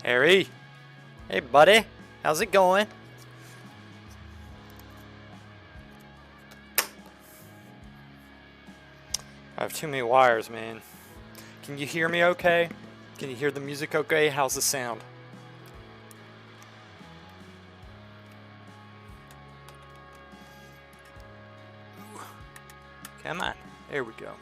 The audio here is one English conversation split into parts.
Harry! Hey, buddy! How's it going? I have too many wires, man. Can you hear me okay? Can you hear the music okay? How's the sound? Come on. There we go.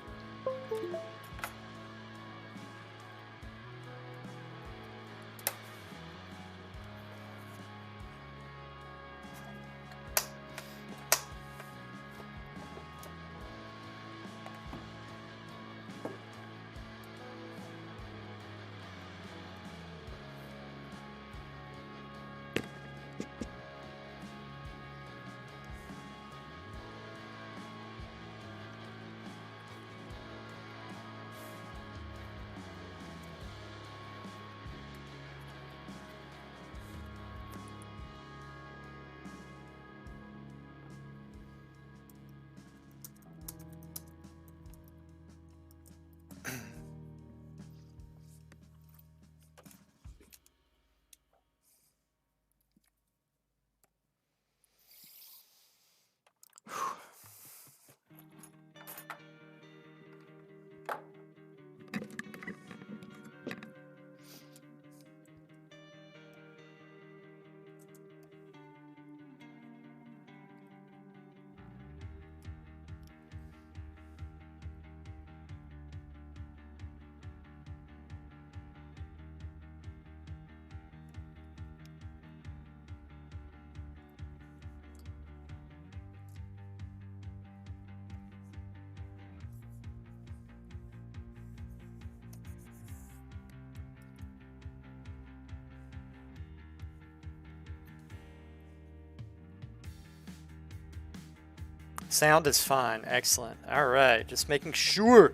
Sound is fine. Excellent. Alright, just making sure.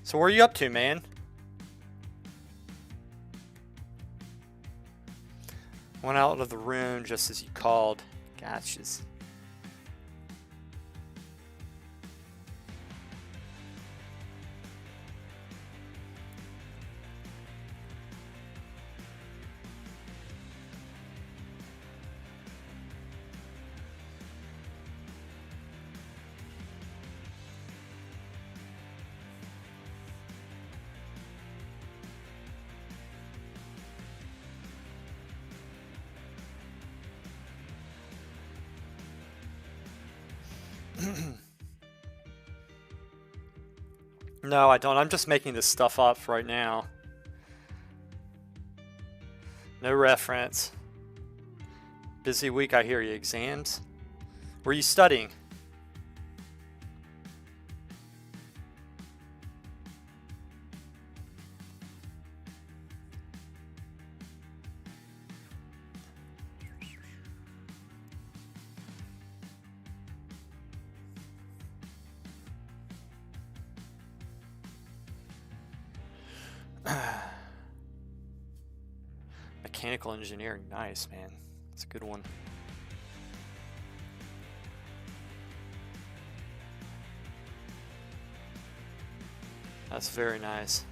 So where are you up to, man? Went out of the room just as you called. Gotchas. No, I don't. I'm just making this stuff up right now. No reference. Busy week, I hear you. Exams? Were you studying? Mechanical engineering, nice, man. It's a good one. That's very nice.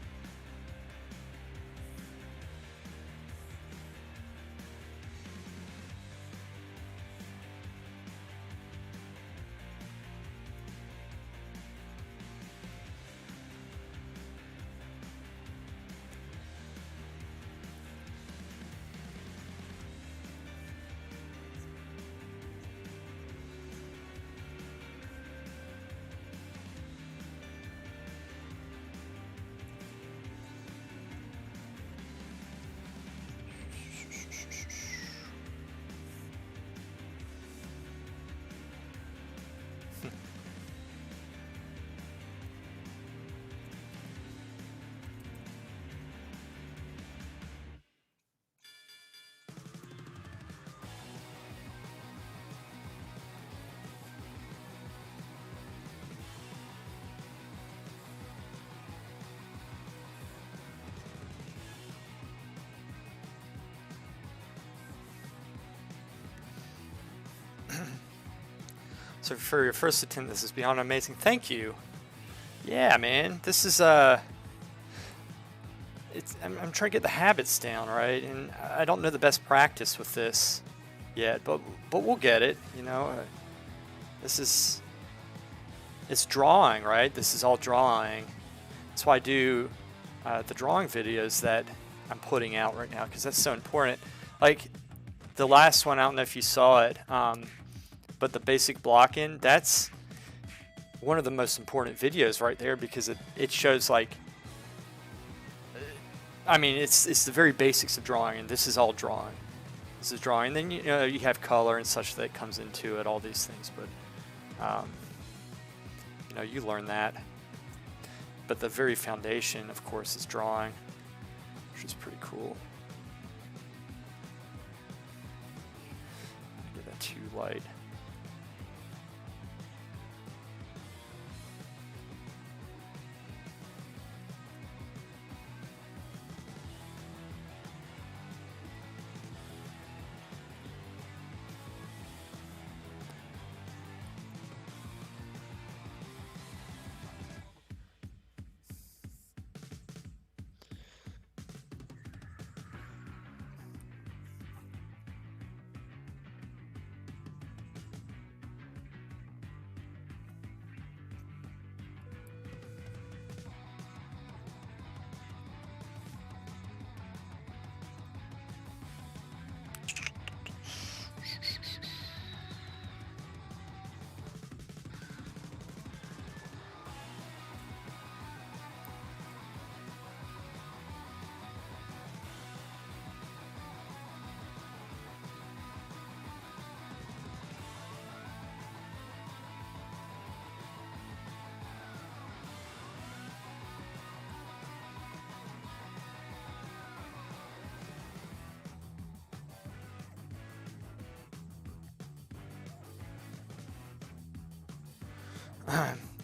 So for your first attempt, this is beyond amazing. Thank you. Yeah, man. This is I'm trying to get the habits down, right? And I don't know the best practice with this yet, but we'll get it. You know, it's drawing, right? This is all drawing. That's why I do the drawing videos that I'm putting out right now, because that's so important. Like the last one, I don't know if you saw it, but the basic blocking, that's one of the most important videos right there, because it shows, like, I mean, it's the very basics of drawing, and this is all drawing. This is drawing. And then you have color and such that comes into it, all these things, but you learn that. But the very foundation, of course, is drawing, which is pretty cool. Get that too light.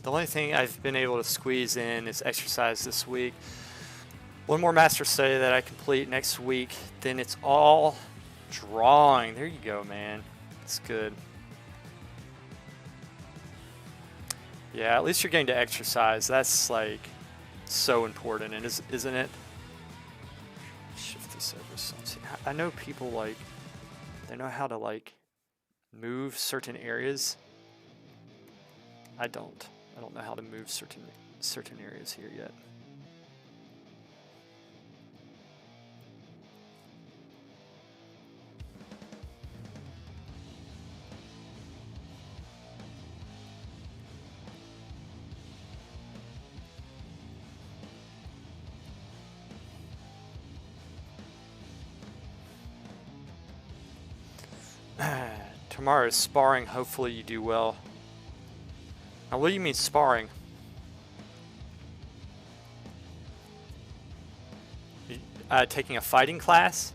The only thing I've been able to squeeze in is exercise this week. One more master study that I complete next week, then it's all drawing. There you go, man. That's good. Yeah, at least you're getting to exercise. That's like so important, and isn't it? Shift this over something. I know people, like, they know how to, like, move certain areas. I don't know how to move certain areas here yet. Tomorrow is sparring. Hopefully you do well. Now, what do you mean sparring? Taking a fighting class?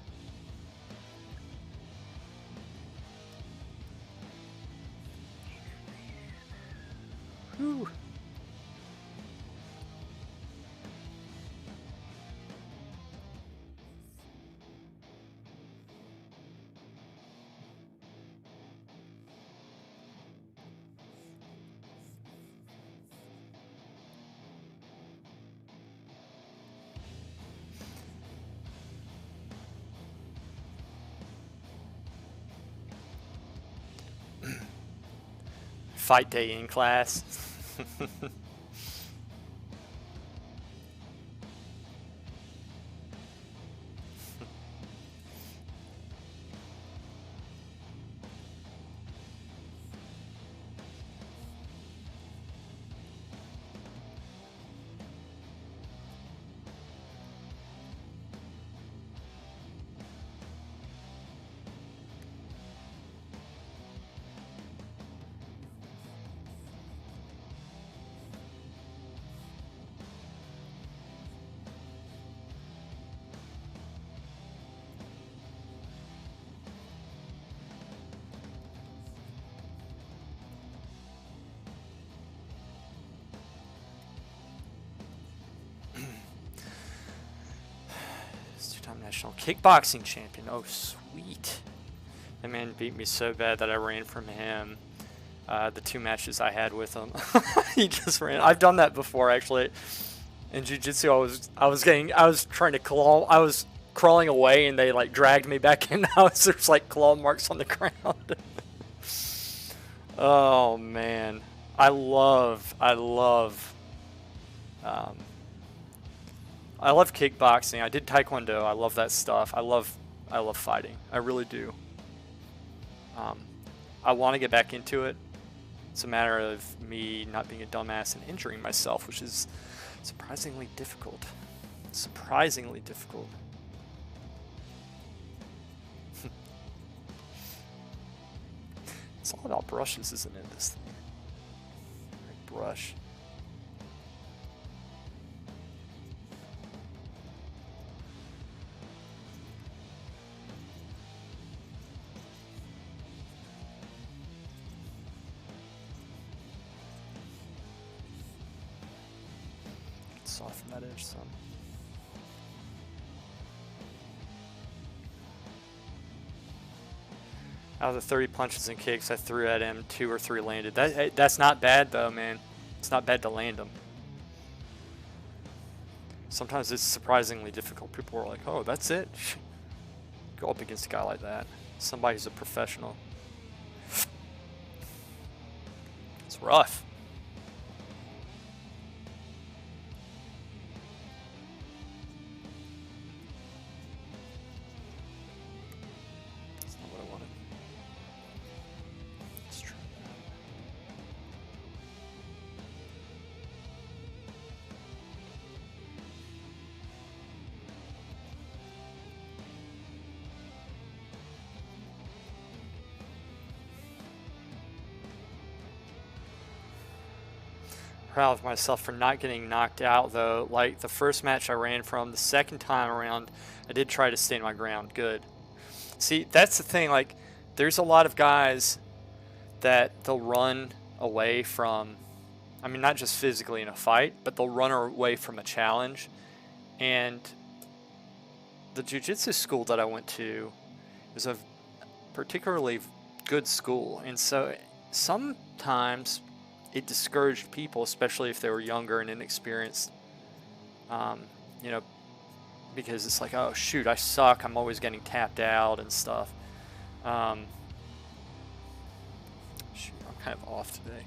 Whew. Fight day in class. National kickboxing champion. Oh, sweet. That man beat me so bad that I ran from him. The 2 matches I had with him. He just ran. I've done that before, actually. In jiu-jitsu, I was trying to claw, I was crawling away, and they like dragged me back in. Now there's like claw marks on the ground. Oh man, um, I love kickboxing. I did taekwondo. I love that stuff. I love fighting. I really do. Um, I want to get back into it. It's a matter of me not being a dumbass and injuring myself, which is surprisingly difficult. Surprisingly difficult. It's all about brushes, isn't it? This thing. Right, brush. Soften that edge some. Out of the 30 punches and kicks I threw at him, 2 or 3 landed. That's not bad though, man. It's not bad to land them. Sometimes it's surprisingly difficult. People are like, "Oh, that's it." Go up against a guy like that. Somebody who's a professional. It's rough. Proud of myself for not getting knocked out though. Like the first match I ran from, the second time around I did try to stand my ground. Good. See, that's the thing, like there's a lot of guys that they'll run away from, I mean not just physically in a fight, but they'll run away from a challenge. And the jiu-jitsu school that I went to is a particularly good school, and so sometimes it discouraged people, especially if they were younger and inexperienced, you know, because it's like, oh shoot, I suck, I'm always getting tapped out and stuff. Shoot, I'm kind of off today.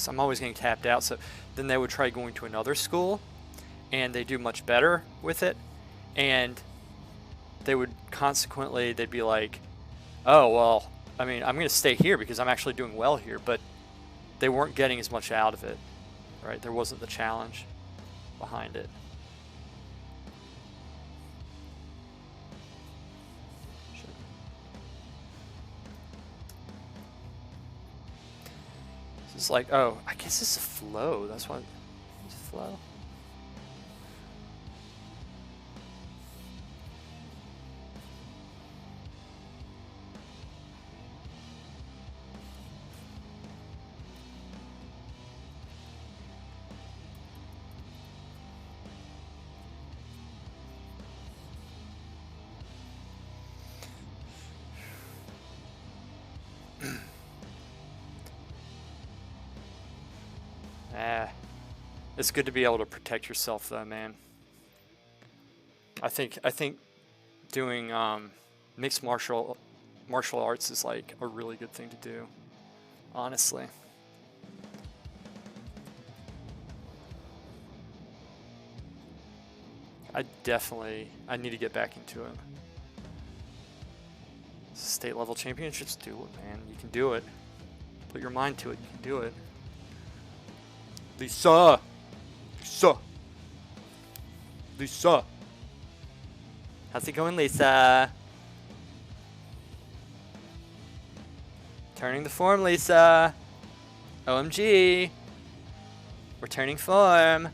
I'm always getting tapped out, so then they would try going to another school, and they do much better with it, and they would consequently, they'd be like, oh, well, I mean, I'm going to stay here because I'm actually doing well here, but they weren't getting as much out of it, right? There wasn't the challenge behind it. It's like, oh, I guess it's a flow. That's why it's a flow. It's good to be able to protect yourself, though, man. I think doing mixed martial arts is like a really good thing to do, honestly. I need to get back into it. State level championships, do it, man. You can do it. Put your mind to it. You can do it. Lisa. How's it going, Lisa? Turning the form, Lisa. OMG. We're turning form.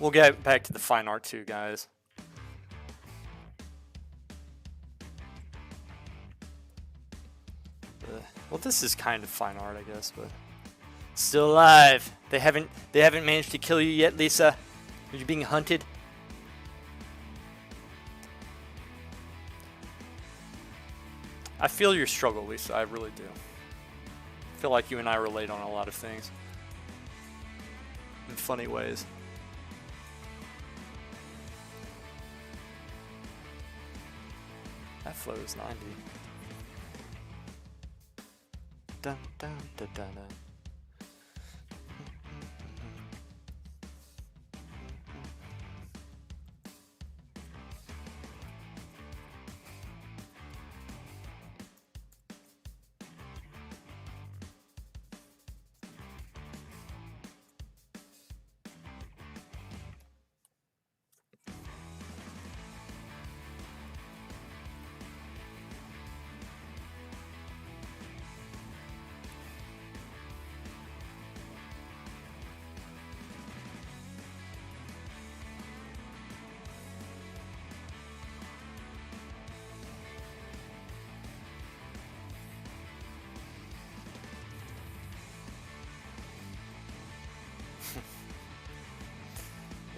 We'll get back to the fine art too, guys. Well, this is kind of fine art, I guess, but still alive. They haven't managed to kill you yet, Lisa. Are you being hunted? I feel your struggle, Lisa. I really do. I feel like you and I relate on a lot of things in funny ways. That flow is 90. Dun, dun, dun, dun, dun.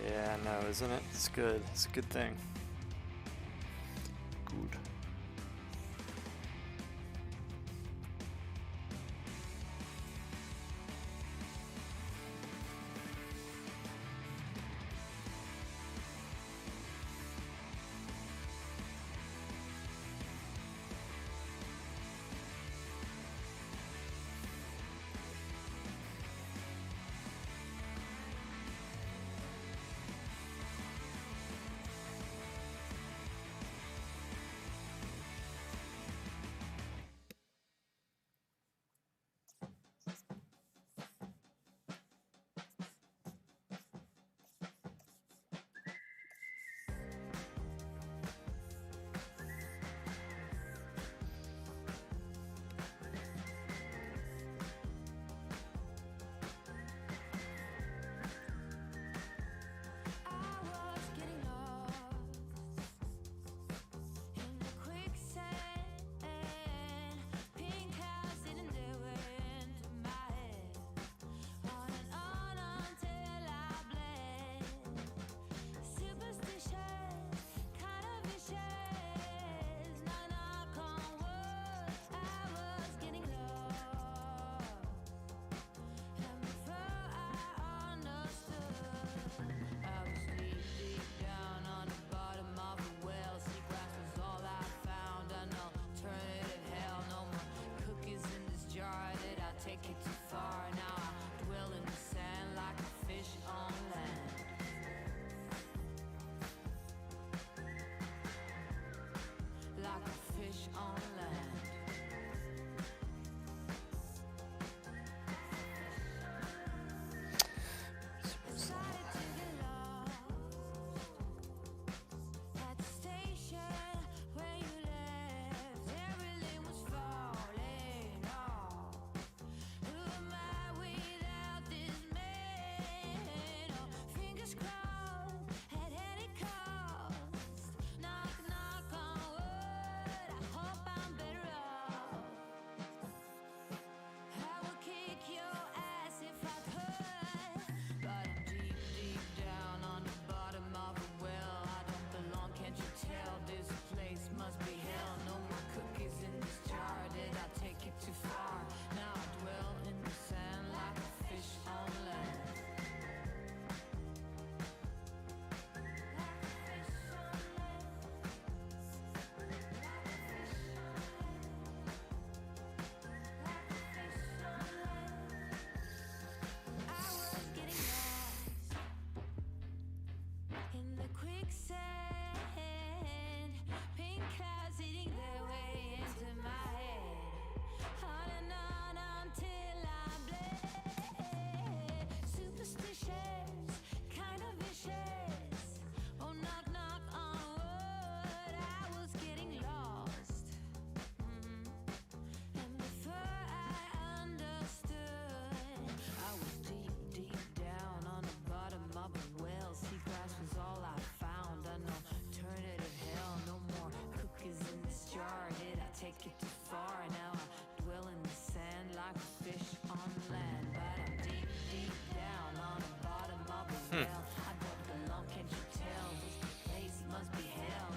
Yeah, I know, isn't it? It's good. It's a good thing. Good.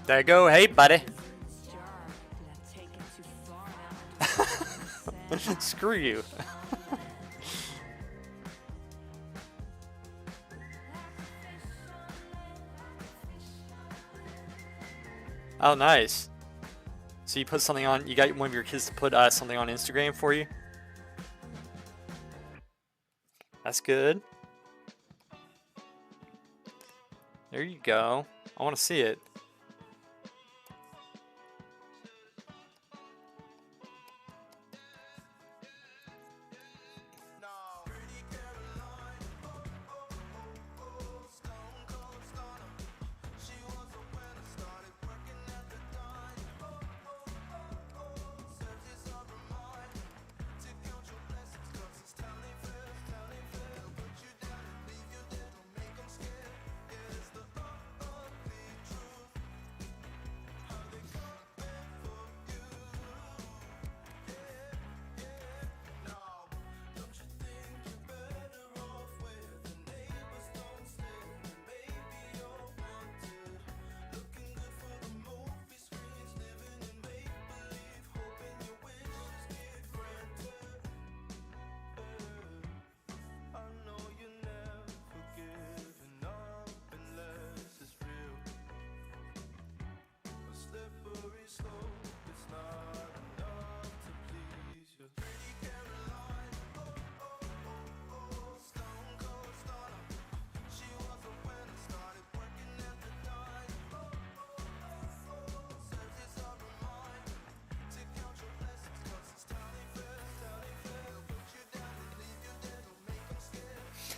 There you go. Hey, buddy. Screw you. Oh, nice. So you put something on, you got one of your kids to put something on Instagram for you? That's good. There you go. I want to see it.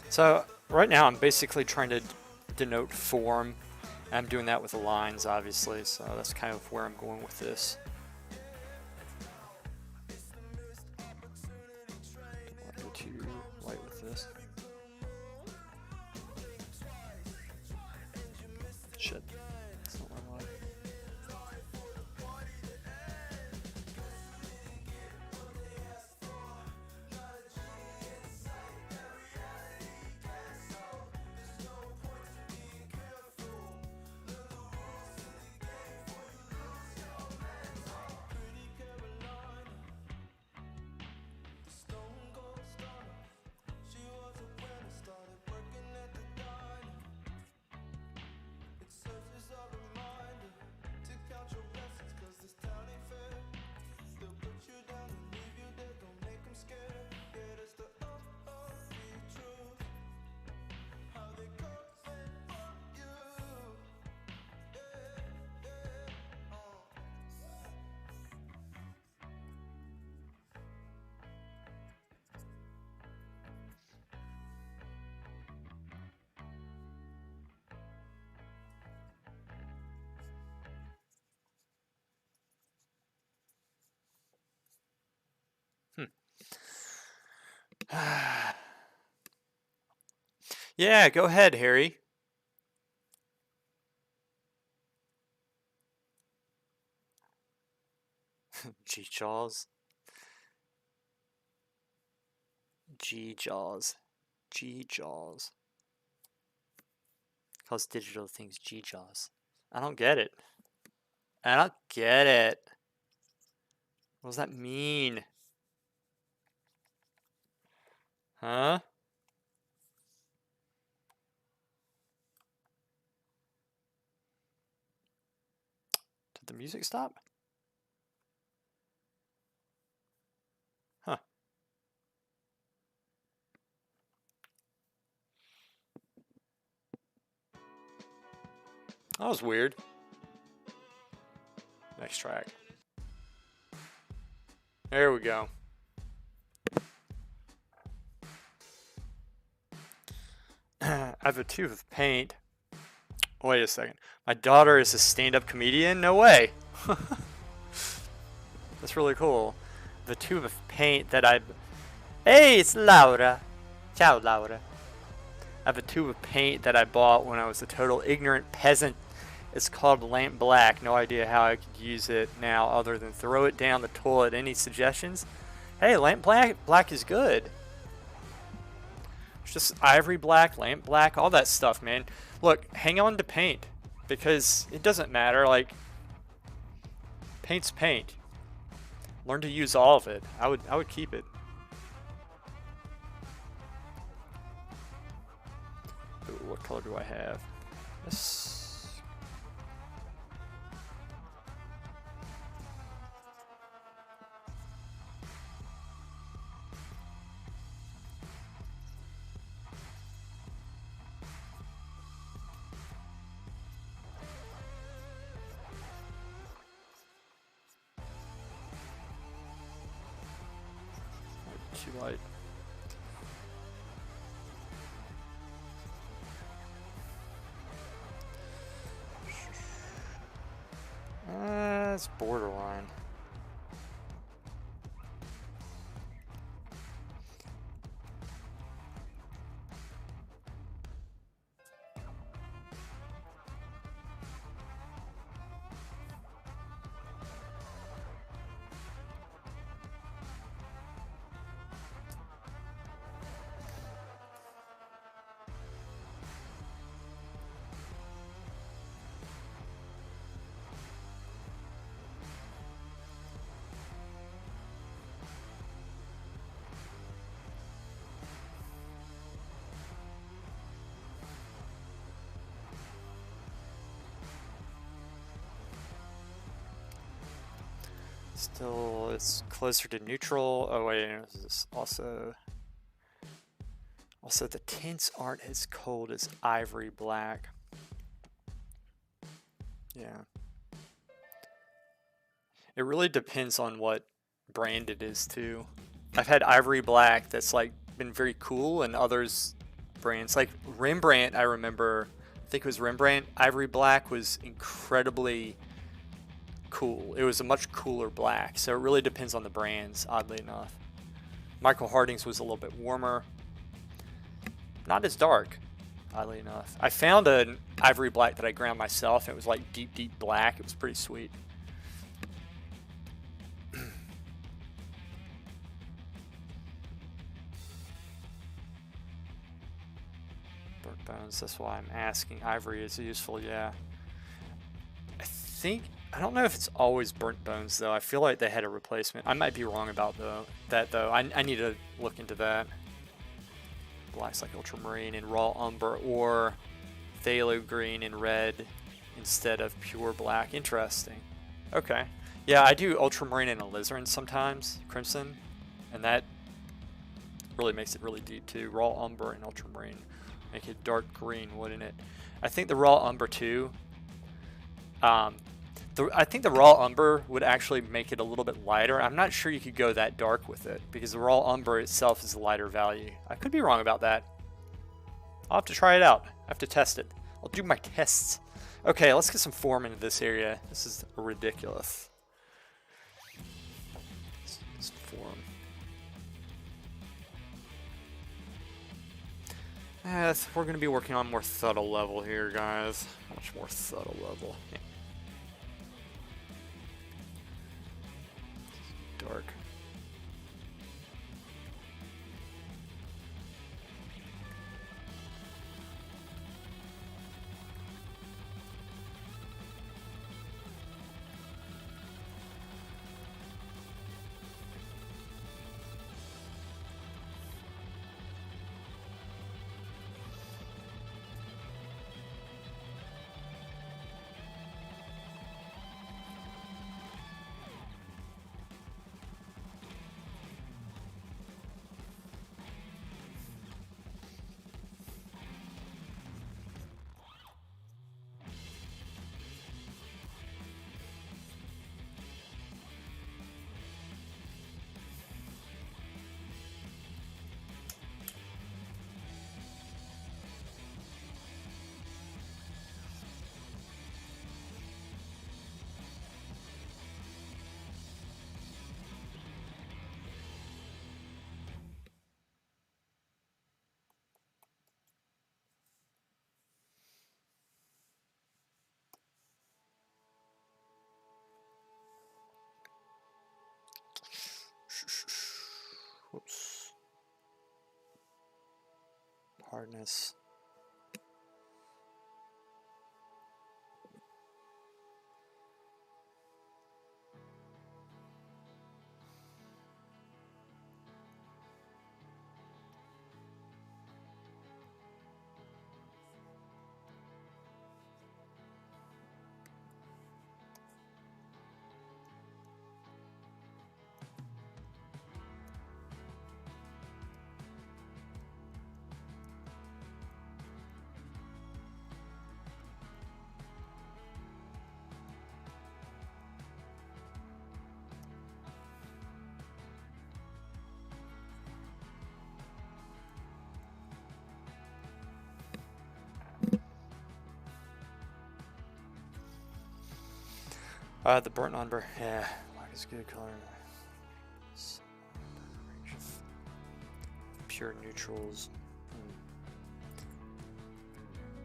So right now I'm basically trying to denote form. I'm doing that with the lines, obviously, so that's kind of where I'm going with this. Don't want to go too light with this. Shit. That's not what I want. Yeah, go ahead, Harry. G-Jaws. G-Jaws. G-Jaws. Calls digital things G-Jaws. I don't get it. I don't get it. What does that mean? Huh? Did the music stop? Huh. That was weird. Next track. There we go. I have a tube of paint. Wait a second. My daughter is a stand-up comedian? No way. That's really cool. The tube of paint that I... Hey, it's Laura. Ciao, Laura. I have a tube of paint that I bought when I was a total ignorant peasant. It's called Lamp Black. No idea how I could use it now other than throw it down the toilet. Any suggestions? Hey, Lamp Black is good. It's just ivory black, lamp black, all that stuff, man. Look, hang on to paint. because it doesn't matter. Like, paint's paint. Learn to use all of it. I would keep it. Ooh, what color do I have? This. Too light. It's borderline. Still, it's closer to neutral. Oh wait, this is also the tints aren't as cold as ivory black. Yeah. It really depends on what brand it is too. I've had ivory black that's like been very cool, and others brands like Rembrandt, I remember, I think it was Rembrandt, ivory black was incredibly cool. It was a much cooler black, so it really depends on the brands, oddly enough. Michael Harding's was a little bit warmer. Not as dark, oddly enough. I found an ivory black that I ground myself. It was like deep, deep black. It was pretty sweet. Burnt bones, that's why I'm asking. Ivory is useful, yeah. I don't know if it's always burnt bones, though. I feel like they had a replacement. I might be wrong about that, though. I need to look into that. Black's like ultramarine and raw umber, or phthalo green and red instead of pure black. Interesting. Okay. Yeah, I do ultramarine and alizarin sometimes, crimson, and that really makes it really deep too. Raw umber and ultramarine make it dark green, wouldn't it? I think the raw umber too. I think the raw umber would actually make it a little bit lighter. I'm not sure you could go that dark with it because the raw umber itself is a lighter value. I could be wrong about that. I'll have to try it out. I have to test it. I'll do my tests. Okay, let's get some form into this area. This is ridiculous. Let's form. We're going to be working on more subtle level here, guys. Much more subtle level. Dark. Whoops. Hardness. The burnt umber. Yeah, black is good color. Pure neutrals.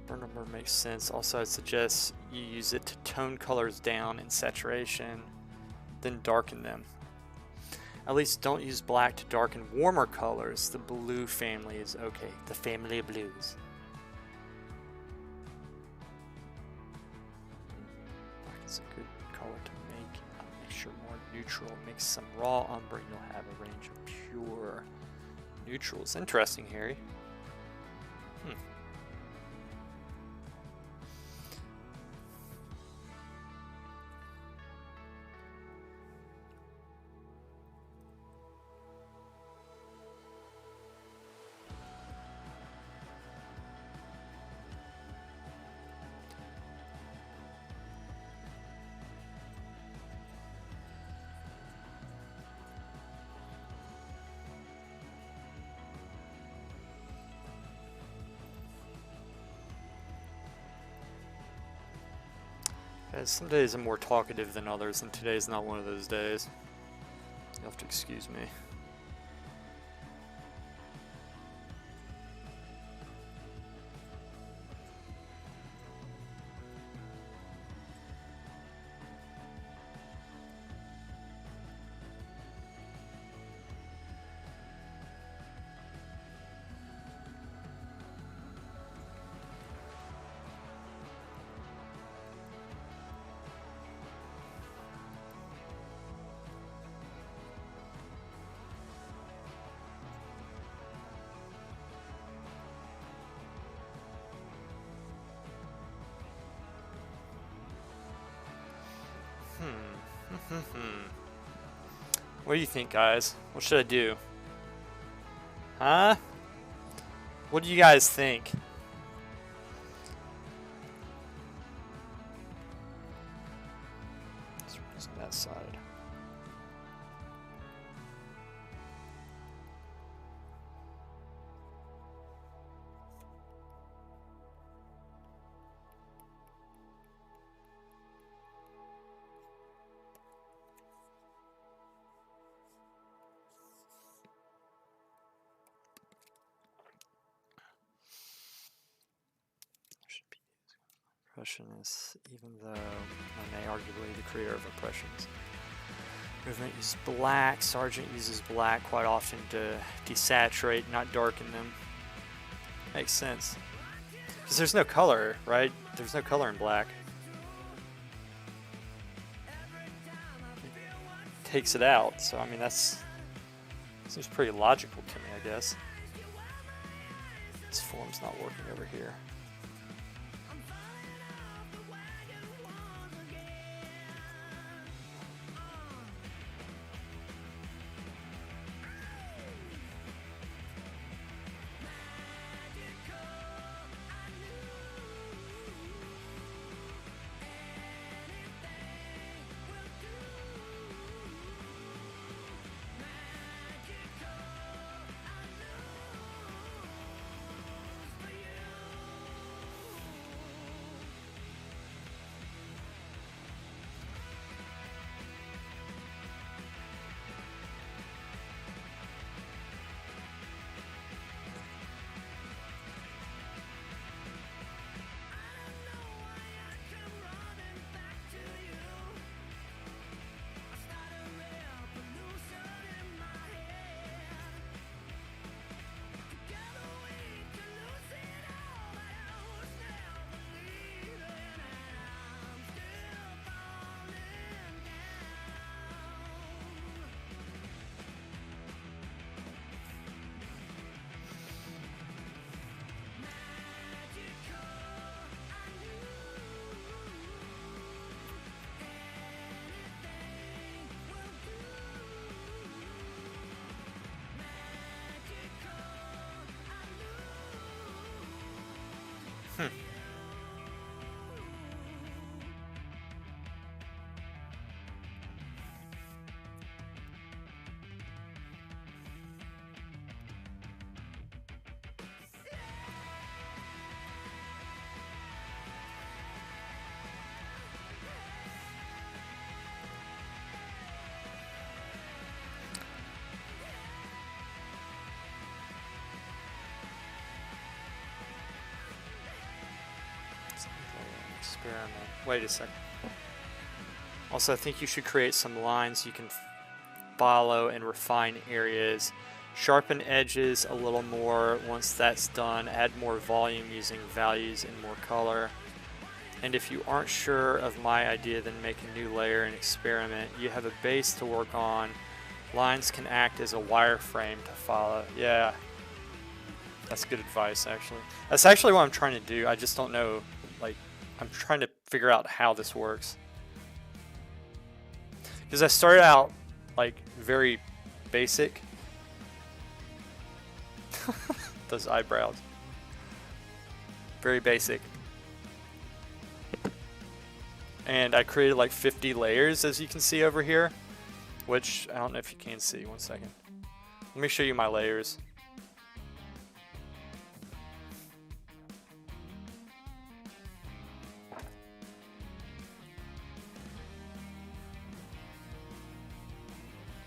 Burnt umber makes sense. Also, I'd suggest you use it to tone colors down in saturation, then darken them. At least don't use black to darken warmer colors. The blue family is okay. The family of blues. Black is a good color to make. Make sure more neutral. Mix some raw umber and you'll have a range of pure neutrals. Interesting, Harry. Some days I'm more talkative than others, and today's not one of those days. You'll have to excuse me. What do you think, guys? What should I do? Huh? What do you guys think? Let's raise that side. Impressionists, even though Monet arguably the creator of impressions. Movement uses black. Sargent uses black quite often to desaturate, not darken them. Makes sense. Because there's no color, right? There's no color in black. It takes it out, so I mean that's seems pretty logical to me, I guess. This form's not working over here. Experiment. Wait a second. Also, I think you should create some lines you can follow and refine areas. Sharpen edges a little more. Once that's done, add more volume using values and more color. And if you aren't sure of my idea, then make a new layer and experiment. You have a base to work on. Lines can act as a wireframe to follow. Yeah, that's good advice, actually. That's actually what I'm trying to do. I just don't know, like, I'm trying to figure out how this works. Because I started out, like, very basic. Those eyebrows. Very basic. And I created like 50 layers, as you can see over here, which I don't know if you can see. One second. Let me show you my layers.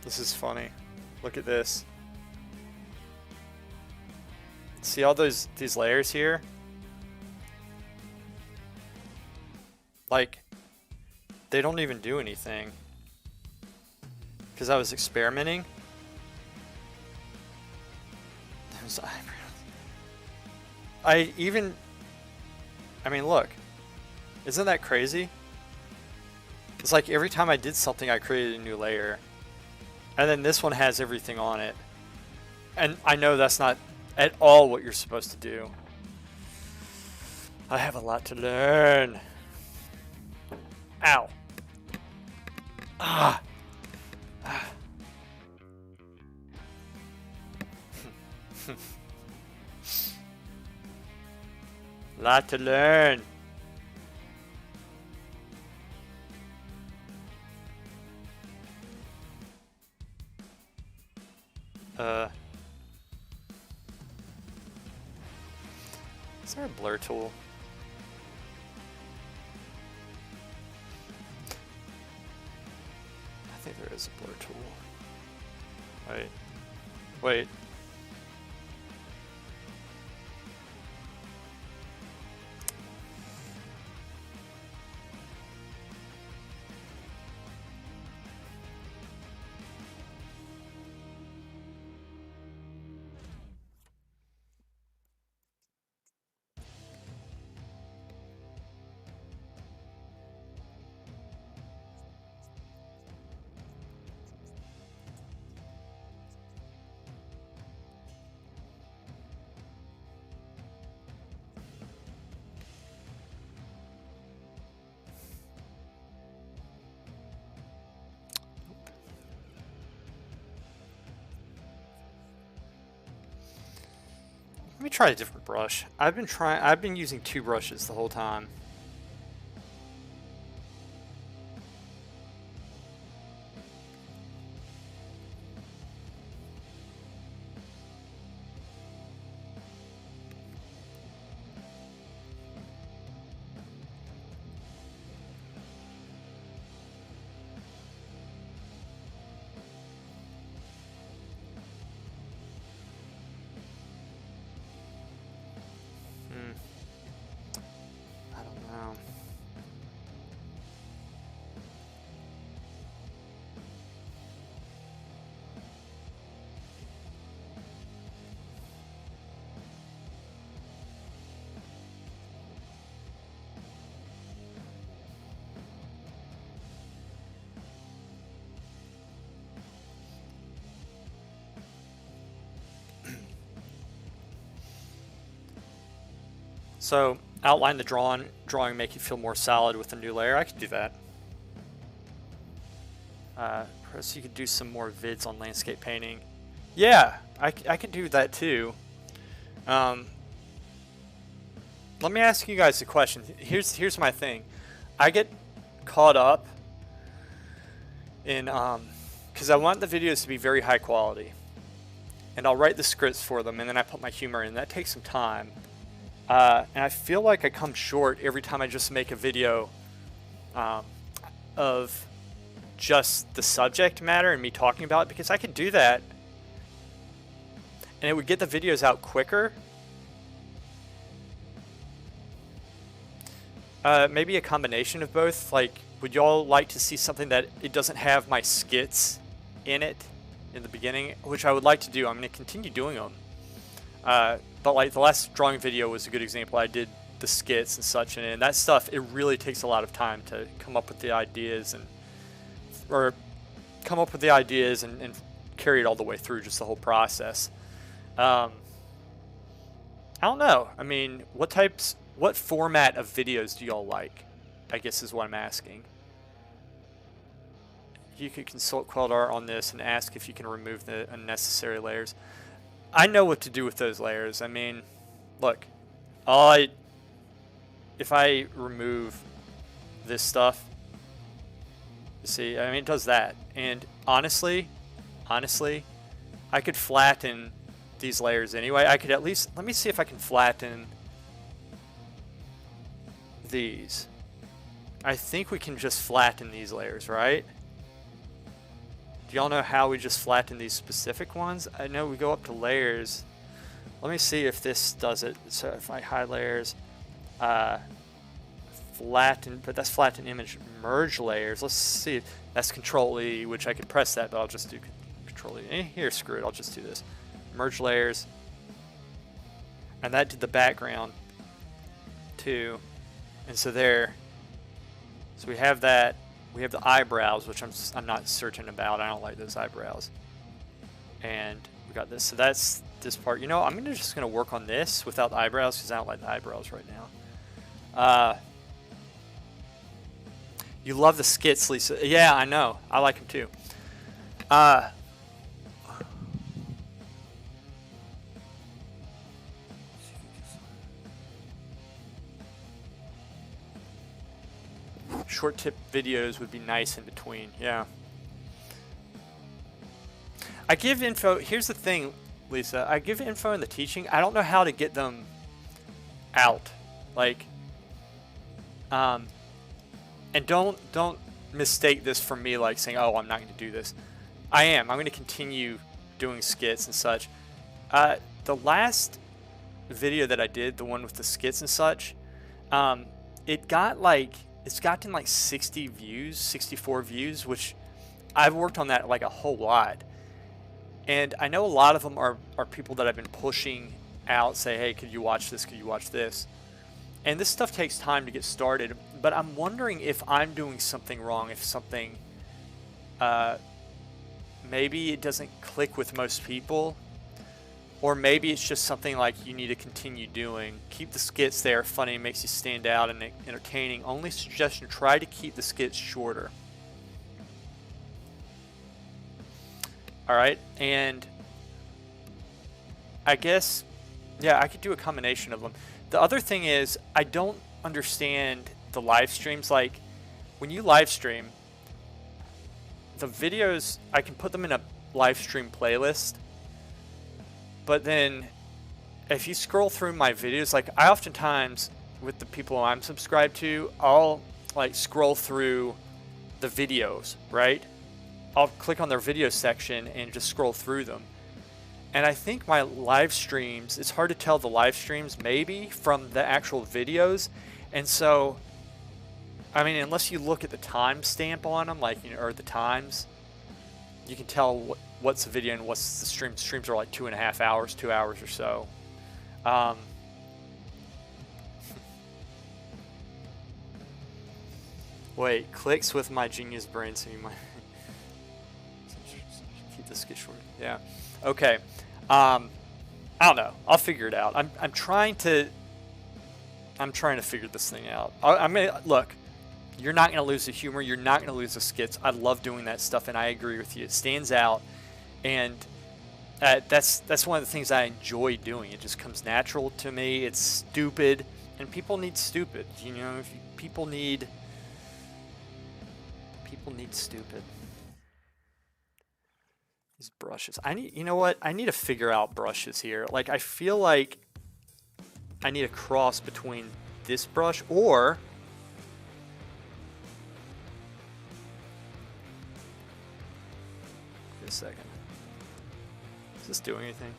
This is funny. Look at this. See all these layers here? Like, they don't even do anything. Because I was experimenting. Those eyebrows. I mean, look. Isn't that crazy? It's like every time I did something, I created a new layer. And then this one has everything on it. And I know that's not at all what you're supposed to do. I have a lot to learn. Ow. Ah. Lot to learn. Is there a blur tool? I think there is a blur tool. Wait. Let me try a different brush. I've been using two brushes the whole time. So outline the drawing, make it feel more solid with a new layer. I could do that. So you could do some more vids on landscape painting. Yeah, I could do that too. Let me ask you guys a question. Here's my thing. I get caught up in because I want the videos to be very high quality, and I'll write the scripts for them, and then I put my humor in. That takes some time. And I feel like I come short every time I just make a video of just the subject matter and me talking about it, because I could do that and it would get the videos out quicker. Maybe a combination of both. Like, would y'all like to see something that it doesn't have my skits in it in the beginning, which I would like to do. I'm going to continue doing them. But like the last drawing video was a good example. I did the skits and such, and that stuff, it really takes a lot of time to come up with the ideas and carry it all the way through, just the whole process. I don't know. I mean, what format of videos do y'all like? I guess is what I'm asking. You could consult Quildart on this and ask if you can remove the unnecessary layers. I know what to do with those layers. I mean, look, if I remove this stuff, you see, I mean, it does that. And honestly, I could flatten these layers anyway. I could at least, let me see if I can flatten these. I think we can just flatten these layers, right? Do y'all know how we just flatten these specific ones? I know we go up to layers. Let me see if this does it. So if I hide layers, flatten, but that's flatten image, merge layers. Let's see. That's Control E, which I could press that, but I'll just do Control E. Here, screw it. I'll just do this. Merge layers. And that did the background too. And so there. So we have that. We have the eyebrows, which I'm not certain about. I don't like those eyebrows. And we got this. So that's this part. You know, I'm just gonna work on this without the eyebrows because I don't like the eyebrows right now. You love the skits, Lisa. Yeah, I know. I like them too. Short tip videos would be nice in between. Yeah. I give info. Here's the thing, Lisa. I give info in the teaching. I don't know how to get them out. Like, and don't mistake this from me like saying, oh, I'm not going to do this. I am. I'm going to continue doing skits and such. The last video that I did, the one with the skits and such, it's gotten like 60 views, 64 views, which I've worked on that like a whole lot. And I know a lot of them are people that I've been pushing out, say, hey, could you watch this? Could you watch this? And this stuff takes time to get started, but I'm wondering if I'm doing something wrong, if something, maybe it doesn't click with most people, or maybe it's just something like you need to continue doing. Keep the skits there, funny, makes you stand out and entertaining. Only suggestion, try to keep the skits shorter. All right, and I guess, yeah, I could do a combination of them. The other thing is, I don't understand the live streams. Like, when you live stream, the videos, I can put them in a live stream playlist, but then if you scroll through my videos, like I oftentimes, with the people I'm subscribed to, I'll like scroll through the videos, right? I'll click on their video section and just scroll through them. And I think my live streams, it's hard to tell the live streams maybe from the actual videos. And so, I mean, unless you look at the timestamp on them, like, you know, or the times, you can tell what's the video and what's the stream. Streams are like 2.5 hours, 2 hours or so. Wait, clicks with my genius brain, so you might keep this skit short. Yeah. Okay. I don't know. I'll figure it out. I'm trying to figure this thing out. I mean, look, you're not going to lose the humor. You're not going to lose the skits. I love doing that stuff, and I agree with you. It stands out, and that's one of the things I enjoy doing. It just comes natural to me. It's stupid, and people need stupid. You know, people need stupid. These brushes. You know what? I need to figure out brushes here. Like, I feel like I need a cross between this brush or wait a second. Does this do anything?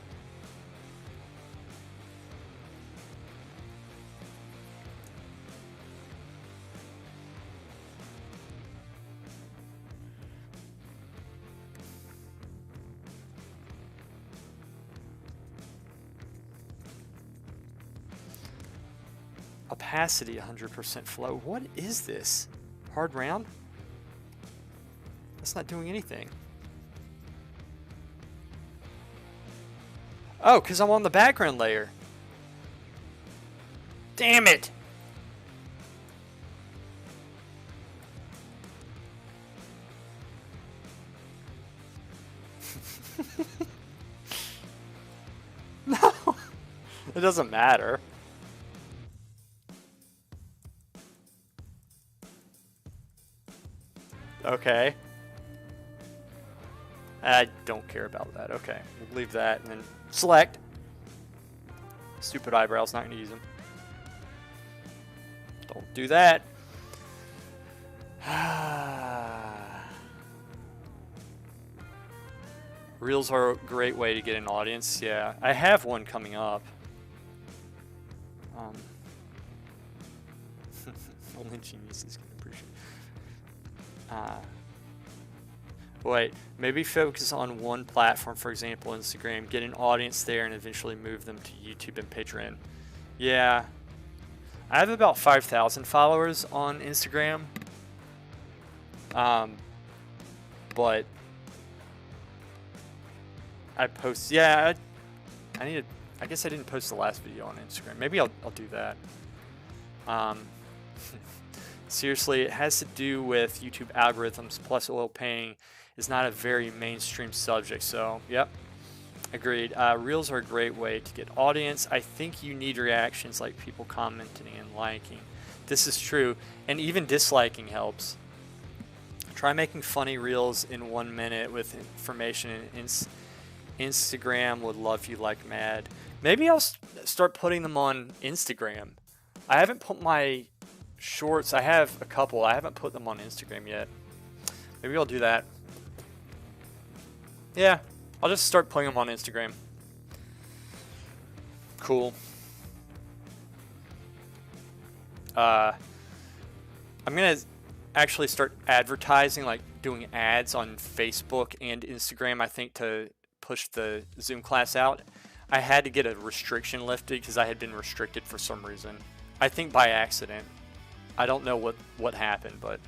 Opacity 100% flow. What is this? Hard round? That's not doing anything. Oh, because I'm on the background layer. Damn it! No, it doesn't matter. Okay. I don't care about that. Okay, we'll leave that and then select. Stupid eyebrows, not gonna use them. Don't do that. Reels are a great way to get an audience. Yeah, I have one coming up. Only geniuses can appreciate. Wait, maybe focus on one platform, for example, Instagram, get an audience there, and eventually move them to YouTube and Patreon. Yeah, I have about 5,000 followers on Instagram. But I post. Yeah, I need to. I guess I didn't post the last video on Instagram. Maybe I'll do that. Seriously, it has to do with YouTube algorithms, plus oil painting is not a very mainstream subject. So, yep, agreed. Reels are a great way to get audience. I think you need reactions like people commenting and liking. This is true, and even disliking helps. Try making funny reels in 1 minute with information, and Instagram would love you like mad. Maybe I'll start putting them on Instagram. I haven't put my shorts, I have a couple, I haven't put them on Instagram yet. Maybe I'll do that. Yeah, I'll just start putting them on Instagram. Cool. I'm gonna actually start advertising, like doing ads on Facebook and Instagram, I think, to push the Zoom class out. I had to get a restriction lifted because I had been restricted for some reason. I think by accident. I don't know what happened, but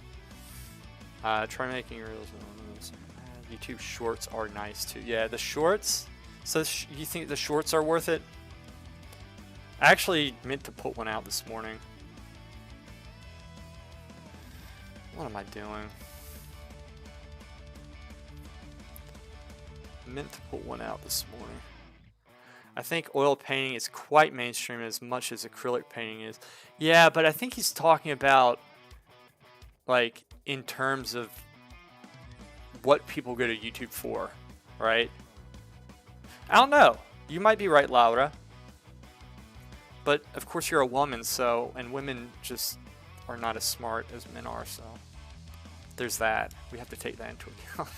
try making reels. YouTube shorts are nice too. Yeah, the shorts. So you think the shorts are worth it? I actually meant to put one out this morning. What am I doing? Meant to put one out this morning. I think oil painting is quite mainstream as much as acrylic painting is. Yeah, but I think he's talking about, like, in terms of what people go to YouTube for, right? I don't know. You might be right, Laura. But, of course, you're a woman, so, and women just are not as smart as men are, so there's that. We have to take that into account.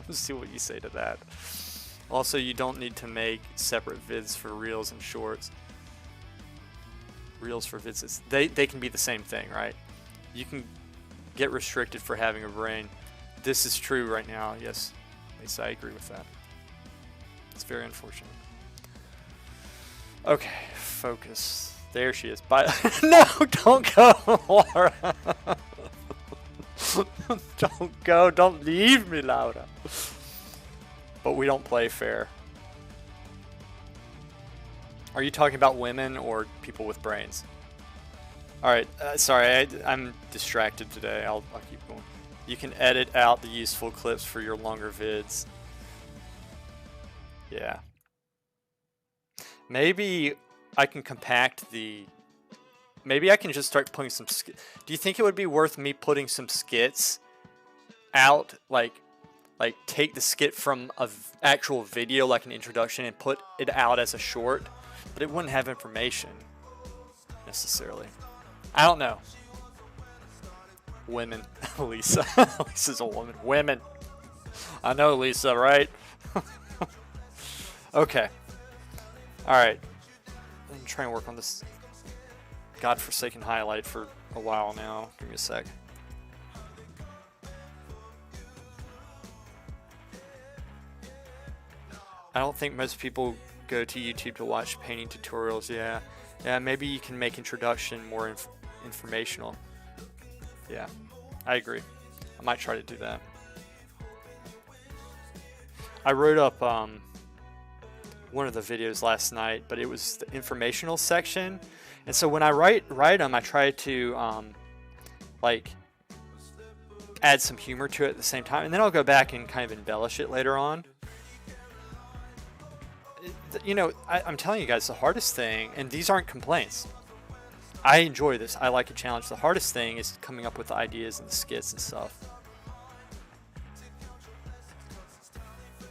Let's see what you say to that. Also, you don't need to make separate vids for reels and shorts. Reels for vids, they can be the same thing, right? You can get restricted for having a brain. This is true right now. Yes, Lisa, I agree with that. It's very unfortunate. Okay, focus. There she is. Bye. No, don't go, Laura. Don't go. Don't leave me, Laura. But we don't play fair. Are you talking about women or people with brains? Alright, sorry, I'm distracted today. I'll keep going. You can edit out the useful clips for your longer vids. Yeah. Maybe I can compact the... Maybe I can just start putting some... Do you think it would be worth me putting some skits out? Like take the skit from an actual video, like an introduction, and put it out as a short? But it wouldn't have information, necessarily. I don't know. Women. Lisa. Lisa's a woman. Women. I know, Lisa, right? Okay. Alright. I'm trying to work on this godforsaken highlight for a while now. Give me a sec. I don't think most people go to YouTube to watch painting tutorials. Yeah, yeah. Maybe you can make introduction more informational. Yeah, I agree. I might try to do that. I wrote up one of the videos last night, but it was the informational section, and so when I write them, I try to like add some humor to it at the same time, and then I'll go back and kind of embellish it later on. You know, I'm telling you guys, the hardest thing, and these aren't complaints, I enjoy this, I like a challenge. The hardest thing is coming up with the ideas and the skits and stuff.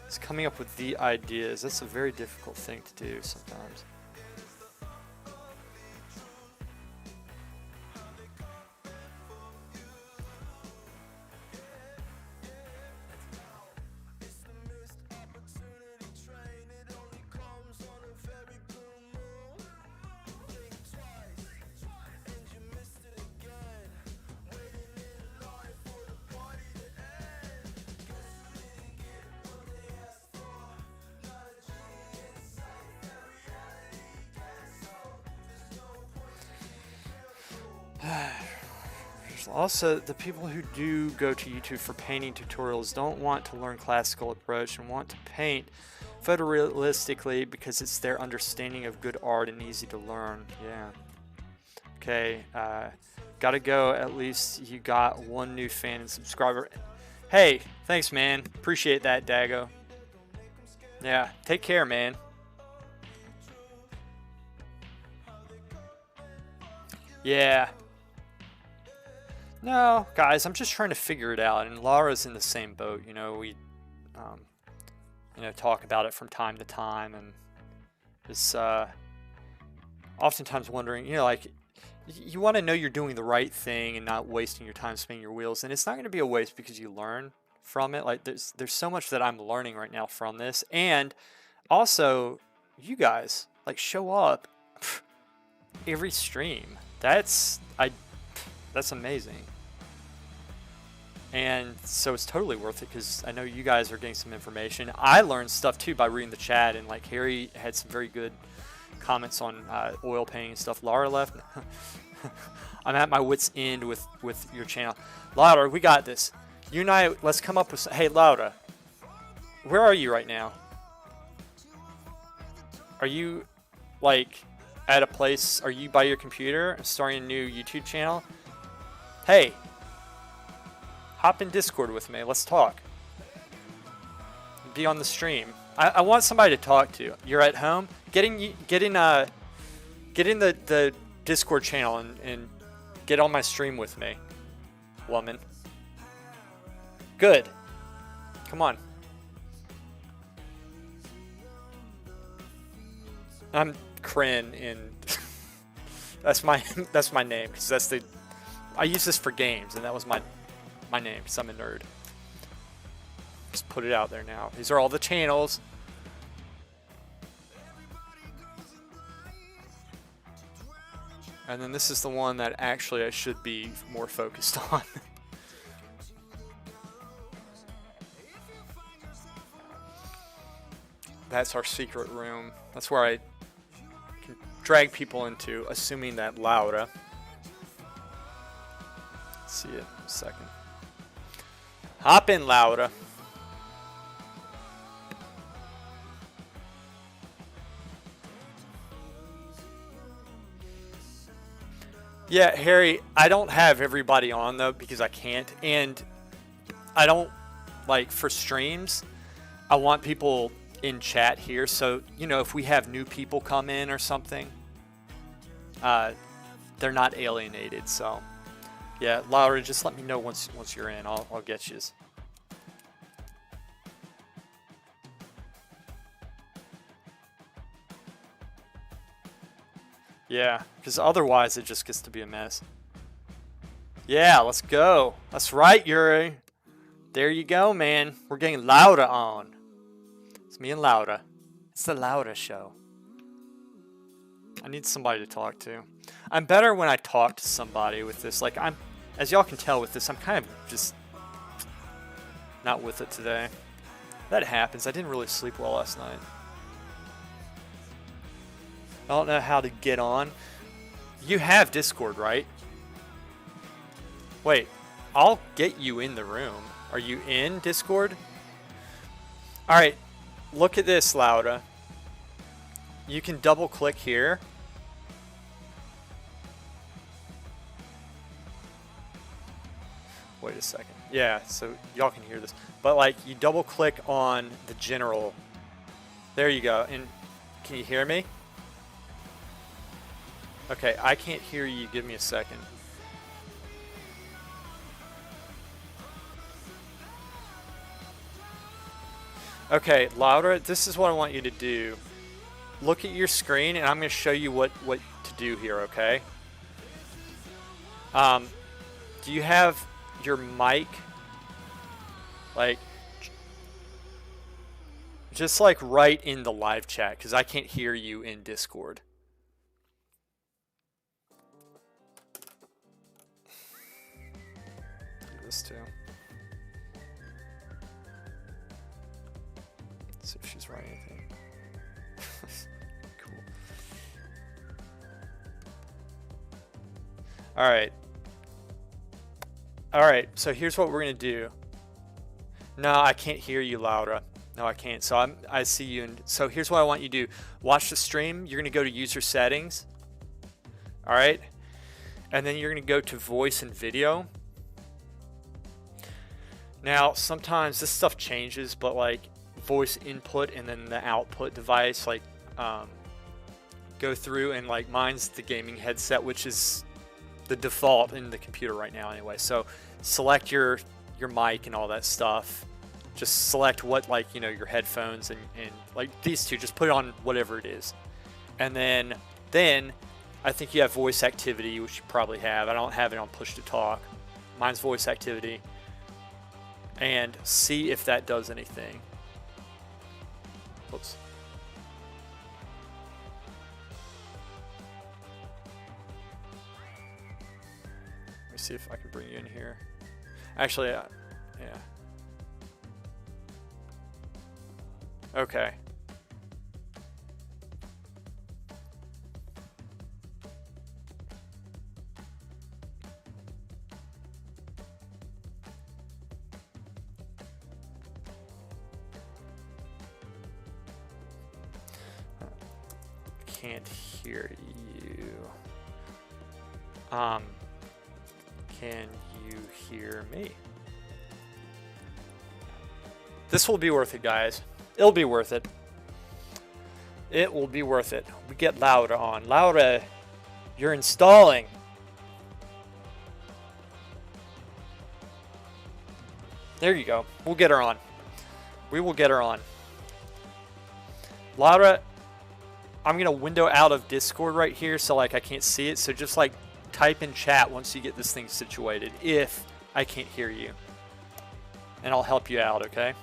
It's coming up with the ideas. That's a very difficult thing to do sometimes. Also, the people who do go to YouTube for painting tutorials don't want to learn classical approach and want to paint photorealistically because it's their understanding of good art and easy to learn. Yeah. Okay, gotta go. At least you got one new fan and subscriber. Hey, thanks, man. Appreciate that, Dago. Yeah, take care, man. Yeah. No, guys, I'm just trying to figure it out, and Laura's in the same boat. You know, we, you know, talk about it from time to time, and it's oftentimes wondering, you know, like, you want to know you're doing the right thing and not wasting your time spinning your wheels, and it's not going to be a waste because you learn from it. Like, there's so much that I'm learning right now from this, and also, you guys, like, show up every stream. That's amazing. And so it's totally worth it because I know you guys are getting some information. I learned stuff too by reading the chat, and like Harry had some very good comments on oil painting and stuff. Laura left. I'm at my wit's end with your channel. Laura, we got this. You and I, let's come up with some. Hey, Laura, where are you right now? Are you like at a place? Are you by your computer starting a new YouTube channel? Hey, hop in Discord with me. Let's talk. Be on the stream. I want somebody to talk to. You're at home. Get in the Discord channel and get on my stream with me, woman. Good. Come on. I'm Kryn, and that's my name because I use this for games, and that was my name because I'm a nerd. Just put it out there now. These are all the channels. And then this is the one that actually I should be more focused on. That's our secret room. That's where I can drag people into, assuming that Laura. Let's see it in a second. Hop in, Laura. Yeah, Harry, I don't have everybody on though because I can't, and I don't, like, for streams, I want people in chat here, so you know, if we have new people come in or something, they're not alienated. So yeah, Laura, just let me know once you're in. I'll get you. Yeah, because otherwise it just gets to be a mess. Yeah, let's go. That's right, Yuri. There you go, man. We're getting Laura on. It's me and Laura. It's the Laura show. I need somebody to talk to. I'm better when I talk to somebody with this. Like, as y'all can tell with this, I'm kind of just not with it today. That happens. I didn't really sleep well last night. I don't know how to get on. You have Discord, right? Wait, I'll get you in the room. Are you in Discord? All right, look at this, Laura. You can double click here. Wait a second. Yeah, so y'all can hear this. But like, you double click on the general. There you go. And can you hear me? Okay, I can't hear you. Give me a second. Okay, Laura, this is what I want you to do. Look at your screen, and I'm going to show you what to do here, okay? Do you have your mic, like, just like right in the live chat, because I can't hear you in Discord. Do this too. Let's see if she's writing anything. Cool. All right. All right, so here's what we're gonna do. No, I can't hear you, Laura. No, I can't. So I see you. And so here's what I want you to do. Watch the stream. You're gonna go to user settings. All right, and then you're gonna go to voice and video. Now, sometimes this stuff changes, but like voice input and then the output device, like go through, and like mine's the gaming headset, which is the default in the computer right now anyway. So select your mic and all that stuff. Just select what, like, you know, your headphones and like these two, just put it on whatever it is. And then I think you have voice activity, which you probably have. I don't have it on push to talk. Mine's voice activity. And see if that does anything. Oops. Let me see if I can bring you in here. Actually, yeah. Okay. Can't hear you. Can you hear me? This will be worth it, guys. It'll be worth it. It will be worth it. We get Laura on. Laura, you're installing. There you go. We'll get her on. We will get her on. Laura, I'm going to window out of Discord right here so like I can't see it. So just like type in chat once you get this thing situated if I can't hear you. And I'll help you out, okay?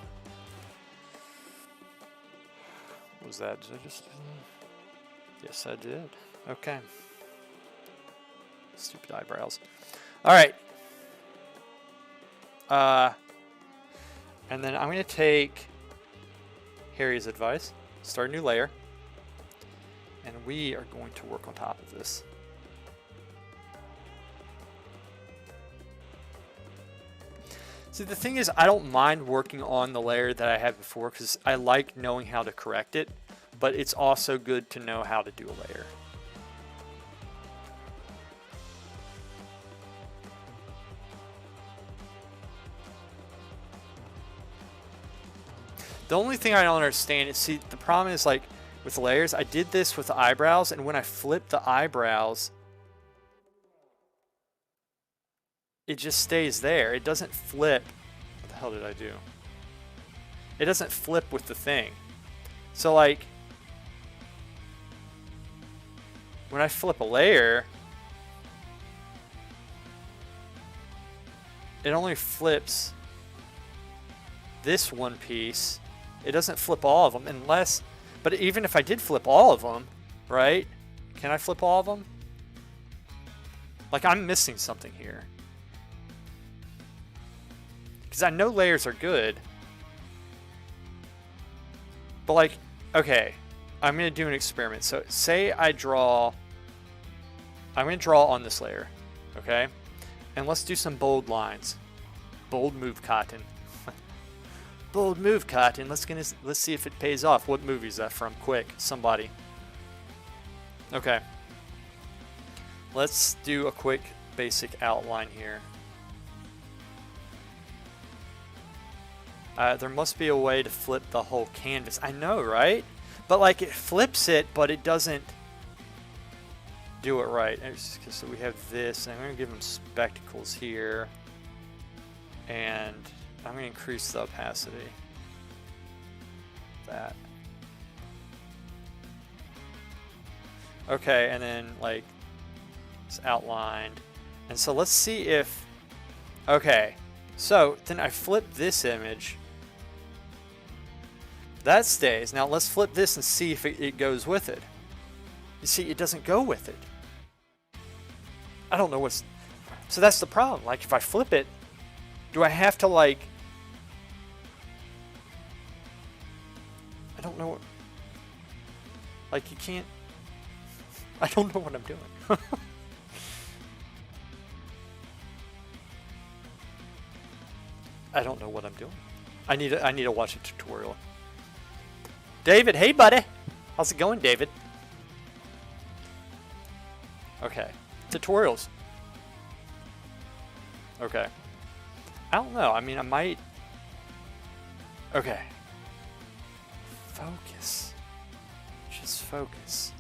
What was that? Did I just... Yes, I did. Okay. Stupid eyebrows. All right. And then I'm going to take Harry's advice. Start a new layer. And we are going to work on top of this. See, the thing is, I don't mind working on the layer that I had before because I like knowing how to correct it, but it's also good to know how to do a layer. The only thing I don't understand is, see, the problem is like with layers, I did this with the eyebrows, and when I flip the eyebrows, it just stays there. It doesn't flip. What the hell did I do? It doesn't flip with the thing. So like, when I flip a layer, it only flips this one piece. It doesn't flip all of them unless, but even if I did flip all of them, right? Can I flip all of them? Like, I'm missing something here. Because I know layers are good. But like, okay. I'm going to do an experiment. So say I draw, I'm going to draw on this layer, okay? And let's do some bold lines. Bold move, Cotton. Bold move, Cotton. Let's see if it pays off. What movie is that from? Quick, somebody. Okay. Let's do a quick basic outline here. There must be a way to flip the whole canvas. I know, right? But like it flips it, but it doesn't do it right. So we have this, and I'm going to give him spectacles here. And I'm going to increase the opacity. That. Okay, and then like it's outlined. And so let's see if, okay, so then I flip this image. That stays. Now let's flip this and see if it goes with it. You see, it doesn't go with it. I don't know what's, so that's the problem. Like if I flip it, do I have to like, I don't know what, like you can't, I don't know what I'm doing. I don't know what I'm doing. I need to watch a tutorial. David, hey buddy. How's it going, David? Okay. Tutorials. Okay. I don't know. I mean, I might. Okay. Focus. Just focus.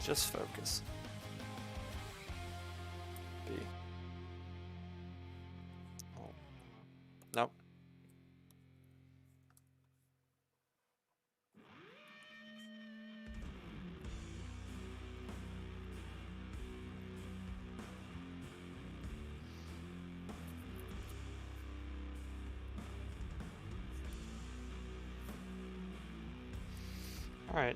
Just focus. B. Oh. Nope. All right.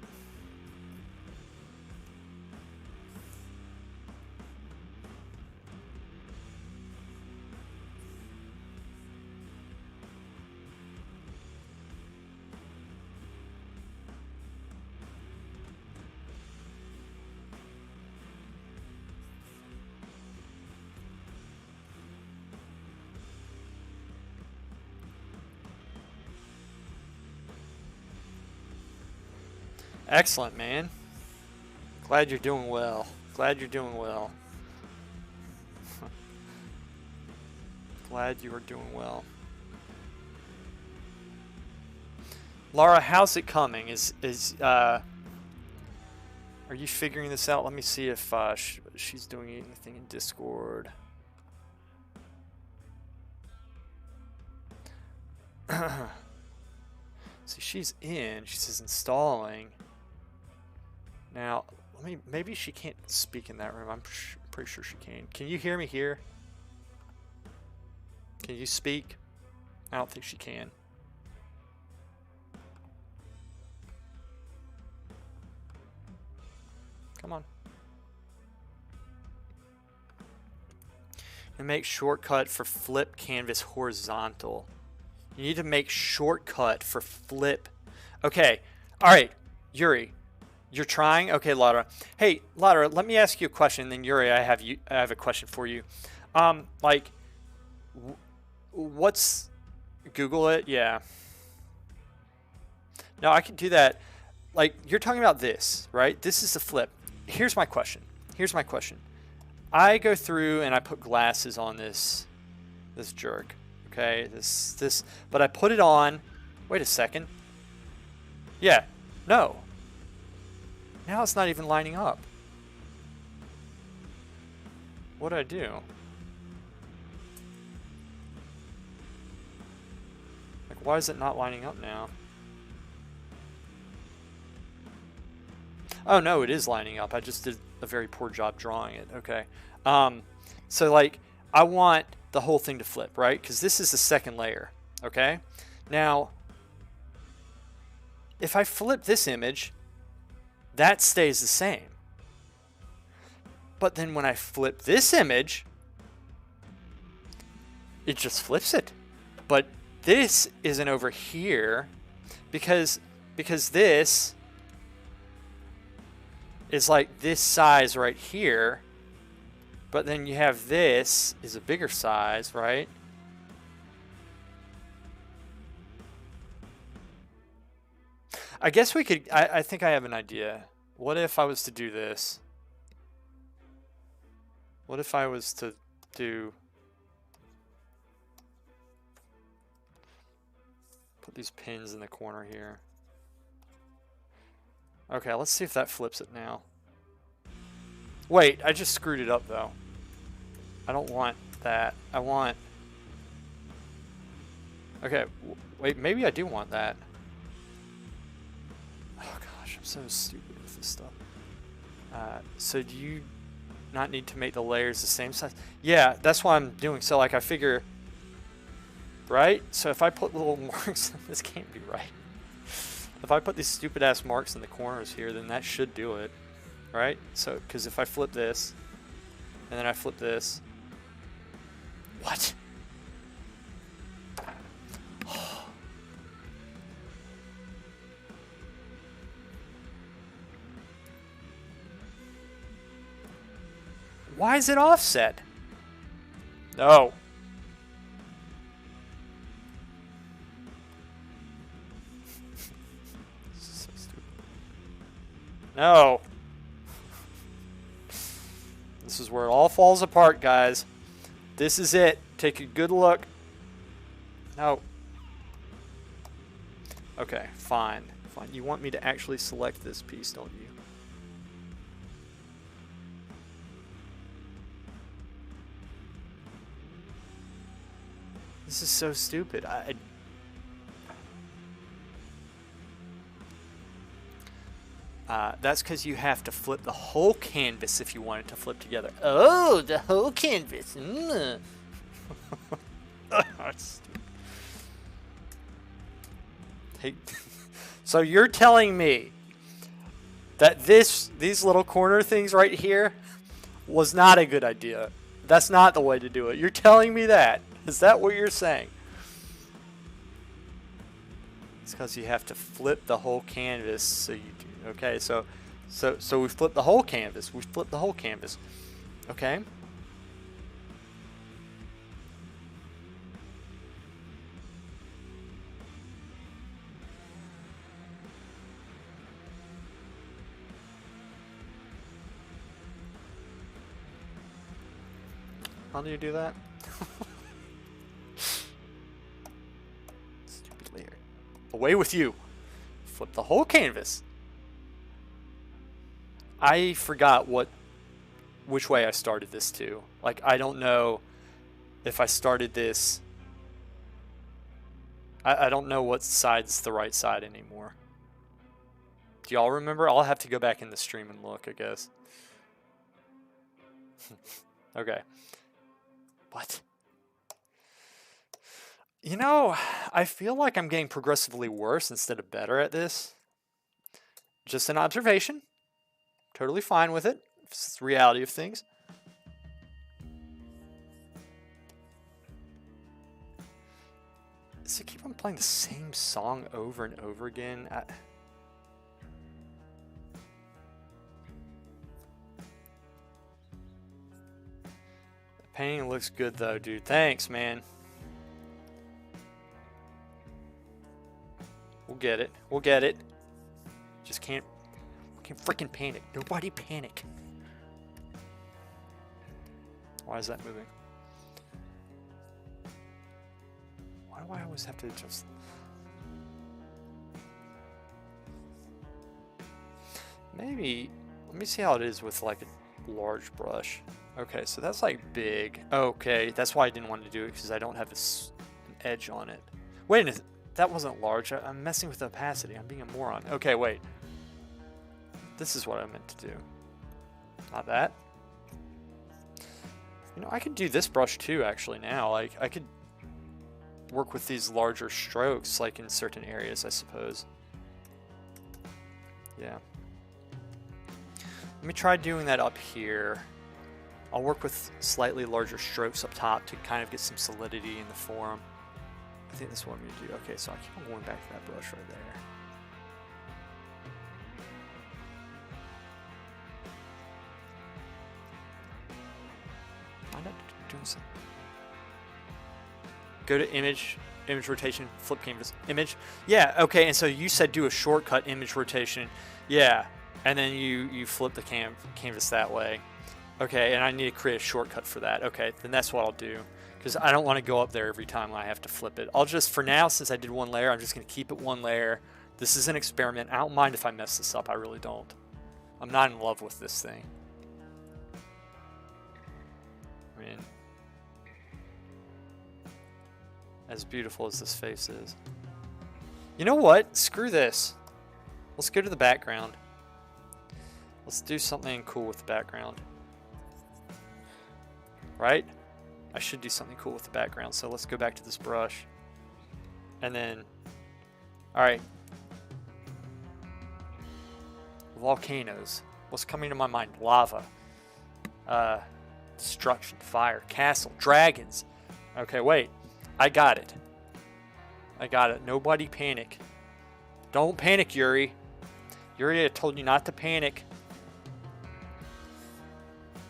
Excellent, man. Glad you're doing well. Glad you're doing well. Glad you are doing well. Laura, how's it coming? Are you figuring this out? Let me see if she's doing anything in Discord. See, she's in. She says installing. Now, maybe she can't speak in that room. I'm pretty sure she can. Can you hear me here? Can you speak? I don't think she can. Come on. And make shortcut for flip canvas horizontal. You need to make shortcut for flip. Okay. All right. Yuri, you're trying? Okay, Laura. Hey, Laura, let me ask you a question. Then Yuri, I have a question for you. Like, what's Google it? Yeah. No, I can do that. Like, you're talking about this, right? This is the flip. Here's my question. Here's my question. I go through and I put glasses on this jerk. Okay, but I put it on. Wait a second. Yeah, no. Now it's not even lining up. What do I do? Like, why is it not lining up now? Oh no, it is lining up. I just did a very poor job drawing it. Okay. So like, I want the whole thing to flip, right? Because this is the second layer. Okay. Now, if I flip this image, that stays the same. But then when I flip this image, it just flips it. But this isn't over here. because this is like this size right here, but then you have this is a bigger size, right? I guess we could, I think I have an idea. What if I was to do this? What if I was to do, put these pins in the corner here. Okay, let's see if that flips it now. Wait, I just screwed it up though. I don't want that. I want, okay, wait, maybe I do want that. Oh gosh, I'm so stupid with this stuff. So do you not need to make the layers the same size? Yeah, that's what I'm doing. So like I figure, right? So if I put little marks, this can't be right. If I put these stupid ass marks in the corners here, then that should do it, right? So, because if I flip this, and then I flip this, what? Why is it offset? No. This is so stupid. No. This is where it all falls apart, guys. This is it. Take a good look. No. Okay, fine. Fine. You want me to actually select this piece, don't you? This is so stupid. That's because you have to flip the whole canvas if you want it to flip together. Oh, the whole canvas. Hey, so you're telling me that these little corner things right here was not a good idea. That's not the way to do it. You're telling me that. Is that what you're saying? It's because you have to flip the whole canvas. So you do. Okay, so we flip the whole canvas. We flip the whole canvas. Okay. How do you do that? Stupid layer. Away with you. Flip the whole canvas. I forgot which way I started this to. Like, I don't know if I started this. I don't know what side's the right side anymore. Do y'all remember? I'll have to go back in the stream and look, I guess. Okay. What? You know, I feel like I'm getting progressively worse instead of better at this. Just an observation. Totally fine with it. It's the reality of things. Does it keep on playing the same song over and over again? Painting looks good though, dude. Thanks, man. We'll get it. We'll get it. Just can't freaking panic. Nobody panic. Why is that moving? Why do I always have to adjust? Maybe, let me see how it is with like a large brush. Okay, so that's like big. Okay, that's why I didn't want to do it, because I don't have an edge on it. Wait a minute, that wasn't large. I'm messing with the opacity. I'm being a moron. Okay, wait. This is what I meant to do. Not that. You know, I could do this brush too, actually, now. Like, I could work with these larger strokes, like in certain areas, I suppose. Yeah. Let me try doing that up here. I'll work with slightly larger strokes up top to kind of get some solidity in the form. I think that's what I'm gonna do. Okay, so I keep on going back to that brush right there. I'm not doing something. Go to image rotation, flip canvas, image. Yeah, okay, and so you said do a shortcut image rotation. Yeah, and then you flip the canvas that way. Okay, and I need to create a shortcut for that. Okay, then that's what I'll do. Because I don't want to go up there every time I have to flip it. I'll just, for now, since I did one layer, I'm just going to keep it one layer. This is an experiment. I don't mind if I mess this up. I really don't. I'm not in love with this thing. I mean, as beautiful as this face is. You know what? Screw this. Let's go to the background. Let's do something cool with the background. Right? I should do something cool with the background, so let's go back to this brush. And then, alright. Volcanoes. What's coming to my mind? Lava. Destruction, fire, castle, dragons. Okay, wait. I got it. I got it. Nobody panic. Don't panic, Yuri. Yuri, I told you not to panic.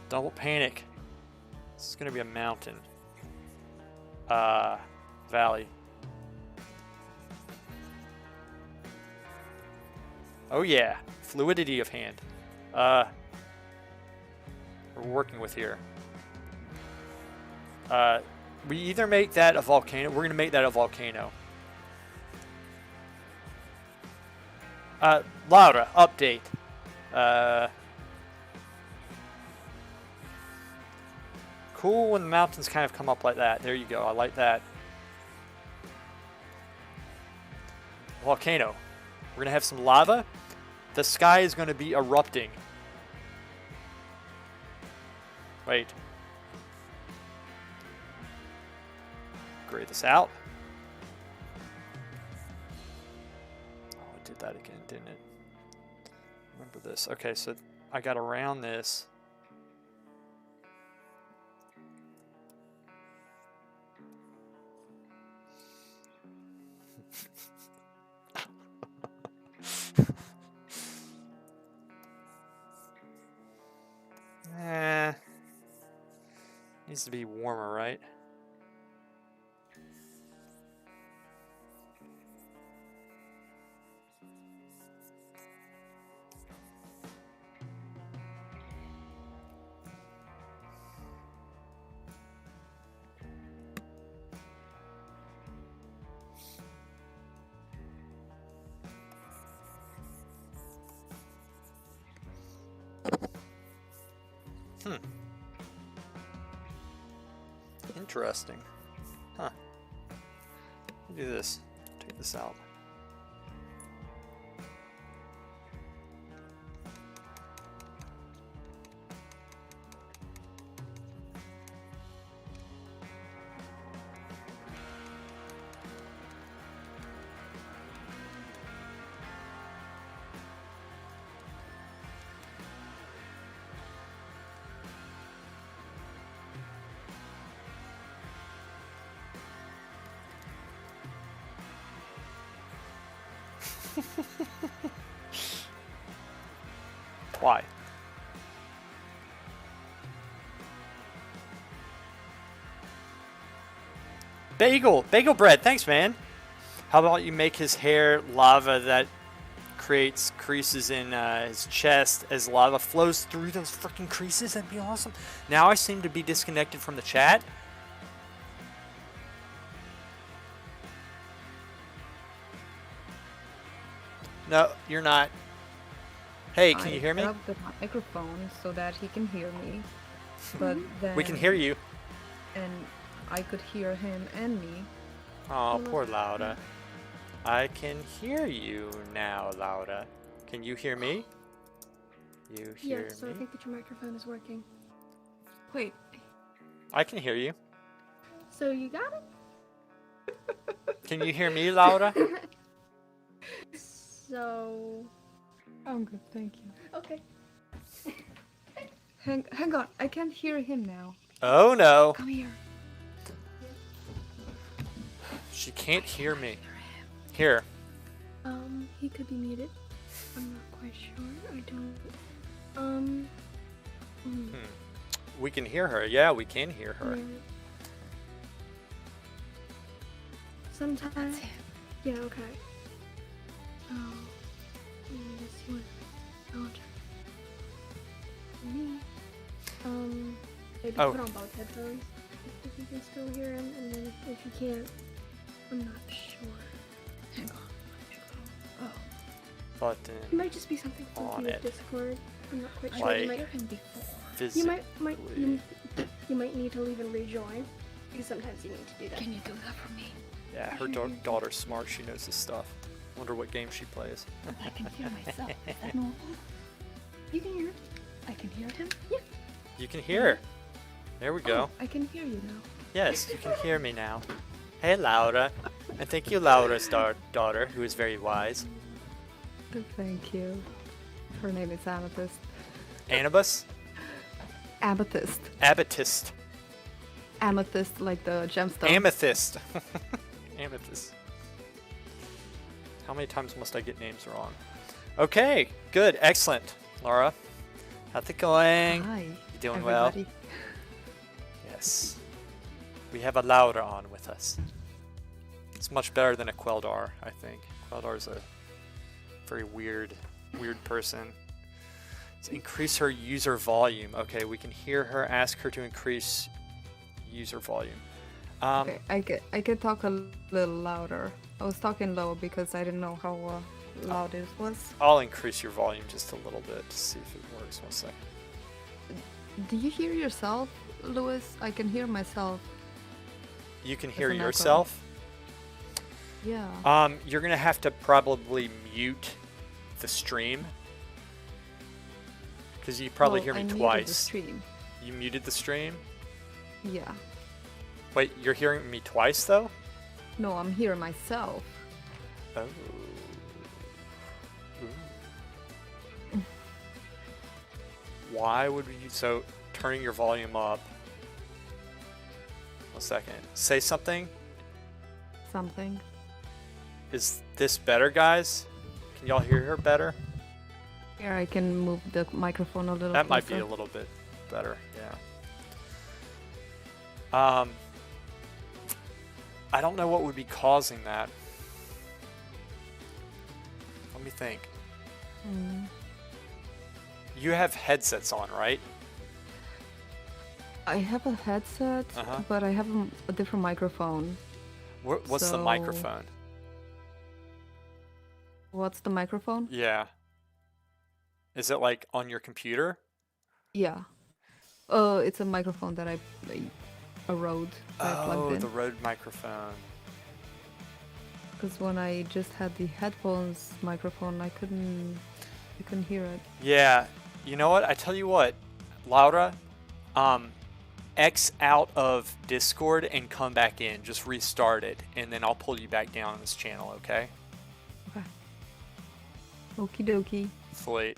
Don't panic. This is going to be a mountain. Valley. Oh yeah. Fluidity of hand. We're working with here. We either make that a volcano. We're going to make that a volcano. Laura, update. Cool when the mountains kind of come up like that. There you go. I like that. Volcano. We're going to have some lava. The sky is going to be erupting. Wait. Grade this out. Oh, it did that again, didn't it? Remember this. Okay, so I got around this. Needs to be warmer, right? Interesting. Huh. Let me do this. Take this out. Why? Bagel bread, thanks man. How about you make his hair lava that creates creases in his chest as lava flows through those freaking creases? That'd be awesome. Now I seem to be disconnected from the chat. No, you're not. Hey, can you hear me? I grabbed the microphone so that he can hear me, but then we can hear you. And I could hear him and me. Oh, poor Laura. I can hear you now, Laura. Can you hear me? You hear me? Yeah, so I think that your microphone is working. Wait. I can hear you. So you got it? Can you hear me, Laura? So... I'm good, thank you. Okay. Hang on, I can't hear him now. Oh no. Come here. She can't hear me. Here. He could be muted. I'm not quite sure. I don't. We can hear her. Yeah, we can hear her. Yeah. Sometimes. Yeah. Okay. So, let me just see what. Oh, me. Maybe Oh. put on both headphones if you can still hear him, and then if you can't, I'm not sure. Hang on. Oh, Button. It might just be something On funky with it. Discord. I'm not quite sure. Like- You might, heard him before. Physically. you might need to leave and rejoin because sometimes you need to do that. Can you do that for me? Yeah, her daughter's smart. She knows this stuff. Wonder what game she plays. I can hear myself. Is that normal? You can hear. I can hear him? You can hear her. There we go. Oh, I can hear you now. Yes, you can hear me now. Hey, Laura. And thank you, Laura's daughter, who is very wise. Thank you. Her name is Amethyst. Anubis? Amethyst. Amethyst. Amethyst, like the gemstone. Amethyst. Amethyst. How many times must I get names wrong? Okay, good, excellent. Laura, how's it going? Hi. You doing everybody. well? Yes. We have a Laura on with us. It's much better than a Queldar, I think. Queldar's a very weird person. Let's increase her user volume. Okay, we can hear her. Ask her to increase user volume. Okay, I could talk a little louder. I was talking low because I didn't know how loud it was. I'll increase your volume just a little bit to see if it works. One second. Do you hear yourself, Lewis? I can hear myself. You can hear an echo. yourself? Yeah. You're gonna have to probably mute the stream. Because you probably Well, hear me I muted twice. the stream. You muted the stream? Yeah. Wait, you're hearing me twice though? No, I'm hearing myself. Oh. Ooh. Why would we so turning your volume up? 1 second. Say something. Something. Is this better, guys? Can y'all hear her better? Here, I can move the microphone a little That might be closer. a little bit better, yeah. I don't know what would be causing that. Let me think. Mm. You have headsets on, right? I have a headset, Uh-huh. but I have a different microphone. What's the So- microphone? What's the microphone? Yeah. Is it like on your computer? Yeah. It's a microphone that a Rode that I Oh, plugged the in. Rode microphone. Because when I just had the headphones microphone, I couldn't hear it. Yeah. You know what? I tell you what, Laura, X out of Discord and come back in. Just restart it, and then I'll pull you back down on this channel, okay? Okay. Okie dokie. Sweet.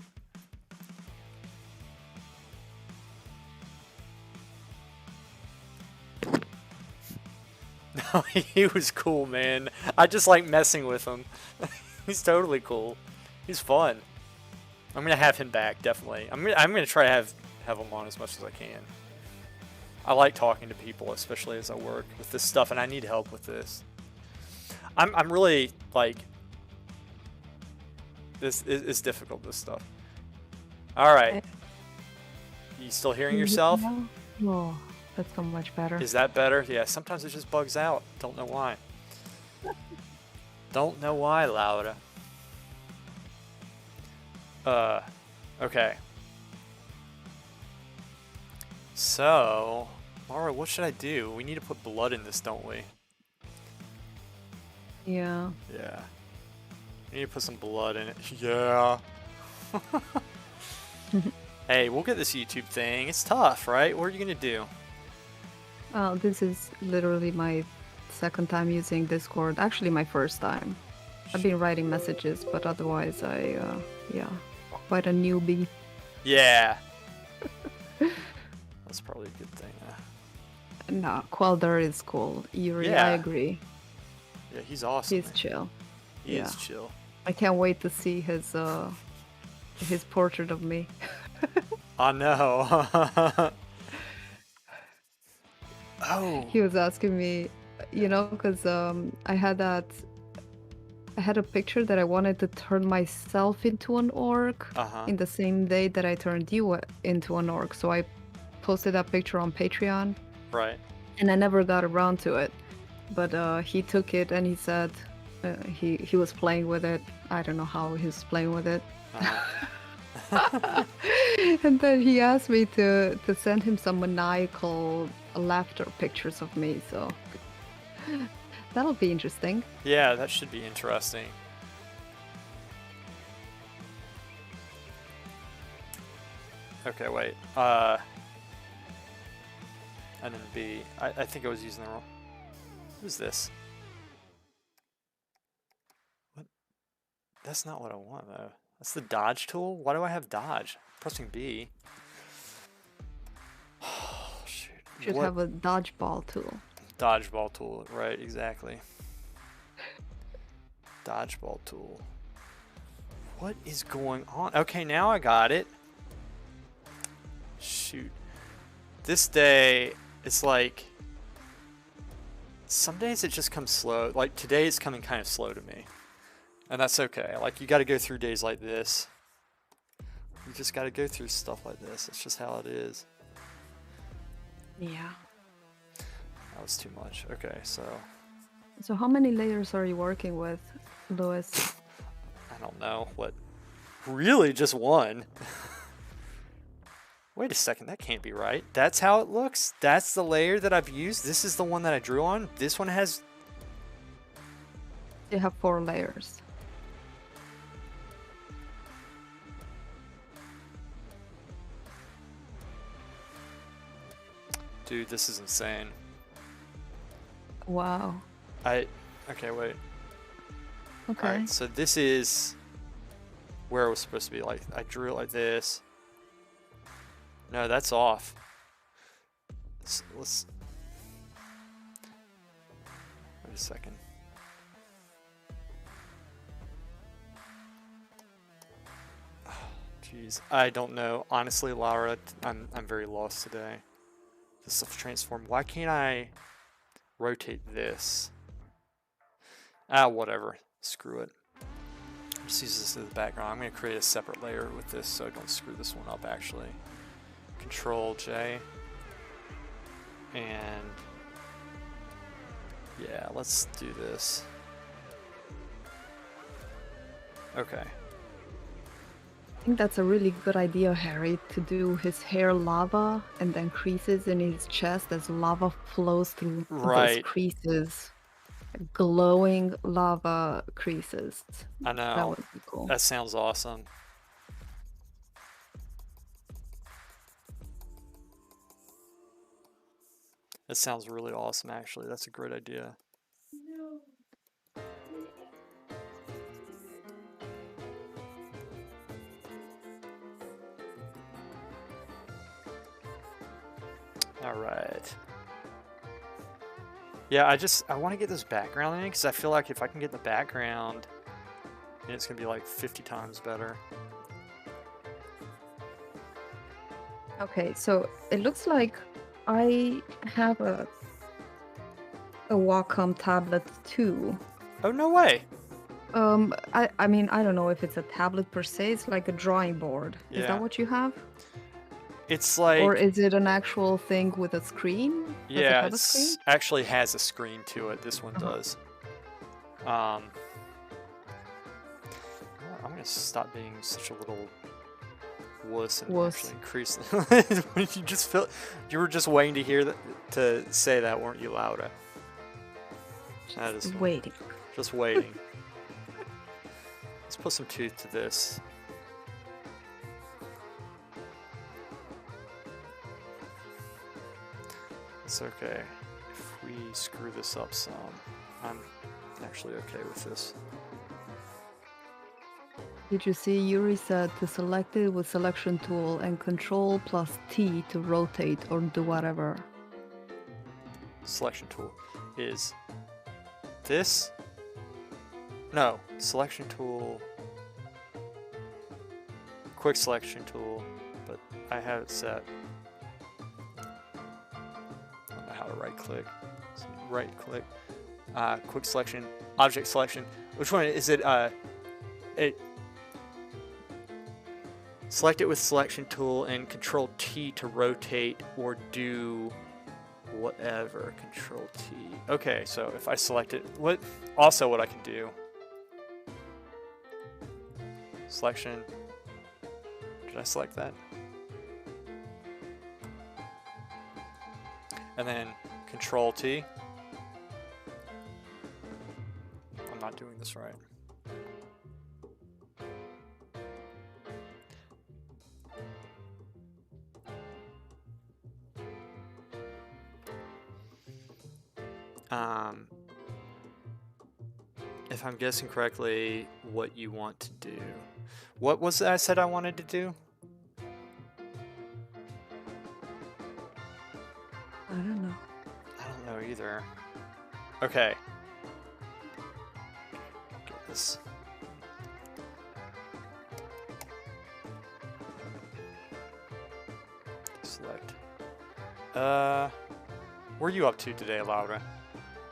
No, he was cool, man. I just like messing with him. He's totally cool. He's fun. I'm gonna have him back, definitely. I'm gonna try to have him on as much as I can. I like talking to people, especially as I work with this stuff, and I need help with this. I'm really like this is difficult. This stuff. All right. You still hearing yourself? Oh, that's so much better. Is that better? Yeah, sometimes it just bugs out. Don't know why. Don't know why, Laura. Okay. So, Laura, what should I do? We need to put blood in this, don't we? Yeah. Yeah. We need to put some blood in it. Yeah. Hey, we'll get this YouTube thing. It's tough, right? What are you gonna do? Well, this is literally my second time using Discord. Actually, my first time. I've been writing messages, but otherwise, yeah, quite a newbie. Yeah. That's probably a good thing. No, Quelder is cool. Yuri, Yeah. I agree. Yeah, he's awesome. He's chill. He yeah. is chill. I can't wait to see his portrait of me. I know. Oh. He was asking me, you know, because I had a picture that I wanted to turn myself into an orc in the same day that I turned you into an orc. So I posted that picture on Patreon. Right. And I never got around to it. But he took it and he said he was playing with it. I don't know how he was playing with it. And then he asked me to send him some maniacal laughter pictures of me. So that'll be interesting. Yeah, that should be interesting. Okay, wait. I didn't B. I think I was using the wrong. Who's this? What? That's not what I want though. That's the dodge tool? Why do I have dodge? Pressing B. Oh, shoot. Should have a dodgeball tool. Dodgeball tool, right, exactly. Dodgeball tool. What is going on? Okay, now I got it. Shoot. This day, it's like... Some days it just comes slow. Like, today it's coming kind of slow to me. And that's okay. Like, you gotta go through days like this. You just gotta go through stuff like this. It's just how it is. Yeah. That was too much. Okay, so... So how many layers are you working with, Lewis? I don't know. What? Really? Just one? Wait a second. That can't be right. That's how it looks? That's the layer that I've used? This is the one that I drew on? This one has... You have 4 layers. Dude, this is insane. Wow. Okay, wait. Okay. Alright, so this is where it was supposed to be. Like, I drew it like this. No, that's off. Let's wait a second. Jeez, I don't know. Honestly, Laura, I'm very lost today. This stuff transformed. Why can't I rotate this? Ah, whatever. Screw it. Just use this as the background. I'm going to create a separate layer with this so I don't screw this one up, actually. Control J. And yeah, let's do this. Okay. I think that's a really good idea, Harry, to do his hair lava and then creases in his chest as lava flows through those creases. Glowing lava creases. I know. That would be cool. That sounds awesome. That sounds really awesome, actually. That's a great idea. All right. Yeah, I want to get this background in because I feel like if I can get the background, it's going to be like 50 times better. Okay, so it looks like I have a Wacom tablet too. Oh, no way. I mean, I don't know if it's a tablet per se. It's like a drawing board. Yeah. Is that what you have? It's like... Or is it an actual thing with a screen? Does it have a screen? It actually has a screen to it. This one does. I'm going to stop being such a little wuss and actually increase... You were just waiting to hear to say that, weren't you, Laura? Just waiting. Just waiting. Let's put some tooth to this. It's okay. If we screw this up some, I'm actually okay with this. Did you see Yuri said to select it with selection tool and Control plus T to rotate or do whatever? Selection tool is this No, selection tool. Quick selection tool, but I have it set. I don't know how to right click. So right click. Quick selection, object selection. Which one is it? It select it with selection tool and Control T to rotate or do whatever. Control T. Okay, so if I select it, what I can do? Selection. Did I select that? And then Control T. I'm not doing this right. If I'm guessing correctly, what you want to do. What was it I said I wanted to do? I don't know. I don't know either. Okay. Get this. Select. What are you up to today, Laura?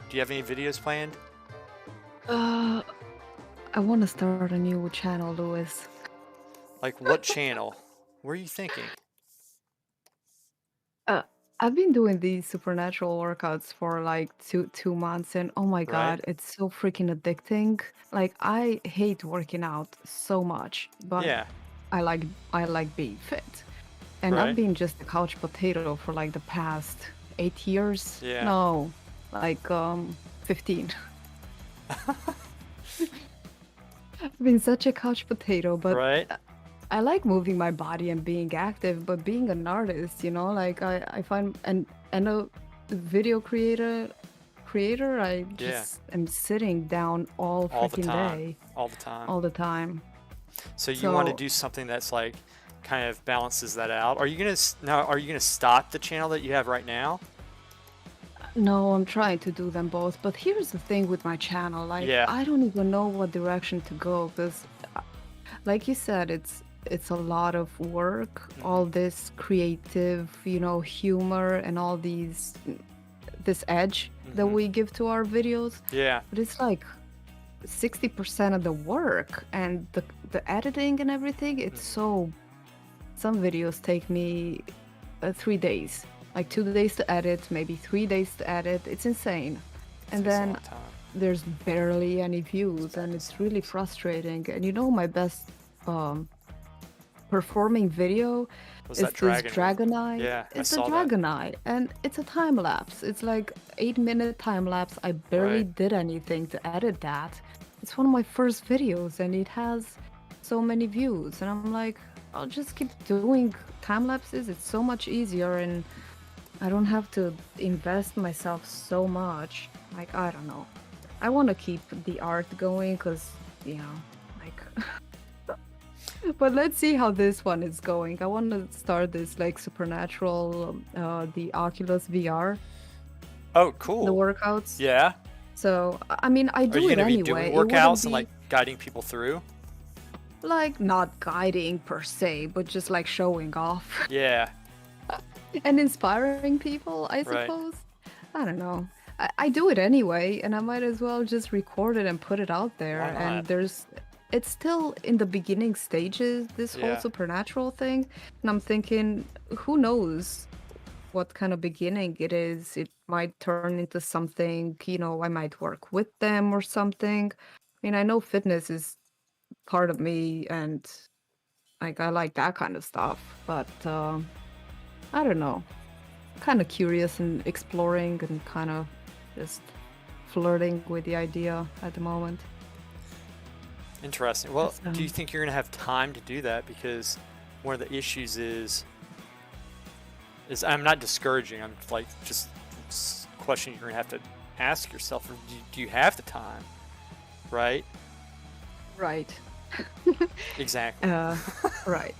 Do you have any videos planned? I want to start a new channel, Louis. Like what channel? What are you thinking? I've been doing these supernatural workouts for like two months, and oh my Right? god, it's so freaking addicting. Like I hate working out so much, but Yeah. I like being fit. And I've Right? been just a couch potato for like the past 8 years. Yeah. No, like 15. I've been such a couch potato, but Right? I like moving my body and being active, but being an artist, like I find and a video creator, I Yeah. just am sitting down all All the freaking time. day, All the time. all the time. So you want to So do something that's like kind of balances that out. Are you gonna stop the channel that you have right now? no, I'm trying to do them both. But here's the thing with my channel, like Yeah. I don't even know what direction to go because, like you said, it's a lot of work, all this creative, humor and all this edge that Mhm. we give to our videos. Yeah. But it's like 60% of the work and the editing and everything. It's so. Some videos take me 3 days, like 2 days to edit, maybe 3 days to edit. It's insane. And Takes a then long time. there's barely any views, and it's really frustrating. And my best performing video Was is that this dragon? dragon eye. Yeah, I It's a saw that. dragon eye, and it's a time lapse. It's like 8-minute time lapse. I barely Right. did anything to edit that. It's one of my first videos, and it has so many views. And I'm like, I'll just keep doing time lapses. It's so much easier, and I don't have to invest myself so much. Like, I don't know. I want to keep the art going because, like. But let's see how this one is going. I want to start this like supernatural, the Oculus VR, Oh, cool. the workouts. Yeah. So, I mean, I Are do you it gonna be anyway. doing It wouldn't workouts and be like guiding people through? like not guiding per se, but just like showing off Yeah. and inspiring people, I Right. suppose. I don't know. I do it anyway, and I might as well just record it and put it out there. Why not? And it's still in the beginning stages, this whole Yeah. supernatural thing. And I'm thinking, who knows what kind of beginning it is? It might turn into something, I might work with them or something. I mean, I know fitness is part of me, and like I like that kind of stuff, but I don't know. Kind of curious and exploring and kind of just flirting with the idea at the moment. Interesting. Well, So- do you think you're gonna have time to do that? Because one of the issues is I'm not discouraging. I'm like just a question you're gonna have to ask yourself: do you have the time? Right. Right. Exactly. Right.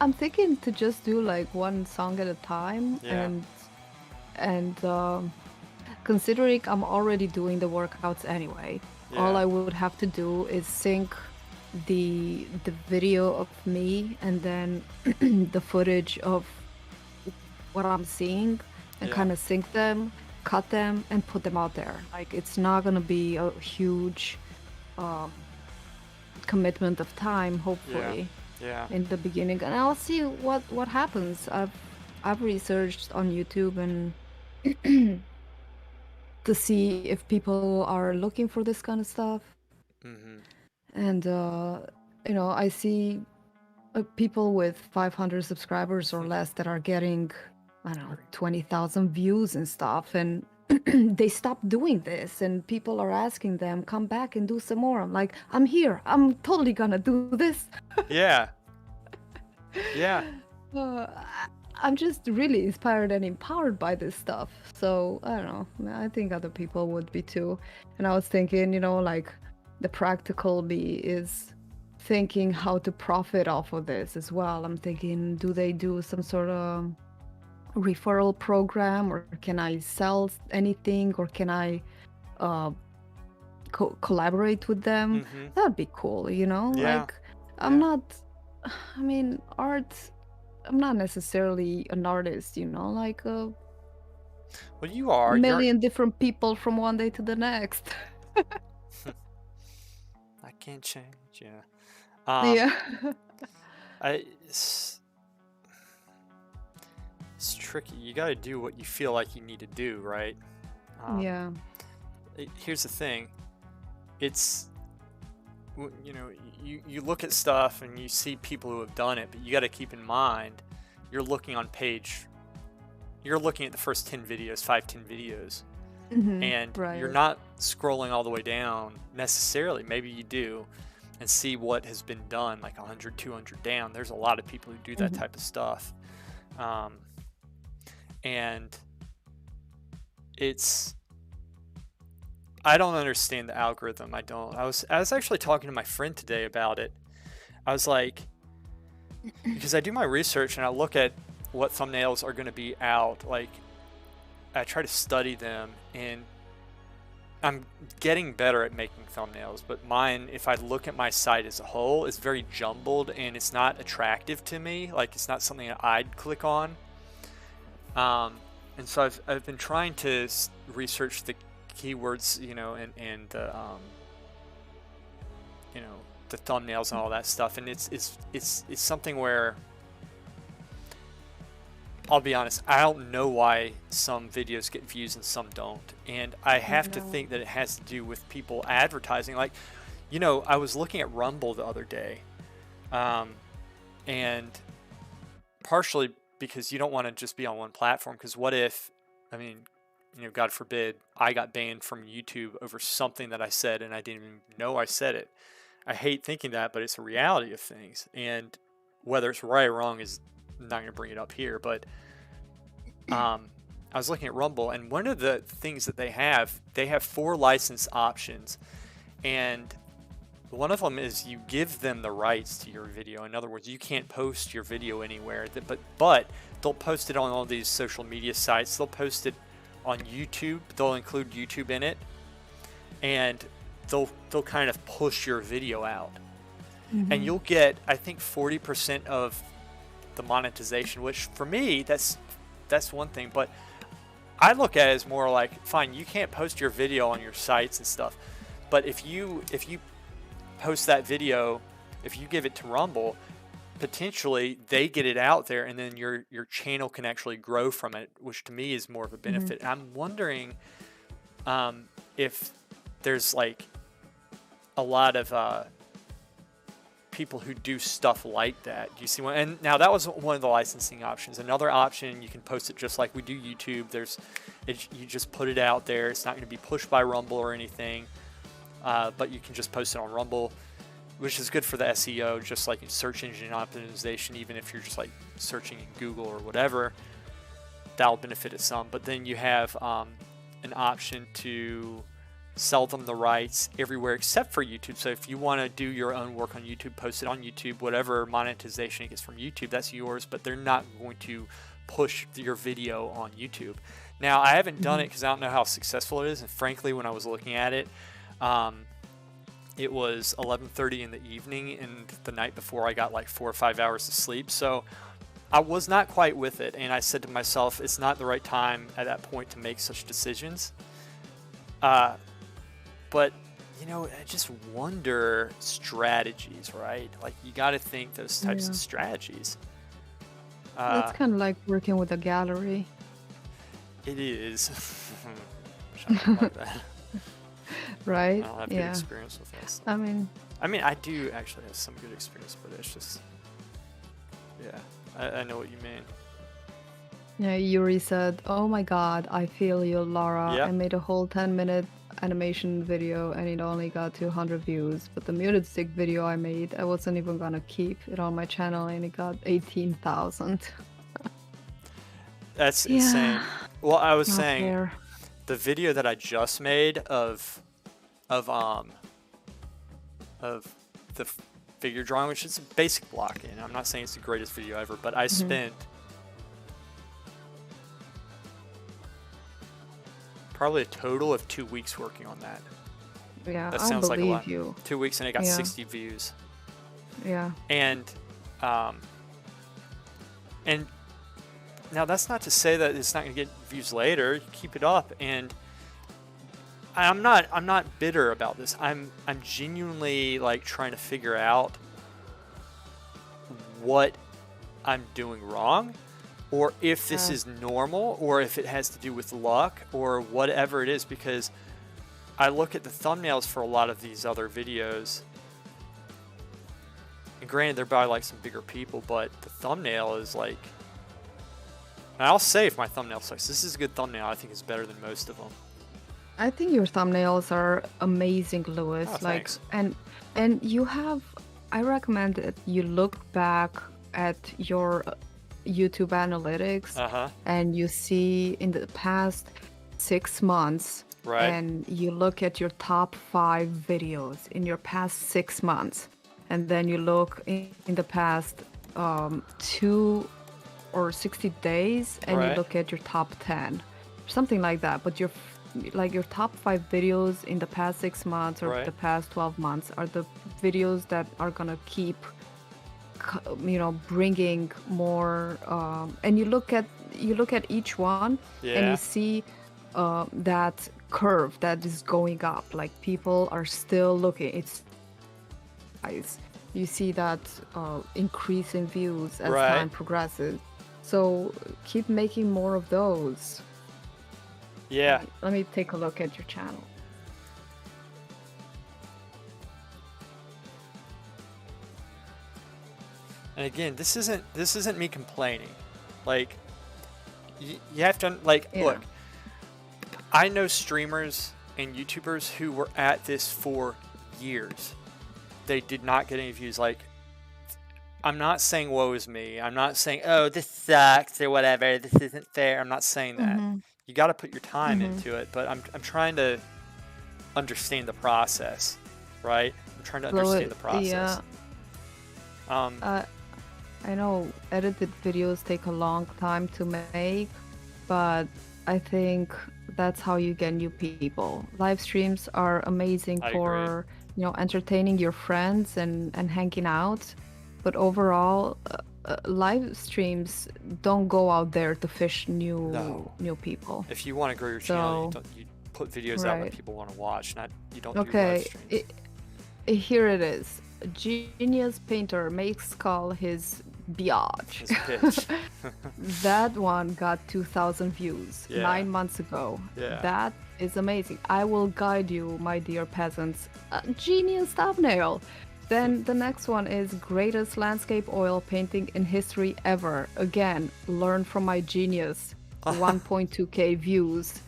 I'm thinking to just do like one song at a time, Yeah. and considering I'm already doing the workouts anyway, all Yeah. I would have to do is sync the video of me and then the footage of what I'm seeing and Yeah. kind of sync them, cut them, and put them out there. Like it's not gonna be a huge um, commitment of time, hopefully, Yeah. in the beginning, and I'll see what happens. I've researched on YouTube and to see if people are looking for this kind of stuff, Mm-hmm. and I see people with 500 subscribers or less that are getting, I don't know, 20,000 views and stuff, and they stop doing this, and people are asking them, come back and do some more. I'm like, I'm here. I'm totally gonna do this. Yeah. Yeah. I'm just really inspired and empowered by this stuff. So I don't know. I think other people would be too. And I was thinking, like the practical me is thinking how to profit off of this as well. I'm thinking, do they do some sort of referral program, or can I sell anything, or can I collaborate with them? Mm-hmm. That would be cool, Yeah. like I'm not, I mean, art, I'm not necessarily an artist, like a Well, you are. million different people from one day to the next. I can't change. Yeah. Yeah. It's tricky. You got to do what you feel like you need to do, right? Yeah. Here's the thing. It's, you look at stuff and you see people who have done it, but you got to keep in mind, you're looking at the first 10 videos, 10 videos, and Right. you're not scrolling all the way down necessarily. Maybe you do, and see what has been done, like 100, 200 down. There's a lot of people who do that type of stuff. And I don't understand the algorithm. I was actually talking to my friend today about it. I was like, because I do my research and I look at what thumbnails are going to be out. Like, I try to study them, and I'm getting better at making thumbnails, but mine, if I look at my site as a whole, is very jumbled and it's not attractive to me. Like, it's not something that I'd click on. And so I've been trying to research the keywords, and the thumbnails and all that stuff. And it's something where, I'll be honest, I don't know why some videos get views and some don't. And I have to think that it has to do with people advertising. Like, I was looking at Rumble the other day, and partially because you don't want to just be on one platform, because what if, God forbid, I got banned from YouTube over something that I said and I didn't even know I said it. I hate thinking that, but it's a reality of things. And whether it's right or wrong is not going to bring it up here, but I was looking at Rumble, and one of the things that they have 4 license options, and one of them is you give them the rights to your video. In other words, you can't post your video anywhere, but they'll post it on all these social media sites. They'll post it on YouTube. They'll include YouTube in it, and they'll kind of push your video out. And you'll get, I think, 40% of the monetization, which for me, that's one thing. But I look at it as more like, fine, you can't post your video on your sites and stuff, but if you post that video, if you give it to Rumble, potentially they get it out there, and then your channel can actually grow from it, which to me is more of a benefit. And I'm wondering if there's like a lot of people who do stuff like that. Do you see one? And now that was one of the licensing options. Another option, you can post it just like we do YouTube. You just put it out there. It's not going to be pushed by Rumble or anything, but you can just post it on Rumble, which is good for the SEO, just like search engine optimization. Even if you're just like searching in Google or whatever, that'll benefit it some. But then you have an option to sell them the rights everywhere except for YouTube. So if you want to do your own work on YouTube, post it on YouTube, whatever monetization it gets from YouTube, that's yours, but they're not going to push your video on YouTube. Now, I haven't done it because I don't know how successful it is, and frankly, when I was looking at it, it was 11:30 in the evening, and the night before I got like 4 or 5 hours of sleep, so I was not quite with it, and I said to myself, it's not the right time at that point to make such decisions. But you know, I just wonder strategies, right? Like, you got to think those types of strategies. It's kind of like working with a gallery. It is. I don't like that. Right? I don't have good experience with that stuff. I mean, I do actually have some good experience, but it's just, yeah, I know what you mean. yeah, Yuri said, "Oh my God, I feel you, Laura. Yep. I made a whole 10-minute animation video and it only got 200 views. But the muted stick video I made, I wasn't even gonna keep it on my channel and it got 18,000. That's insane. Well, I was Not saying fair. the video that I just made of the figure drawing, which is basic blocking. I'm not saying it's the greatest video ever, but I spent probably a total of 2 weeks working on that. Yeah, That I sounds like a believe lot. you. 2 weeks and it got Yeah. 60 views. Yeah. And now that's not to say that it's not going to get views later. You keep it up, and I'm not bitter about this. I'm genuinely like trying to figure out what I'm doing wrong, or if this is normal, or if it has to do with luck, or whatever it is, because I look at the thumbnails for a lot of these other videos, and granted they're by like some bigger people, but the thumbnail is like, and I'll say if my thumbnail sucks, this is a good thumbnail. I think it's better than most of them. I think your thumbnails are amazing, Lewis. Oh, like, thanks. and you have. I recommend that you look back at your YouTube analytics and you see in the past 6 months, Right. and you look at your top 5 videos in your past 6 months, and then you look in the past 2 or 60 days, and you Right. look at your top 10, something like that. But your top 5 videos in the past 6 months or Right. the past 12 months are the videos that are gonna keep, bringing more. And you look at each one, and Yeah. you see that curve that is going up. Like, people are still looking. It's eyes. You see that increase in views as Right. time progresses. So keep making more of those. Yeah. Let me take a look at your channel. And again, this isn't me complaining. Like, you have to like Yeah. look. I know streamers and YouTubers who were at this for years. They did not get any views. Like, I'm not saying woe is me. I'm not saying, oh, this sucks or whatever. This isn't fair. I'm not saying that. You got to put your time into it. But I'm trying to understand the process, right? I'm trying to understand the process. Yeah. I know edited videos take a long time to make, but I think that's how you get new people. Live streams are amazing I for entertaining your friends and hanging out, but overall, live streams don't go out there to fish new people. If you want to grow your channel, you put videos out that Right. people want to watch. You don't do live Okay, streams. here it is. Genius Painter makes skull his biatch. His pitch. That one got 2,000 views Yeah. 9 months ago. Yeah. That is amazing. I will guide you, my dear peasants. A genius thumbnail. Then the next one is greatest landscape oil painting in history ever. Again, learn from my genius. 1.2k views.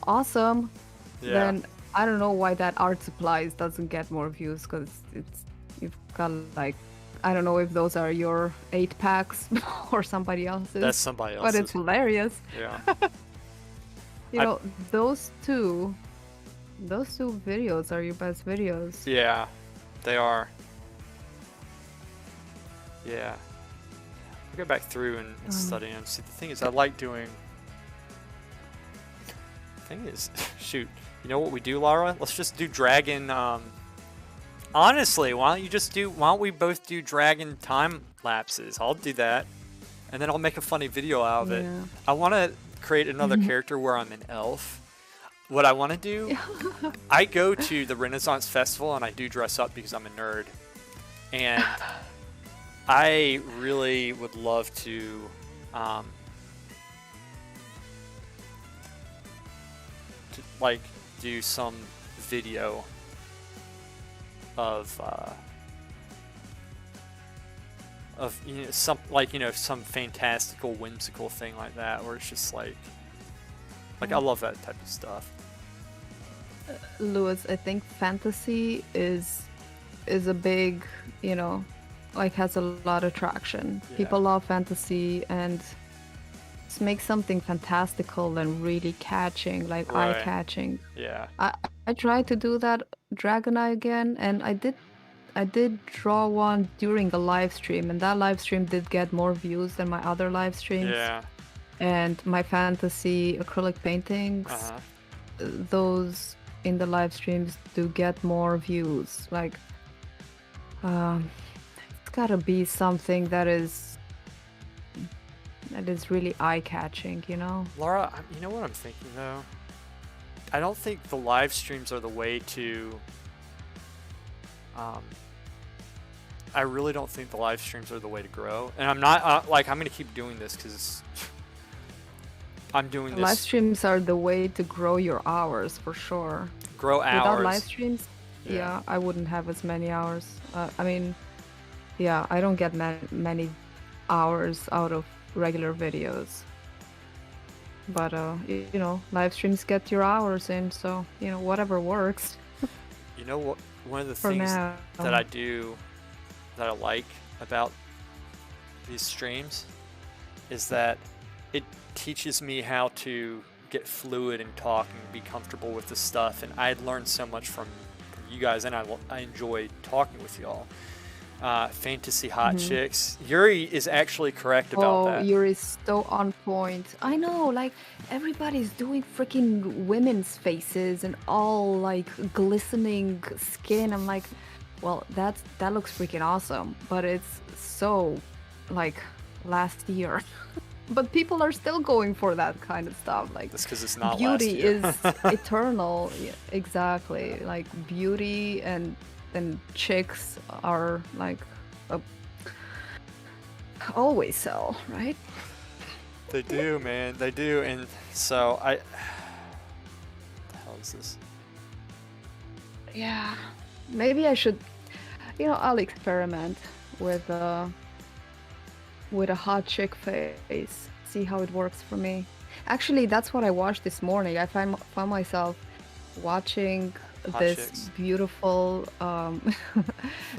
Awesome. Yeah. Then I don't know why that art supplies doesn't get more views, because you've got like, I don't know if those are your 8 packs or somebody else's. That's somebody But else's. it's hilarious. Yeah. Those two videos are your best videos. Yeah, they are. Yeah. go back through and study them. See, the thing is, I like doing. The thing is, shoot, you know what we do, Lara? Let's just do dragon. Honestly, why don't we both do dragon time lapses? I'll do that, and then I'll make a funny video out of it. I want to create another character where I'm an elf. What I want to do, I go to the Renaissance Festival and I do dress up because I'm a nerd, and I really would love to like do some video of some fantastical, whimsical thing like that, where it's just like I love that type of stuff. Lewis, I think fantasy is a big, has a lot of traction. Yeah. People love fantasy, and just make something fantastical and really catching, like Right. eye-catching. Yeah. I tried to do that Dragon Eye again, and I did draw one during a live stream, and that live stream did get more views than my other live streams. Yeah. And my fantasy acrylic paintings, those in the live streams do get more views. Like, it's gotta be something that is really eye-catching, Laura, you know what I'm thinking though? I don't think the live streams are the way to. I really don't think the live streams are the way to grow, and I'm not I'm gonna keep doing this because I'm doing this. Live streams are the way to grow your hours for sure. Grow hours. Without live streams, Yeah. I wouldn't have as many hours. I don't get many hours out of regular videos. But live streams get your hours in, so whatever works. You know what? One of the For things now. that I do that I like about these streams is that it teaches me how to get fluid and talk and be comfortable with the stuff. And I learned so much from you guys, and I enjoy talking with y'all. Fantasy hot chicks. Yuri is actually correct about that. Yuri's so on point. I know, like everybody's doing freaking women's faces and all like glistening skin. I'm like, well, that looks freaking awesome, but it's so like last year. But people are still going for that kind of stuff. Like, That's because it's not beauty last year. is eternal. Yeah, exactly. Like beauty and chicks are like always sell, right? They do, man. They do. And so what the hell is this? Yeah. Maybe I should, I'll experiment with a hot chick face, see how it works for me. Actually, that's what I watched this morning. I found myself watching Hot this chicks. beautiful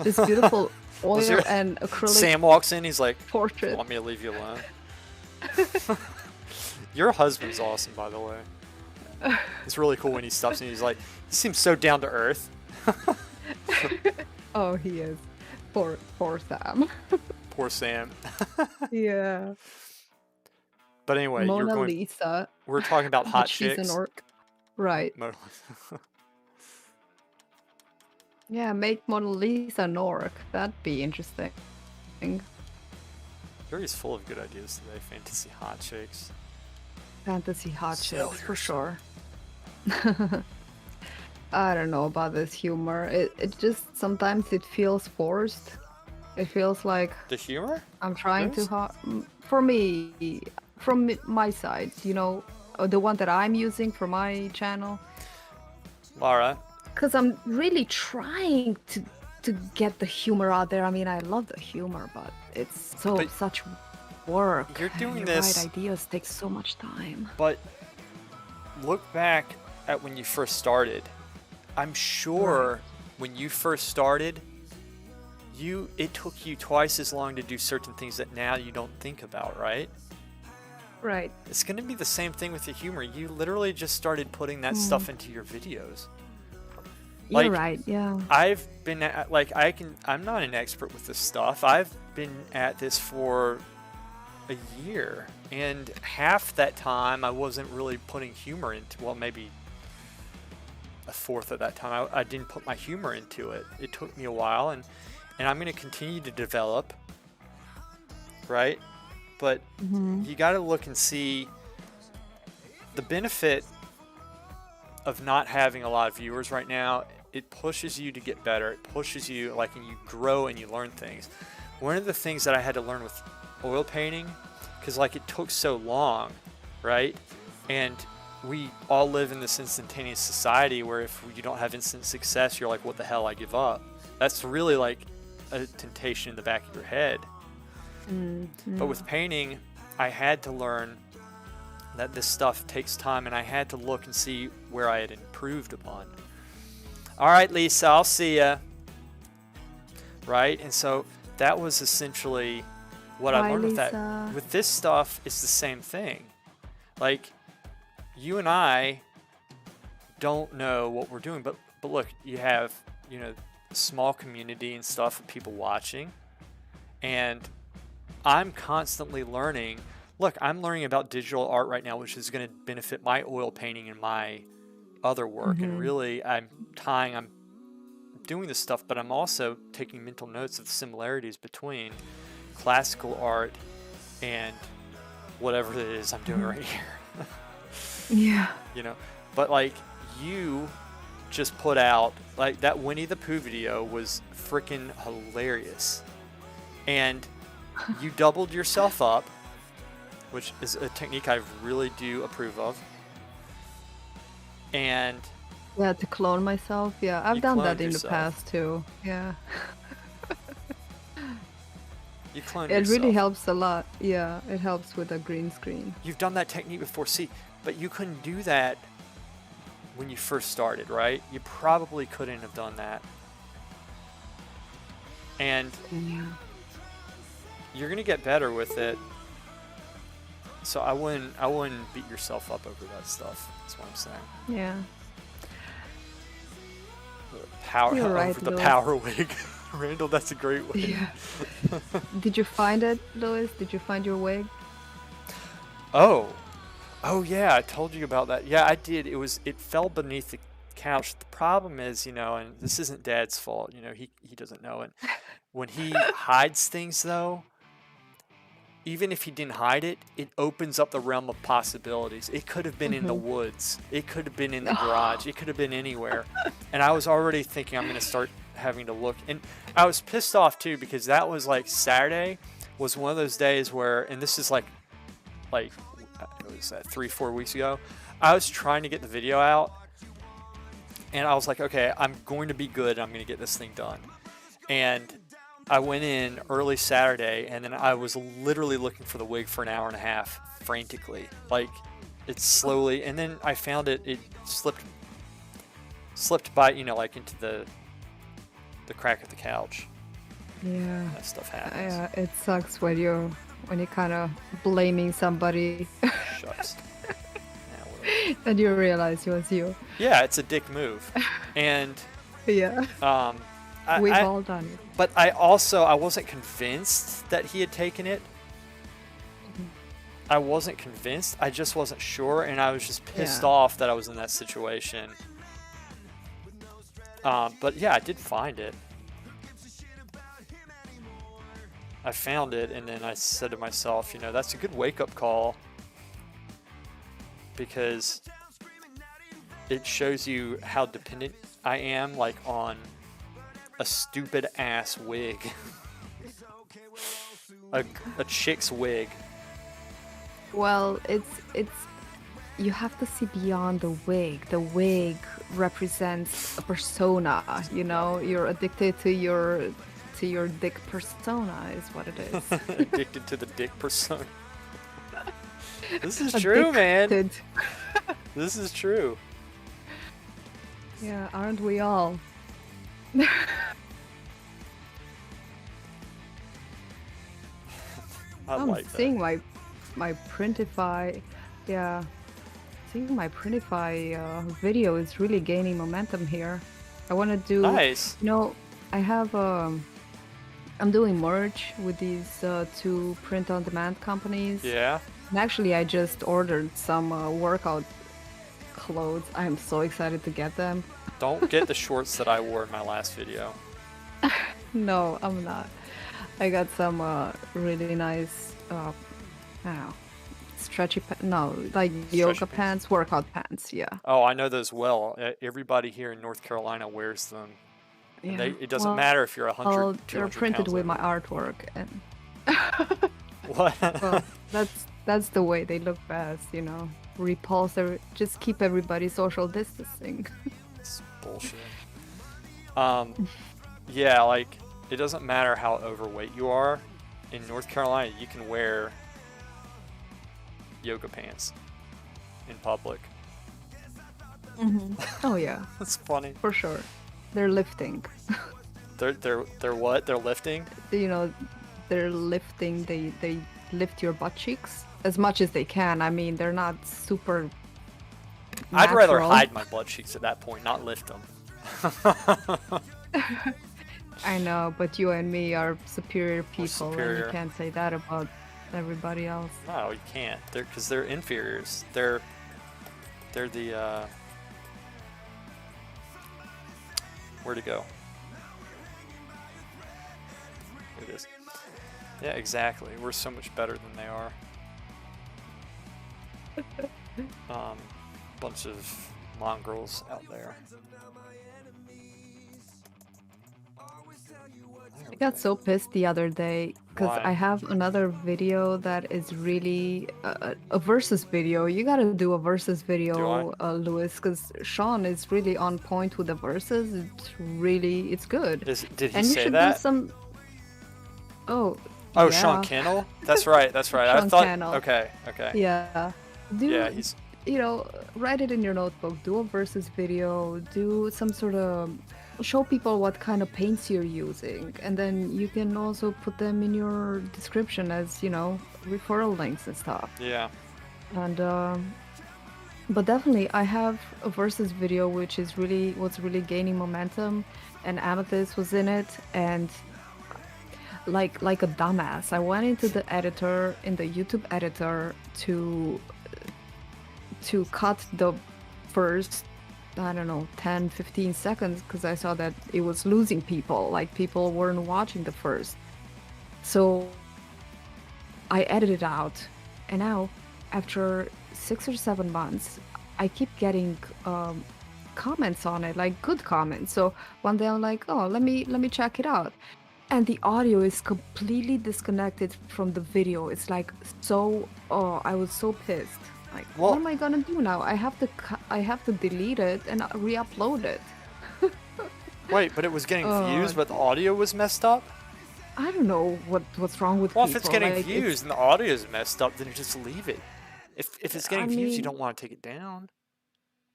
this beautiful oil there- and acrylic Sam walks in, he's like, portrait. want me to leave you alone? Your husband's awesome, by the way. It's really cool when he stops and he's like, he seems so down to earth. Oh, he is. Poor Sam. Poor Sam. Yeah. But anyway, Mona Lisa. we're talking about but hot she's chicks. an orc. Right. Mona- Yeah, make Mona Lisa an orc. That'd be interesting. Yuri's full of good ideas today. Fantasy hot chicks. Fantasy hot Sell chicks for sure. I don't know about this humor. It just sometimes it feels forced. It feels like The humor? I'm trying Yours? for me, from my side, the one that I'm using for my channel, Lara, because I'm really trying to get the humor out there. I mean, I love the humor, but it's But such work. you're and doing you this- write ideas takes so much time. but look back at when you first started. I'm sure when you first started, it took you twice as long to do certain things that now you don't think about, right? Right. It's going to be the same thing with your humor. You literally just started putting that stuff into your videos. You're Like, right. Yeah. I've been I'm not an expert with this stuff. I've been at this for a year, and half that time I wasn't really putting humor into, well, maybe a fourth of that time I didn't put my humor into it. It took me a while, and I'm going to continue to develop, right? But you got to look and see the benefit of not having a lot of viewers right now. It pushes you to get better. It pushes you, like, and you grow and you learn things. One of the things that I had to learn with oil painting, because like it took so long, right? And we all live in this instantaneous society where if you don't have instant success, you're like, what the hell, I give up. That's really like a temptation in the back of your head. But with painting, I had to learn that this stuff takes time, and I had to look and see where I had improved upon. All right, Lisa, I'll see ya. Right? And so that was essentially what I learned with that. With this stuff, it's the same thing. Like, you and I don't know what we're doing, but look, you have, you know, a small community and stuff of people watching, and I'm constantly learning. Look, I'm learning about digital art right now, which is going to benefit my oil painting and my other work. And really, I'm doing this stuff, but I'm also taking mental notes of the similarities between classical art and whatever it is I'm doing right here. Yeah. You know, but like, you just put out, like, that Winnie the Pooh video was freaking hilarious. And you doubled yourself up, which is a technique I really do approve of. And yeah, to clone myself. Yeah, I've done that in yourself. the past too. Yeah. You cloned It yourself. really helps a lot. Yeah, it helps with a green screen. You've done that technique before, see, but you couldn't do that when you first started, right? You probably couldn't have done that. And you're gonna get better with it. So I wouldn't beat yourself up over that stuff. That's what I'm saying. Yeah. Power You're right, over the Louis. power wig. Randall, that's a great wig. Yeah. Did you find it, Louis? Did you find your wig? Oh yeah, I told you about that. Yeah, I did. It fell beneath the couch. The problem is, you know, and this isn't Dad's fault, you know, he doesn't know it. When he hides things, though, even if he didn't hide it, it opens up the realm of possibilities. It could have been in the woods. It could have been in the garage. It could have been anywhere. And I was already thinking I'm going to start having to look. And I was pissed off, too, because that was like Saturday was one of those days where, and this is like what was that, 3-4 weeks ago? I was trying to get the video out. And I was like, okay, I'm going to be good. I'm going to get this thing done. And I went in early Saturday, and then I was literally looking for the wig for an hour and a half, frantically. Like, it's slowly, and then I found it slipped by, you know, like into the crack of the couch. Yeah. That stuff happens. Yeah, it sucks when you're kind of blaming somebody Shucks. Yeah, whatever. and you realize it was you. Yeah, it's a dick move. And Yeah. We've all done it. But I wasn't convinced that he had taken it. I wasn't convinced. I just wasn't sure, and I was just pissed off that I was in that situation. But yeah, I did find it. I found it, and then I said to myself, you know, that's a good wake-up call, because it shows you how dependent I am, like, on a stupid ass wig. a chick's wig. Well, it's you have to see beyond the wig. The wig represents a persona, you know? You're addicted to your dick persona is what it is. Addicted to the dick persona. This is true, man. This is true. Yeah, aren't we all? I'm like seeing my Printify, yeah. Seeing my Printify video is really gaining momentum here. I want to do. Nice. You know, I have I'm doing merch with these two print-on-demand companies. Yeah. And actually, I just ordered some workout clothes. I am so excited to get them. Don't get the shorts that I wore in my last video. No, I'm not. I got some really nice, I don't know, stretchy, no, like yoga pants, workout pants, yeah. Oh, I know those well. Everybody here in North Carolina wears them. And Yeah. it doesn't matter if you're 100, Well, 200 they're printed pounds with my over. artwork, and What? well, that's the way they look best, you know. Repulse, just keep everybody social distancing. It's bullshit. Yeah, like, it doesn't matter how overweight you are. In North Carolina, you can wear yoga pants in public. Oh yeah, That's funny. for sure. They're lifting. They're what? They're lifting? You know, they're lifting. They lift your butt cheeks as much as they can. I mean, they're not super. I'd rather natural. hide my butt cheeks at that point, not lift them. I know, but you and me are superior people, and superior. you can't say that about everybody else. No, you can't. Because they're inferiors. They're the where'd it go? Here it is. Yeah, exactly. We're so much better than they are. Bunch of mongrels out there. I got so pissed the other day because Why? I have another video that is really a versus video. You gotta do a versus video, Lewis, because Sean is really on point with the verses. It's good. Did he And you say should that? do some. Oh. Oh, yeah. Sean Kennel? That's right. That's right. I Sean thought. Kennel. Okay. Yeah. Yeah, he's. You know, write it in your notebook. Do a versus video. Do some sort of show people what kind of paints you're using, and then you can also put them in your description as, you know, referral links and stuff. Yeah. And but definitely I have a versus video which is what's really gaining momentum, and Amethyst was in it, and like a dumbass I went into the editor, in the YouTube editor, to cut the first, I don't know, 10-15 seconds, because I saw that it was losing people, like people weren't watching the first. So I edited out, and now after 6 or 7 months I keep getting comments on it, like good comments. So one day I'm like, oh, let me check it out, and the audio is completely disconnected from the video. It's like, so, oh, I was so pissed. Like, Well, what am I gonna do now? I have to delete it and re-upload it. wait, but it was getting views, but the audio was messed up? I don't know what's wrong with Well, people. if it's getting like, views and the audio is messed up, then you just leave it. If it's getting I views, you mean- don't want to take it down.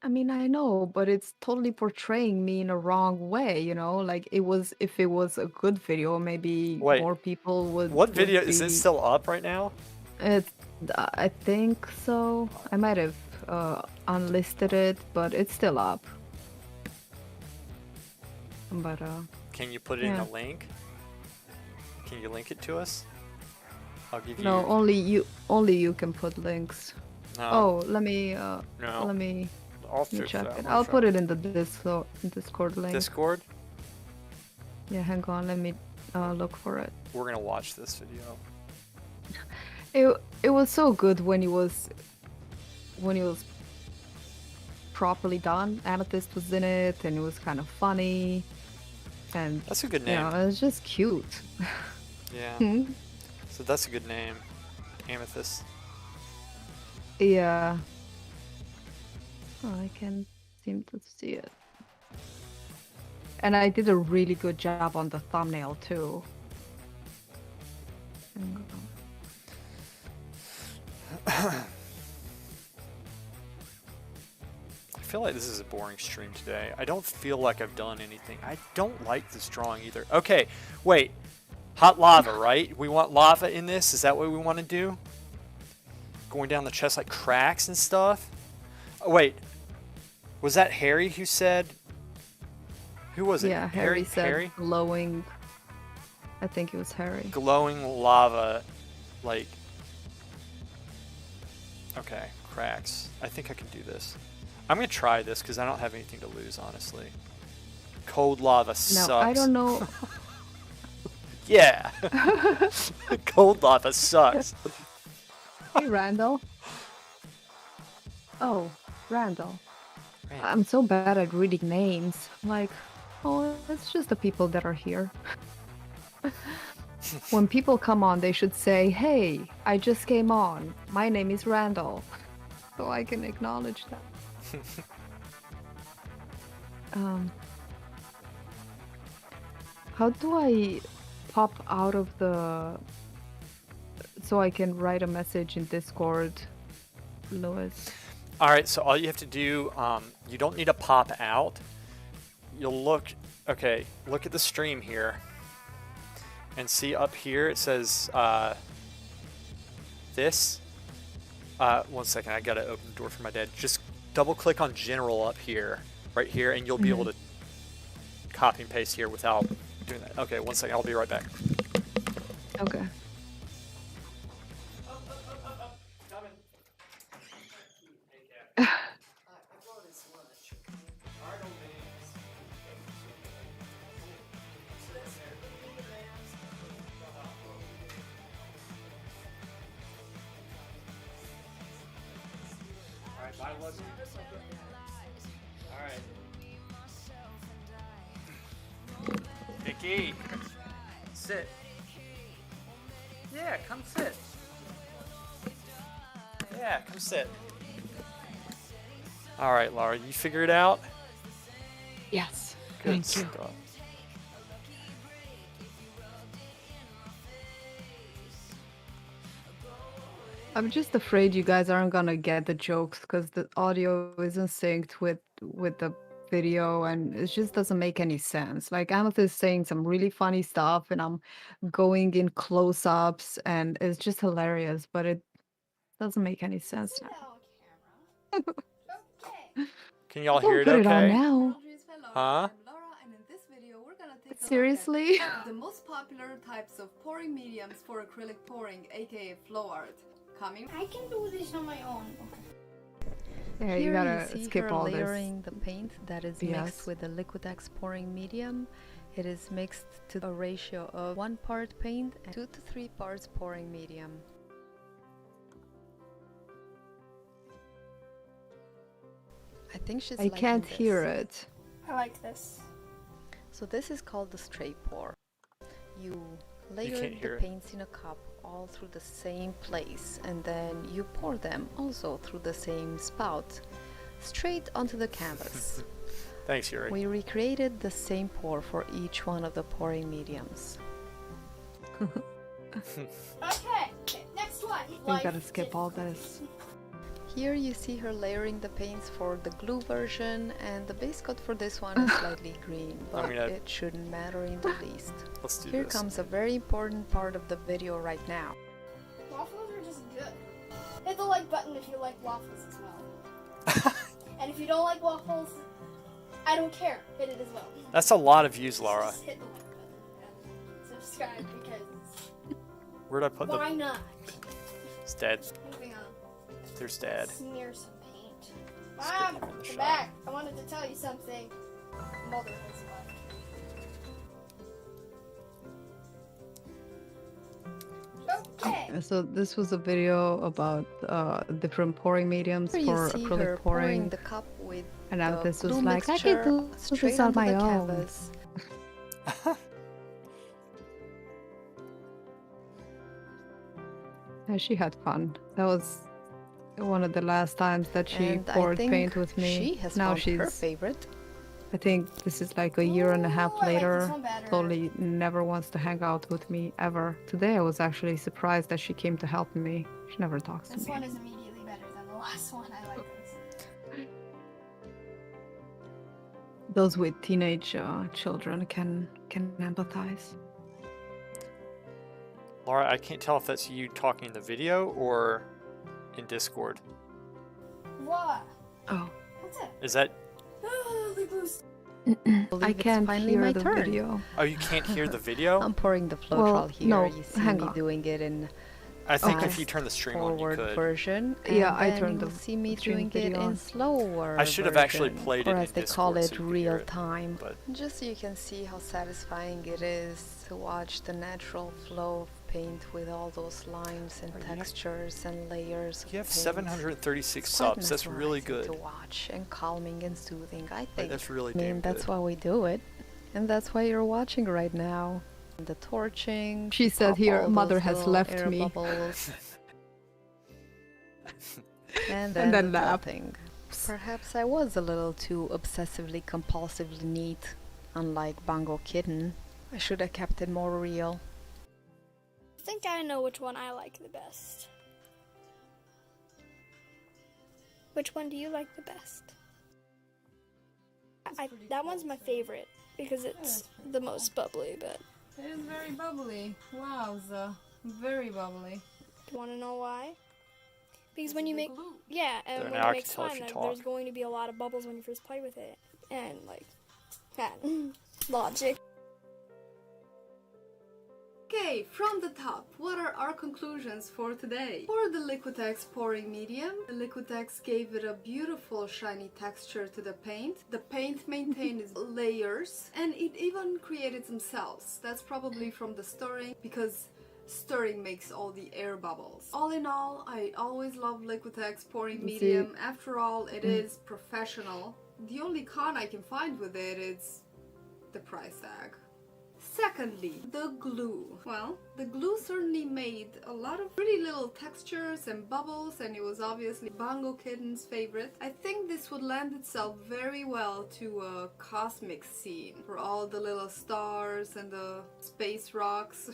I mean, I know, but it's totally portraying me in a wrong way, you know? Like, if it was a good video, maybe Wait, more people would. What video would is it be- still up right now? I think so. I might have unlisted it, but it's still up. But Can you put it in yeah. a link? Can you link it to us? I'll give you. no, only you can put links. No. Oh, let me No. let me I'll fix check that. it. I'll put it in the Discord link. Discord. Yeah, hang on. Let me look for it. We're gonna watch this video. It was so good when it was properly done. Amethyst was in it, and it was kind of funny, and That's a good you name. know, it was just cute. Yeah. Hmm? So that's a good name. Amethyst. Yeah. Oh, I can seem to see it. And I did a really good job on the thumbnail too. Hang on. I feel like this is a boring stream today. I don't feel like I've done anything. I don't like this drawing either. Okay, wait. Hot lava, right? We want lava in this? Is that what we want to do? Going down the chest like cracks and stuff? Oh, wait. Was that Harry who said... Who was it? Yeah, Harry said glowing. I think it was Harry. glowing lava, like. Okay, cracks. I think I can do this. I'm gonna try this because I don't have anything to lose, honestly. Cold lava sucks. No, I don't know. Yeah. Cold lava sucks. Hey, Randall. Oh, Randall. Man. I'm so bad at reading names. Like, oh, it's just the people that are here. When people come on, they should say, "Hey, I just came on. My name is Randall," so I can acknowledge that. How do I pop out of the... so I can write a message in Discord, Lewis? All right, so all you have to do, you don't need to pop out. You'll look, okay, look at the stream here. And see up here, it says, this. 1 second, I gotta open the door for my dad. Just double click on general up here, right here, and you'll be able to copy and paste here without doing that. Okay, 1 second, I'll be right back. Okay. Vicky, sit. Yeah, come sit. Yeah, come sit. All right, Laura, you figure it out? Yes. Good Thank you. stuff. I'm just afraid you guys aren't gonna get the jokes because the audio isn't synced with the video, and it just doesn't make any sense. Like Amethyst is saying some really funny stuff, and I'm going in close-ups, and it's just hilarious, but it doesn't make any sense. Can y'all Don't hear it put it on okay? now. Huh? Seriously? The most popular types of pouring mediums for acrylic pouring, aka flow art. Coming. I can do this on my own. Yeah, Here you gotta see skip her all layering the paint that is Yes. mixed with the Liquidex pouring medium. It is mixed to a ratio of 1 part paint and 2 to 3 parts pouring medium. I think she's I can't liking hear this. it. I like this. So this is called the straight pour. You layer can't hear the it. paints in a cup all through the same place, and then you pour them also through the same spout, straight onto the canvas. Thanks, Yuri. We recreated the same pour for each one of the pouring mediums. Okay, next one. You gotta skip all this. Here you see her layering the paints for the glue version, and the base coat for this one is slightly green, but it shouldn't matter in the least. Let's do Here this. comes a very important part of the video right now. Waffles are just good. Hit the like button if you like waffles as well. And if you don't like waffles, I don't care. Hit it as well. That's a lot of views, Laura. Just hit the like button and subscribe because Where'd I put why the... not? It's dead. Moving on. There's Dad. Smear some paint. Let's get Mom, him in the come shot. back. I wanted to tell you something. Mother has left. Okay. So this was a video about different pouring mediums Here you for see acrylic her pouring. the cup with And the Amethyst was glue like, I mixture can do straight this on onto my the own. canvas. Yeah, she had fun. That was one of the last times that she And I poured think paint with me. she has Now found she's, her favorite. I think this is like a year and a half Ooh, I like this later. one better. Totally never wants to hang out with me ever. Today I was actually surprised that she came to help me. She never talks to This me. one is immediately better than the last one. I like this. Those with teenage children can empathize. Laura, I can't tell if that's you talking in the video or in Discord. What? Oh, What's it? Is that... Oh, the boost. I can't finally hear my the turn. video. Oh, you can't hear the video? I'm pouring the flow Well, trial here. no, You see hang me on. doing it in I think if fast you turn the stream on, you forward could. version, and Yeah, I then turned you'll the see me stream doing it video in on. slower I should have actually version, played or it as in they call Discord it, so you could hear real it, time. but Just so you can see how satisfying it is to watch the natural flow of paint with all those lines and textures and layers of you have paint. 736 It's quite subs. That's really mesmerizing good. to watch and calming and soothing, I think. That's really I mean, damn that's good. why we do it, and that's why you're watching right now. The torching. She said pop here, all mother those has little left air me. bubbles, and And then then the laugh. dotting. Perhaps I was a little too obsessively compulsively neat, unlike Bongo Kitten. I should have kept it more real. I think I know which one I like the best. Which one do you like the best? That one's my favorite because it's the most bubbly, but It is very bubbly. Wowza. Very bubbly. do you want to know why? Because when you make, yeah, and There, when now you I make can tell if slime, you there's talk. going to be a lot of bubbles when you first play with it, and like that logic. Okay, from the top, what are our conclusions for today? For the Liquitex pouring medium, the Liquitex gave it a beautiful shiny texture to the paint. The paint maintained its layers, and it even created some cells. That's probably from the stirring, because stirring makes all the air bubbles. All in all, I always love Liquitex pouring medium. After all, it is professional. The only con I can find with it is the price tag. Secondly, the glue. Well, the glue certainly made a lot of pretty little textures and bubbles, and it was obviously Bongo Kitten's favorite. I think this would lend itself very well to a cosmic scene for all the little stars and the space rocks.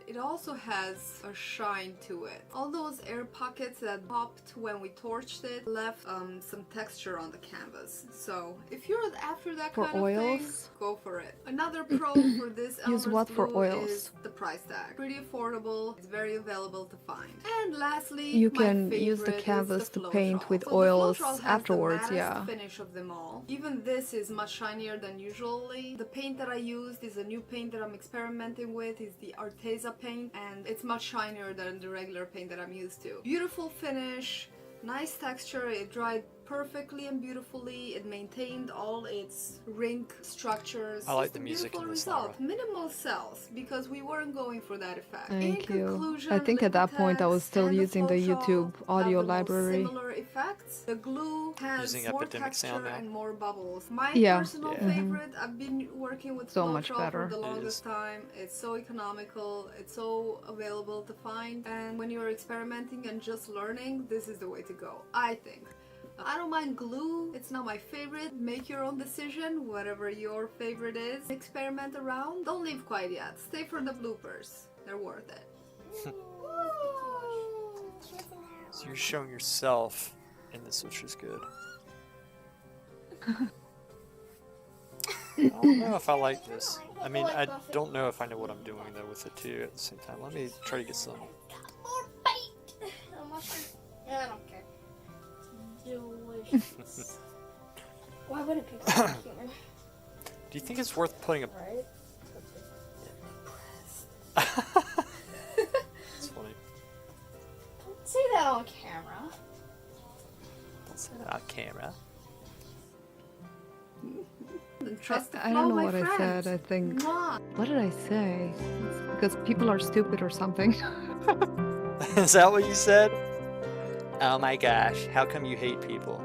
It also has a shine to it. All those air pockets that popped when we torched it left some texture on the canvas. So if you're after that For kind of oils? thing, go for it. Another pro for this Use Elmer's what for glue oils? is the price tag. Pretty affordable. It's very available to find. And lastly, You my can use the favorite is canvas the to paint Floetrol. with So the oils Floetrol has afterwards, the mattest yeah. finish of them all. Even this is much shinier than usually. The paint that I used is a new paint that I'm experimenting with. It's the Arteza paint, and it's much shinier than the regular paint that I'm used to. Beautiful finish, nice texture. It dried perfectly and beautifully. It maintained all its rink structures. I like Just the a music beautiful in this, result. Laura. Minimal cells because we weren't going for that effect. Thank In you. conclusion, I think at that point I was Liquitex still and using the Floetrol YouTube audio have the most library. similar effects. The glue has Using more epidemic sound texture now. and more bubbles. My Yeah. personal Yeah. favorite, I've been working with So much Floetrol better. for the It longest is. time. It's so economical, it's so available to find, and when you're experimenting and just learning, this is the way to go, I think. I don't mind glue, it's not my favorite. Make your own decision, whatever your favorite is. Experiment around. Don't leave quite yet. Stay for the bloopers. They're worth it. So you're showing yourself in this, which is good. I don't know if I like this. I mean, I don't know if I know what I'm doing though with it too at the same time. Let me try to get some. More bait. Yeah, I don't care. Delicious. Why wouldn't people like humor? Do you think it's worth putting a... Right? It's funny. Don't say that on camera. Don't say that on camera. And trust the I flow, don't know my what I friends. said. I think. Mwah. What did I say? It's because people are stupid or something. Is that what you said? Oh my gosh, how come you hate people?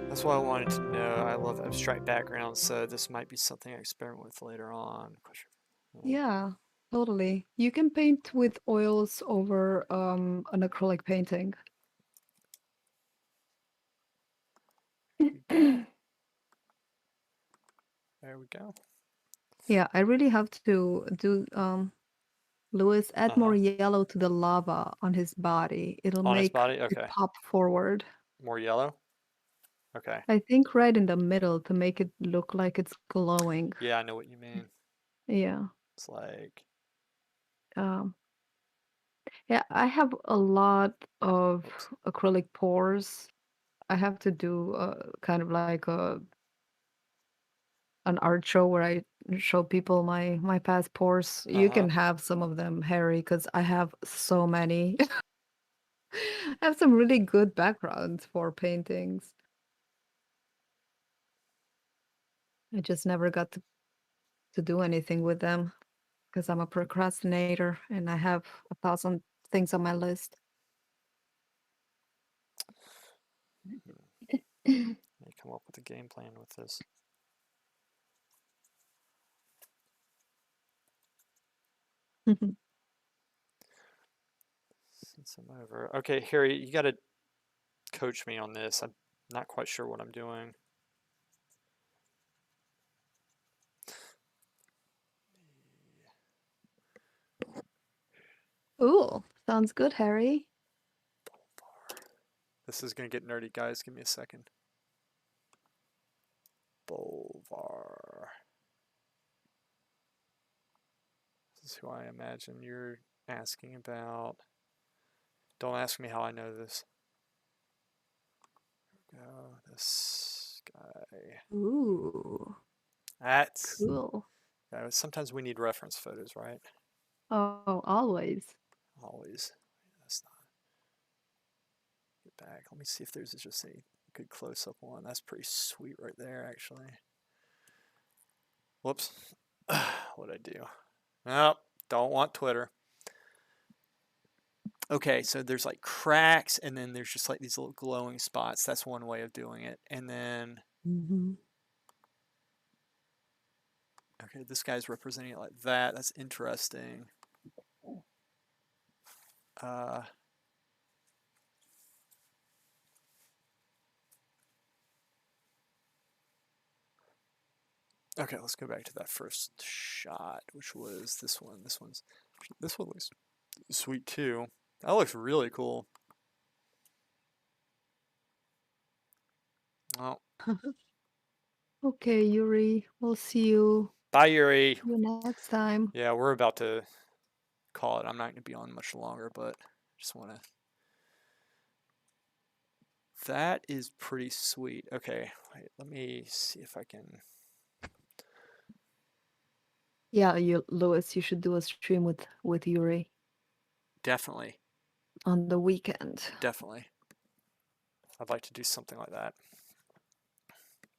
That's what I wanted to know. I love abstract backgrounds, so this might be something I experiment with later on. Yeah, totally. You can paint with oils over an acrylic painting. There we go. Yeah, I really have to do Lewis, add more yellow to the lava on his body. It'll On his make body? it Okay. pop forward. More yellow? Okay. I think right in the middle to make it look like it's glowing. Yeah, I know what you mean. Yeah. It's like... Um, Yeah, I have a lot of acrylic pours. I have to do kind of like an art show where I show people my past pours. You Uh-huh. can have some of them, Harry, because I have so many. I have some really good backgrounds for paintings. I just never got to do anything with them because I'm a procrastinator and I have 1,000 things on my list. Let me come up with a game plan with this. Since I'm over. Okay, Harry, you got to coach me on this. I'm not quite sure what I'm doing. Ooh, sounds good, Harry. This is going to get nerdy, guys. Give me a second. Bolvar. This is who I imagine you're asking about. Don't ask me how I know this. Go, this guy. Ooh, That's. cool. Sometimes we need reference photos, right? Oh, always. Always. That's not. Get back. Let me see if there's just a good close-up one. That's pretty sweet right there, actually. Whoops. What'd I do? Nope. Don't want Twitter. Okay, so there's like cracks, and then there's just like these little glowing spots. That's one way of doing it. And then, okay, this guy's representing it like that. That's interesting. Okay, let's go back to that first shot, which was this one. This one looks sweet too. That looks really cool. Well, Okay, Yuri, we'll see you. bye, Yuri. Next time. Yeah, we're about to call it. I'm not going to be on much longer, but just want to. That is pretty sweet. Okay, wait, let me see if I can. Yeah, Lewis, you should do a stream with Yuri Definitely. on the weekend. Definitely. I'd like to do something like that.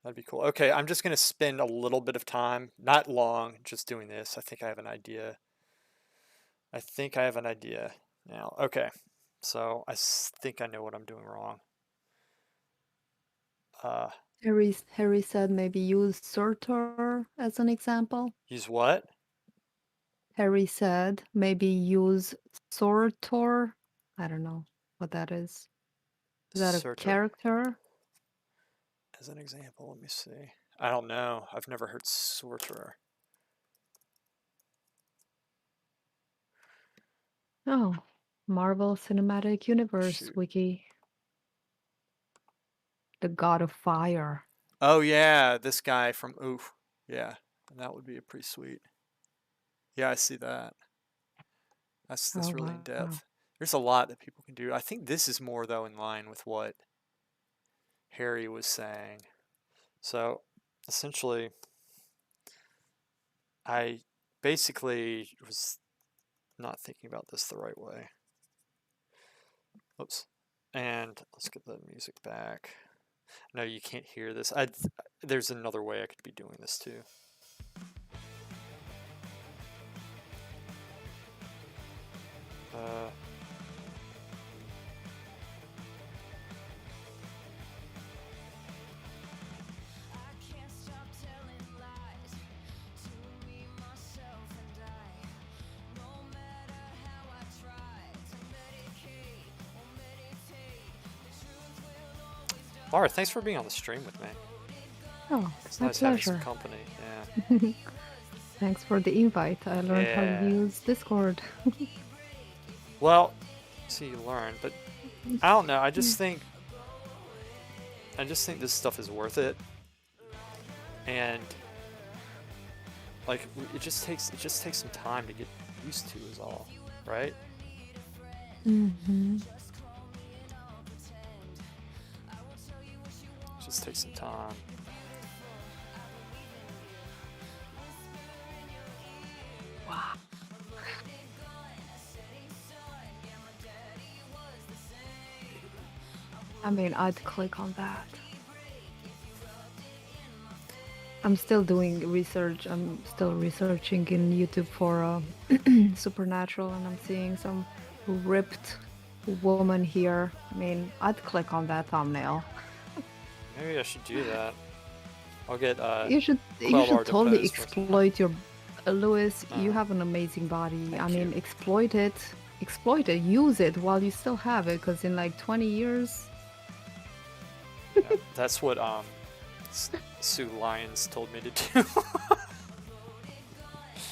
That'd be cool. Okay, I'm just going to spend a little bit of time, not long, just doing this. I think I have an idea. Now. Okay, so I think I know what I'm doing wrong. Harry said maybe use Surtur as an example. Use what? Harry said maybe use Surtur. I don't know what that is. Is that a Surtur. character? As an example, let me see. I don't know. I've never heard Surtur. Oh, Marvel Cinematic Universe Shoot. wiki. The God of Fire. Oh yeah, this guy from Oof. Yeah, and that would be a pretty sweet. Yeah, I see that. That's really in depth. There's a lot that people can do. I think this is more though in line with what Harry was saying. So essentially, I basically was not thinking about this the right way. Oops. And let's get the music back. No, you can't hear this. There's another way I could be doing this too. Laura, thanks for being on the stream with me. Oh, It's my nice pleasure. having some company. Yeah. Thanks for the invite. I learned how to use Discord. Well, see, you learn, but I don't know. I just think this stuff is worth it, and like it just takes some time to get used to, is all, right? Mm-hmm. Just take some time. Wow. I mean, I'd click on that. I'm still doing research. I'm still researching in YouTube for Supernatural, and I'm seeing some ripped woman here. I mean, I'd click on that thumbnail. Maybe I should do that. I'll get You should Quellar to totally pose for- exploit your Lewis. You Uh-huh. have an amazing body. Thank I mean, you. exploit it, use it while you still have it, because in like 20 years. Yeah, that's what Sue Lyons told me to do.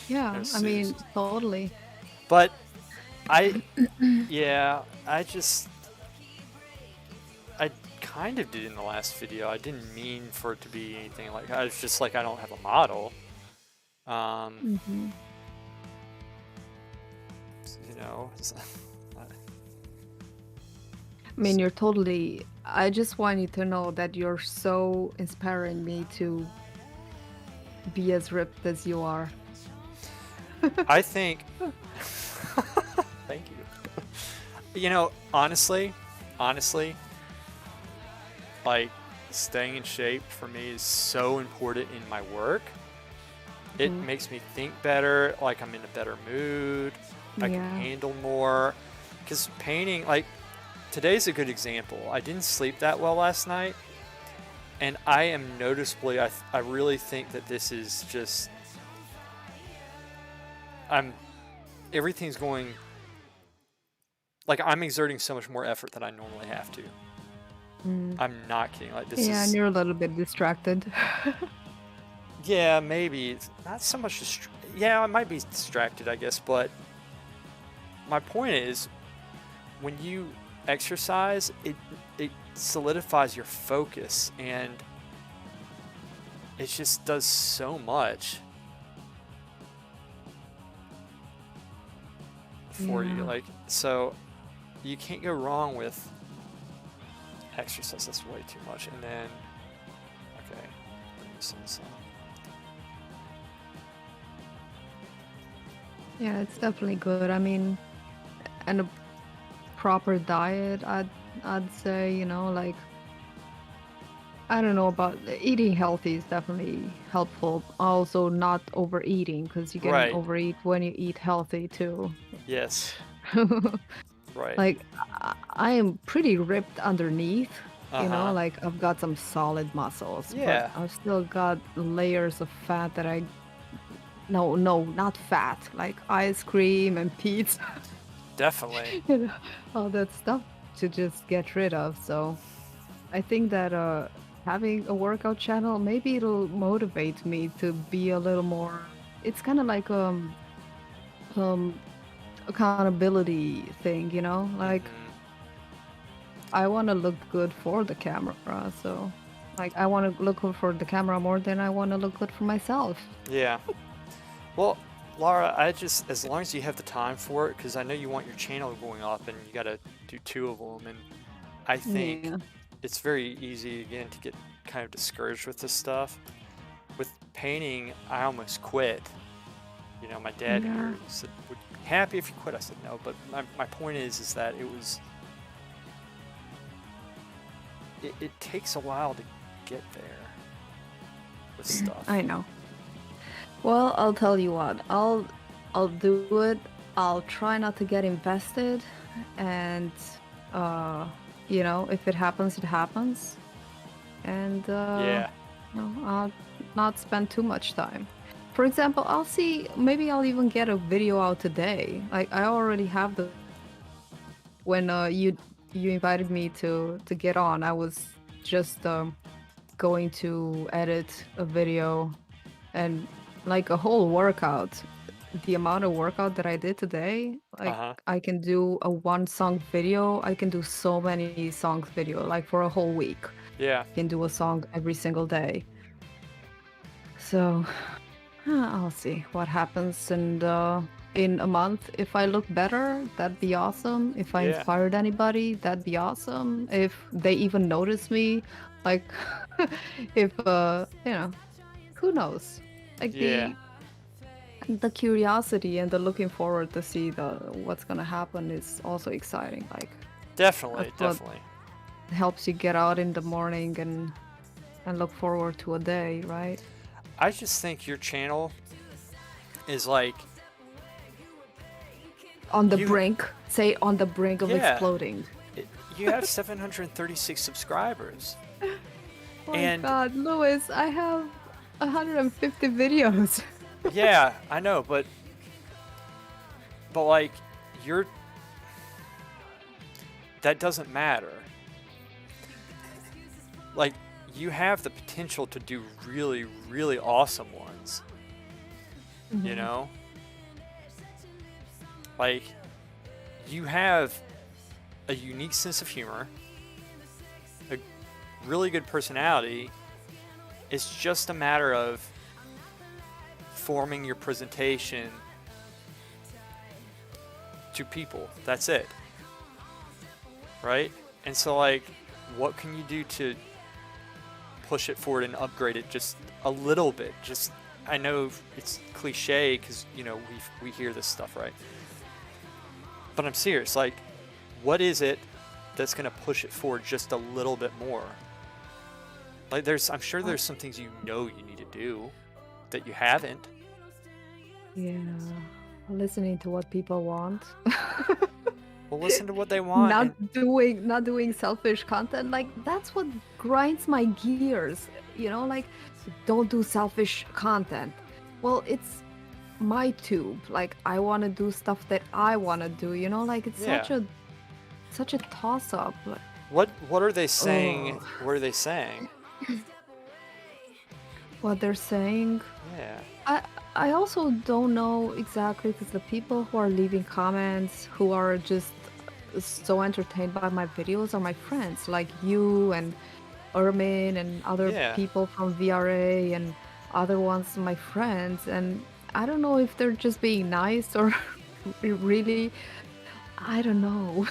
Yeah, No, I mean, seriously. totally. But I kind of did in the last video. I didn't mean for it to be anything like, I was just like, I don't have a model. Mm-hmm. You know, I mean, you're totally. I just want you to know that you're so inspiring me to be as ripped as you are. I think. Thank you. You know, honestly, like, staying in shape for me is so important in my work. It Mhm. makes me think better, like I'm in a better mood, I can Yeah. handle more. Because painting, like, today's a good example. I didn't sleep that well last night, and I am noticeably, I really think that this is just, everything's going, like, I'm exerting so much more effort than I normally have to. Mm. I'm not kidding. Like, this Yeah, is... and you're a little bit distracted. Yeah, maybe. It's not so much yeah, I might be distracted, I guess, but my point is, when you exercise, it solidifies your focus, and it just does so much for you. Yeah. Like, so you can't go wrong with exercise. That's way too much. And then, okay, bring this in some. Yeah, it's definitely good. I mean, and a proper diet, I'd say, you know, like, I don't know about eating healthy is definitely helpful. Also, not overeating, because you can Right. overeat when you eat healthy too. Yes. Right. Like, I am pretty ripped underneath, you know, Uh-huh. like I've got some solid muscles, Yeah. but I've still got layers of fat that no, not fat, like ice cream and pizza, Definitely. you know, all that stuff to just get rid of. So I think that having a workout channel, maybe it'll motivate me to be a little more. It's kind of like accountability thing, you know, like. Mhm. I want to look good for the camera, so like I want to look good for the camera more than I want to look good for myself. Yeah. Well, Laura, as long as you have the time for it, because I know you want your channel going up and you got to do 2 of them, and I think Yeah. it's very easy, again, to get kind of discouraged with this stuff. With painting, I almost quit. You know, my dad Yeah. here said, "Would you be happy if you quit?" I said no, but my point is that it takes a while to get there with stuff. I know. Well, I'll tell you what. I'll do it. I'll try not to get invested, and you know, if it happens, it happens. And Yeah. you know, I'll not spend too much time. For example, I'll see. Maybe I'll even get a video out today. I already have the. When you invited me to get on, I was just going to edit a video, and like a whole workout. The amount of workout that I did today, like Uh-huh. I can do a 1-song video. I can do so many songs video, like for a whole week. Yeah. I can do a song every single day. So I'll see what happens, and in a month, if I look better, that'd be awesome. If I Yeah. inspired anybody, that'd be awesome. If they even notice me, like, if you know, who knows? Like Yeah. the curiosity and the looking forward to see what's gonna happen is also exciting. Like, Definitely, that's what definitely. helps you get out in the morning and look forward to a day, right? I just think your channel is like On the You- brink, say on the brink of Yeah. exploding. you have 736 subscribers. Oh my And- God, Louis, I have 150 videos. Yeah, I know, but like that doesn't matter. Like, you have the potential to do really, really awesome ones. You know? Like, you have a unique sense of humor, a really good personality. It's just a matter of forming your presentation to people. That's it. Right? And so, like, what can you do to push it forward and upgrade it just a little bit? Just, I know it's cliche because, you know, we hear this stuff, right? But I'm serious. Like, what is it that's going to push it forward just a little bit more? Like, I'm sure there's some things you know you need to do that you haven't. Yeah, listening to what people want. Well, listen to what they want. Not doing selfish content. Like, that's what grinds my gears. You know, like, don't do selfish content. Well, it's my tube. Like, I want to do stuff that I want to do. You know, like, it's such a toss up. What are they saying? What are they saying? What they're saying. Yeah. I also don't know exactly, because the people who are leaving comments who are just so entertained by my videos are my friends, like you and Ermin and other people from VRA and other ones, my friends. And I don't know if they're just being nice or really, I don't know.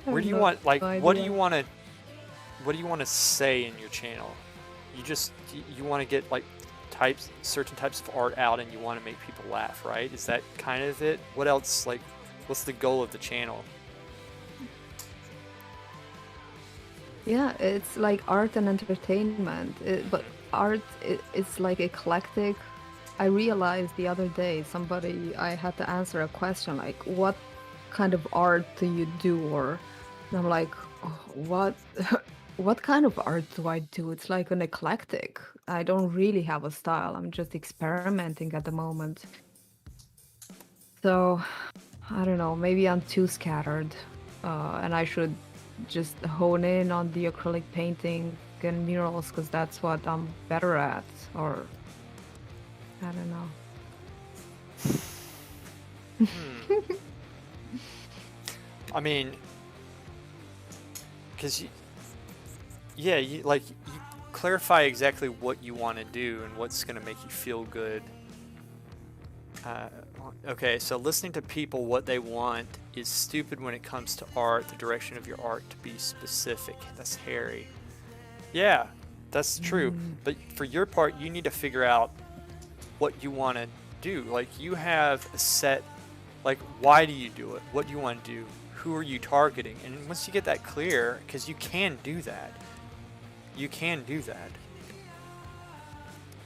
Where do you want, like, what do you want to say in your channel? You want to get, like, certain types of art out, and you want to make people laugh, right? Is that kind of it? What else, like, what's the goal of the channel? Yeah, it's like art and entertainment, but art is like eclectic. I realized the other day, I had to answer a question like, what kind of art do you do? And I'm like, oh, what kind of art do I do? It's like an eclectic. I don't really have a style. I'm just experimenting at the moment. So, I don't know, maybe I'm too scattered, and I should just hone in on the acrylic painting and murals, because that's what I'm better at, or I don't know. I mean, because you clarify exactly what you want to do and what's going to make you feel good. Okay, so listening to people what they want is stupid when it comes to art, the direction of your art to be specific. That's hairy. Yeah, that's true. But for your part, you need to figure out what you want to do. Like, you have a set, like, why do you do it? What do you want to do? Who are you targeting? And once you get that clear, because you can do that. You can do that.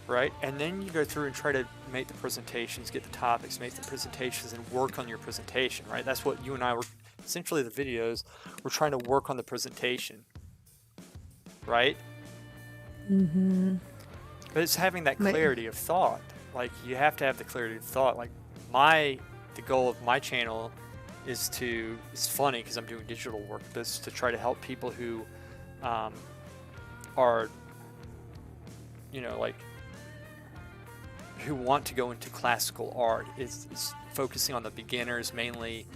Right? And then you go through and try to make the presentations, get the topics, make the presentations, and work on your presentation, right? That's what you and I were, essentially the videos, we're trying to work on the presentation. Right? Mm-hmm. But it's having that clarity of thought. Like, you have to have the clarity of thought. Like, the goal of my channel is it's funny because I'm doing digital work, but it's to try to help people who are, you know, like, who want to go into classical art. It's focusing on the beginners mainly.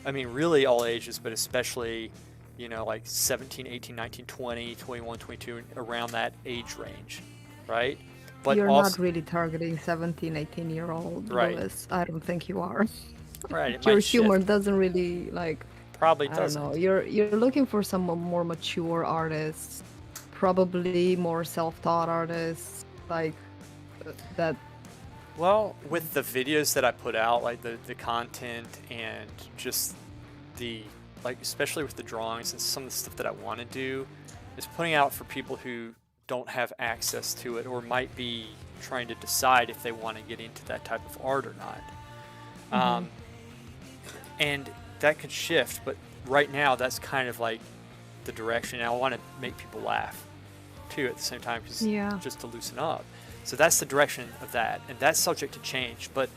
I mean, really all ages, but especially, you know, like 17, 18, 19, 20, 21, 22, around that age range, right? But you're also, not really targeting 17, 18-year-old right, Lewis. I don't think you are. right. It Your might humor shift. doesn't really like. Probably I don't know. doesn't. You're looking for some more mature artists, probably more self-taught artists, like that. Well, with the videos that I put out, like the content and just the, like, especially with the drawings and some of the stuff that I want to do, is putting out for people who don't have access to it or might be trying to decide if they want to get into that type of art or not. And that could shift, but right now that's kind of like the direction. And I want to make people laugh too at the same time, just to loosen up. So that's the direction of that, and that's subject to change. But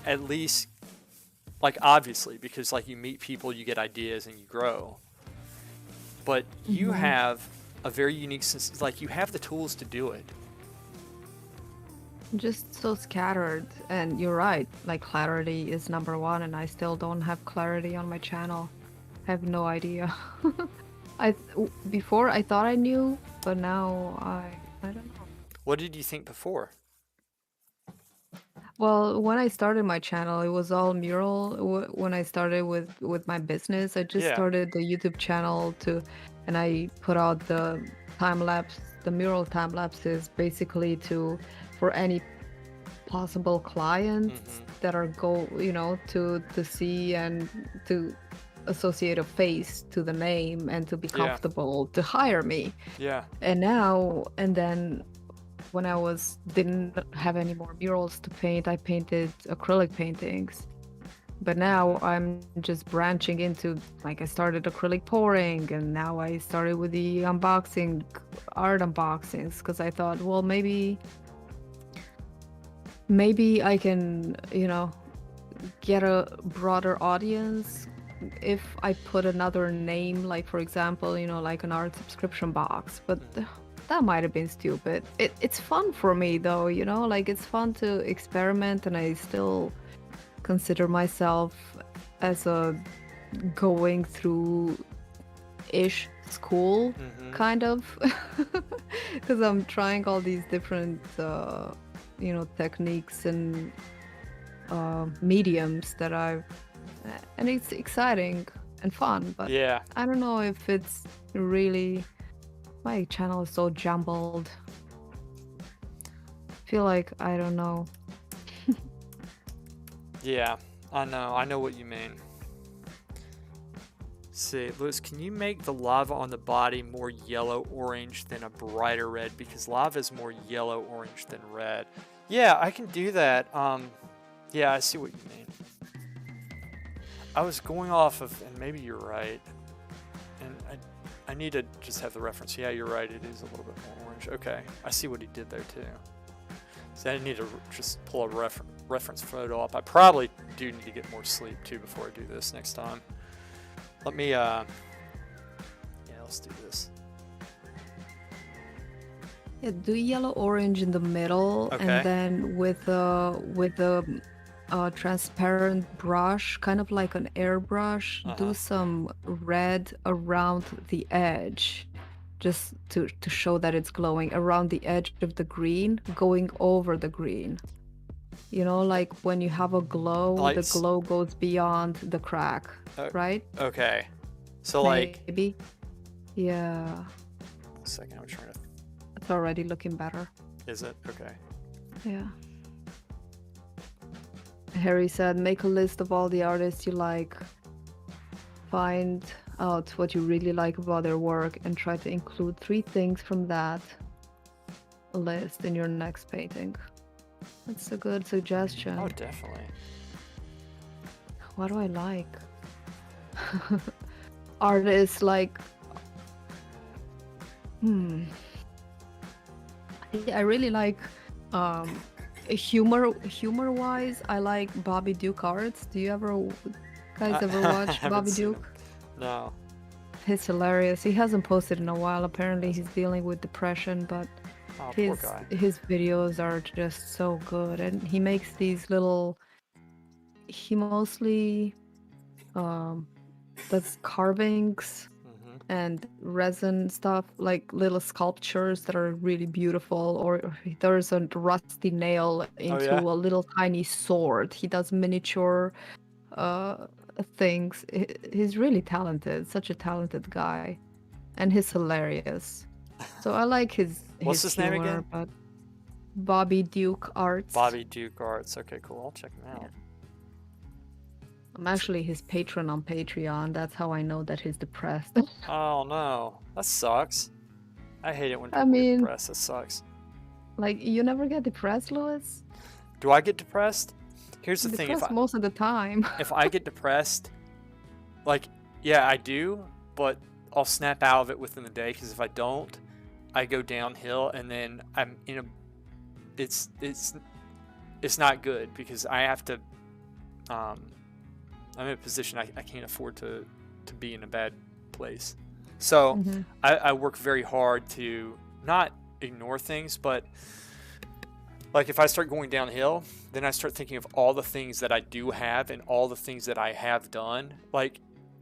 at least, like, obviously, because like you meet people, you get ideas, and you grow. But you have a very unique sense, like you have the tools to do it. Just so scattered, and you're right, like clarity is number one, and I still don't have clarity on my channel. I have no idea. Before I thought I knew, but now I don't know. What did you think before? Well, when I started my channel, it was all mural. When I started with my business, I just started the YouTube channel and I put out the time lapse, the mural time lapses, basically for any possible clients that are to see and to associate a face to the name and to be comfortable to hire me. Yeah. And then when I didn't have any more murals to paint, I painted acrylic paintings. But now I'm just branching into, like, I started acrylic pouring, and now I started with the art unboxings, because I thought, well, maybe I can, get a broader audience if I put another name, like, for example, like an art subscription box. But that might have been stupid. It's fun for me, though, like, it's fun to experiment, and I still consider myself as a going through ish school, kind of, because I'm trying all these different techniques and mediums and it's exciting and fun, but I don't know if it's really, my channel is so jumbled. I feel like I don't know. Yeah, I know what you mean. See, Lewis, can you make the lava on the body more yellow-orange than a brighter red? Because lava is more yellow-orange than red. Yeah, I can do that. Yeah, I see what you mean. I was going off of, and maybe you're right, and I need to just have the reference. Yeah, you're right, it is a little bit more orange. Okay, I see what he did there too. So I need to just pull a reference photo up. I probably do need to get more sleep too before I do this next time. Let me, yeah, let's do this. Yeah, do yellow orange in the middle, and then with a transparent brush, kind of like an airbrush, do some red around the edge, just to show that it's glowing around the edge of the green, going over the green. Like when you have a glow, the glow goes beyond the crack, right? Okay. So like... Maybe. Yeah. 1 second, I'm trying to... It's already looking better. Is it? Okay. Yeah. Harry said, make a list of all the artists you like. Find out what you really like about their work and try to include 3 things from that list in your next painting. That's a good suggestion. Oh, definitely. What do I like? Artists like... I really like... humor-wise, I like Bobby Duke arts. Do you guys ever watch Bobby Duke? No. He's hilarious. He hasn't posted in a while. Apparently he's dealing with depression, but his videos are just so good, and he makes these little... He mostly does carvings and resin stuff, like little sculptures that are really beautiful. Or there's a rusty nail into yeah? a little tiny sword. He does miniature things. He's really talented, such a talented guy, and he's hilarious. So I like What's his name humor, again? but Bobby Duke Arts. Bobby Duke Arts. Okay, cool. I'll check him out. I'm actually his patron on Patreon. That's how I know that he's depressed. Oh no, that sucks. I hate it when people I get mean, depressed. That sucks. like, you never get depressed, Louis? Do I get depressed? Here's the thing: Depressed most of the time. if I get depressed, like, yeah, I do, but I'll snap out of it within the day. Because if I don't, I go downhill, and then I'm in a. It's not good because I have to. I'm in a position I can't afford to be in a bad place. So Mm-hmm. I work very hard to not ignore things, but like if I start going downhill, then I start thinking of all the things that I do have and all the things that I have done. Like,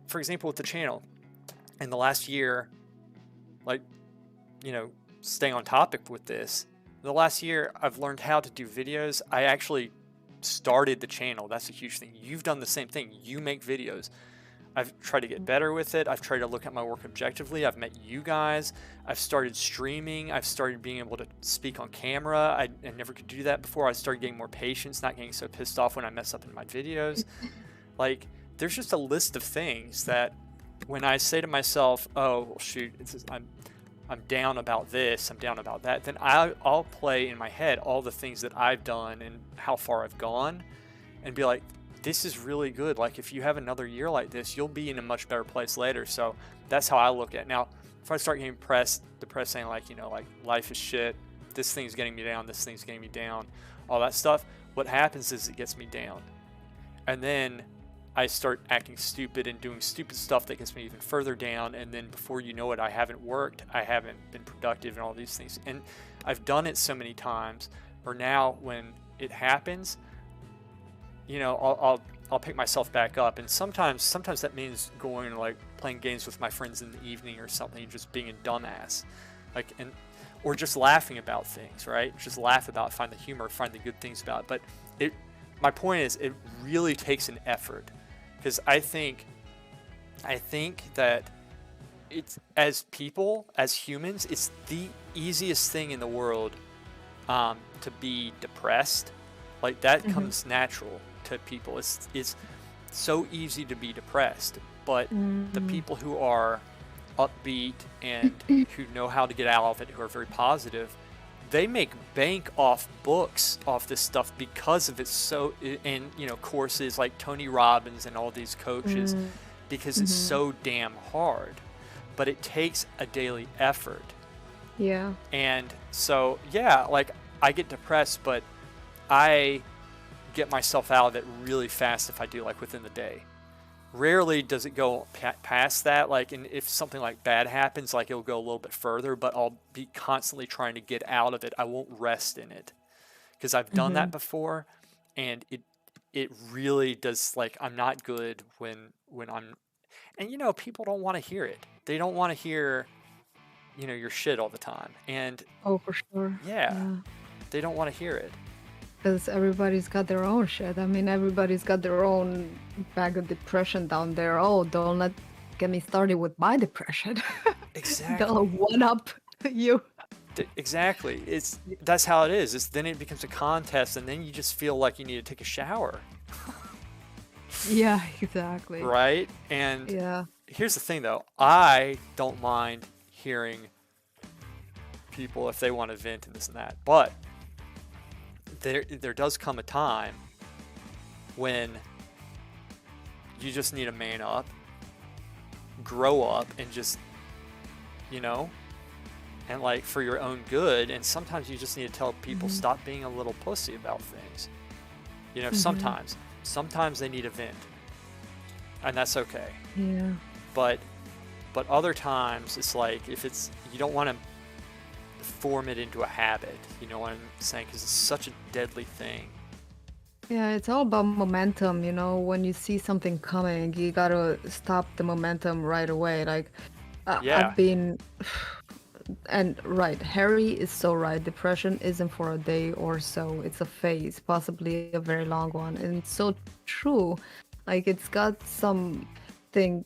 for example, with the channel, in the last year, like, you know, staying on topic with this, in the last year, I've learned how to do videos. I actually started the channel. That's a huge thing. You've done the same thing. You make videos. I've tried to get better with it. I've tried to look at my work objectively. I've met you guys. I've started streaming. I've started being able to speak on camera. I never could do that before. I started getting more patience, not getting so pissed off when I mess up in my videos. Like, there's just a list of things that when I say to myself, oh, well, shoot, I'm down about this, I'm down about that, then I'll play in my head all the things that I've done and how far I've gone and be like, this is really good. Like, if you have another year like this, you'll be in a much better place later. So that's how I look at it. Now, if I start getting depressed saying like, you know, like life is shit, this thing's getting me down, this thing's getting me down, all that stuff, what happens is it gets me down. And then I start acting stupid and doing stupid stuff that gets me even further down. And then before you know it, I haven't worked, I haven't been productive and all these things. And I've done it so many times, or now when it happens, you know, I'll pick myself back up. And sometimes that means going and like playing games with my friends in the evening or something, and just being a dumbass, like, or just laughing about things, right? Just laugh about, find the humor, find the good things about it. But my point is, it really takes an effort, because I think that it's, as people, as humans, it's the easiest thing in the world to be depressed. Like, that comes natural to people. It's so easy to be depressed, but the people who are upbeat and who know how to get out of it, who are very positive, they make bank off books, off this stuff, because of it's so, and you know, courses like Tony Robbins and all these coaches, because it's so damn hard, but it takes a daily effort. Yeah. And so, yeah, like, I get depressed, but I get myself out of it really fast if I do, like, within the day. Rarely does it go past that. Like, and if something like bad happens, like, it'll go a little bit further, but I'll be constantly trying to get out of it. I won't rest in it, because I've done that before, and it really does. Like, I'm not good when I'm, and you know, people don't want to hear it. They don't want to hear, you know, your shit all the time. And Oh, for sure. yeah. They don't want to hear it. Because everybody's got their own shit. I mean, everybody's got their own bag of depression down there. Oh, don't get me started with my depression. Exactly. They'll one up you. Exactly. That's how it is. Then it becomes a contest, and then you just feel like you need to take a shower. Yeah, exactly. Right? And Yeah. here's the thing, though. I don't mind hearing people if they want to vent and this and that. But there does come a time when you just need to man up, grow up, and just, you know, and like, for your own good. And sometimes you just need to tell people, stop being a little pussy about things. You know, sometimes they need a vent, and that's okay. Yeah. But other times it's like, if it's, you don't want to form it into a habit, you know what I'm saying? Because it's such a deadly thing. Yeah, it's all about momentum, you know. When you see something coming, you gotta stop the momentum right away. Like, Yeah. I've been, and right, Harry is so right. Depression isn't for a day or so. It's a phase, possibly a very long one. And it's so true. Like it's got something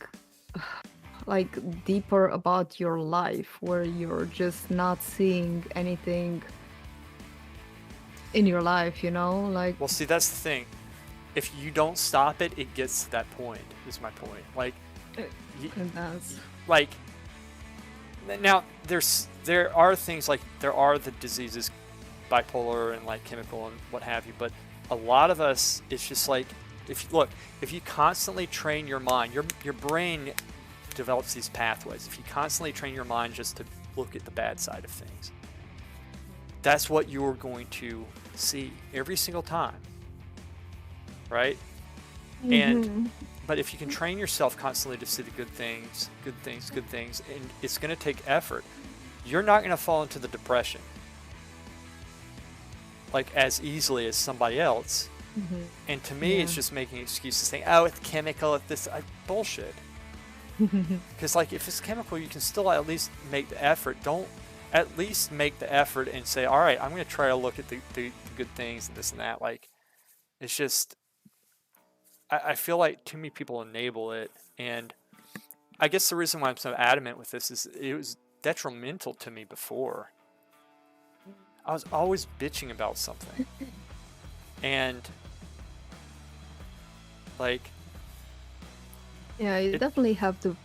like deeper about your life where you're just not seeing anything in your life, you know? Like, Well, see, that's the thing. If you don't stop it, it gets to that point, is my point. Like, and that's like now there are things like there are the diseases, bipolar and like chemical and what have you, but a lot of us, it's just like, if you constantly train your mind, your brain develops these pathways. If you constantly train your mind just to look at the bad side of things, that's what you're going to see every single time, right? And but if you can train yourself constantly to see the good things, and it's going to take effort, you're not going to fall into the depression like as easily as somebody else. And to me, it's just making excuses, saying, "Oh, it's chemical. It's this bullshit." Because like if it's chemical, you can still at least make the effort. Don't at least make the effort and say, "All right, I'm going to try to look at the good things and this and that." Like, it's just, I feel like too many people enable it, and I guess the reason why I'm so adamant with this is it was detrimental to me before. I was always bitching about something, and like, yeah, you definitely have to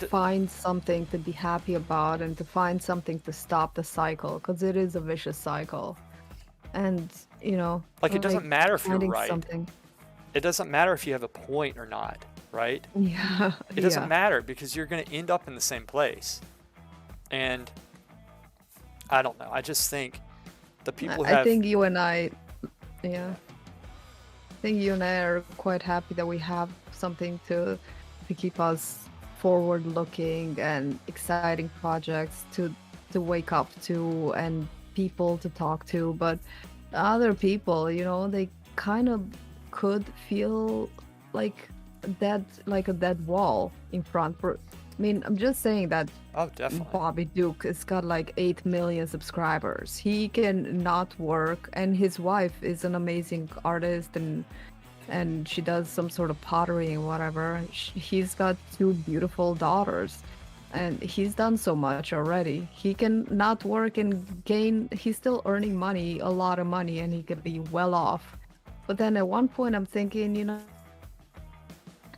find something to be happy about and to find something to stop the cycle, because it is a vicious cycle. And you know, like it doesn't matter if you're right. Something. It doesn't matter if you have a point or not, right? Yeah. It doesn't matter because you're going to end up in the same place. And I don't know. I just think the people I think you and I, I think you and I are quite happy that we have something to keep us forward looking and exciting projects to wake up to and people to talk to. But other people, you know, they kind of could feel like a dead wall in front. I mean, I'm just saying that Bobby Duke has got like 8 million subscribers. He can not work, and his wife is an amazing artist, and she does some sort of pottery and whatever. He's got 2 beautiful daughters, and he's done so much already. He can not work and gain. He's still earning money, a lot of money, and he could be well off. But then at one point I'm thinking, you know,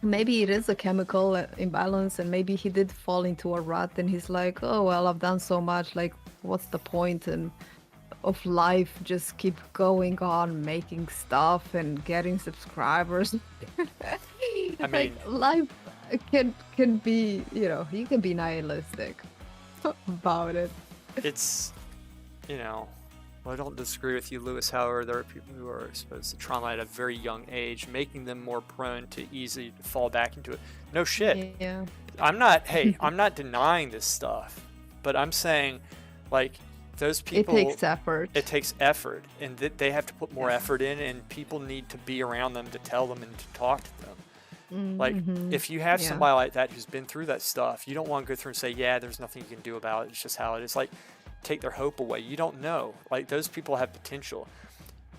maybe it is a chemical imbalance, and maybe he did fall into a rut, and he's like, oh, well, I've done so much, like, what's the point of life? Just keep going on making stuff and getting subscribers. I mean, like, life can be, you know, you can be nihilistic about it. It's, you know, well, I don't disagree with you, Lewis. However, there are people who are exposed to trauma at a very young age, making them more prone to easily fall back into it. No shit. Yeah. I'm not denying this stuff, but I'm saying, like, those people. It takes effort. It takes effort, and they have to put more effort in, and people need to be around them to tell them and to talk to them. Like, if you have somebody like that who's been through that stuff, you don't want to go through and say, yeah, there's nothing you can do about it. It's just how it is. Like, take their hope away. You don't know. Like, those people have potential.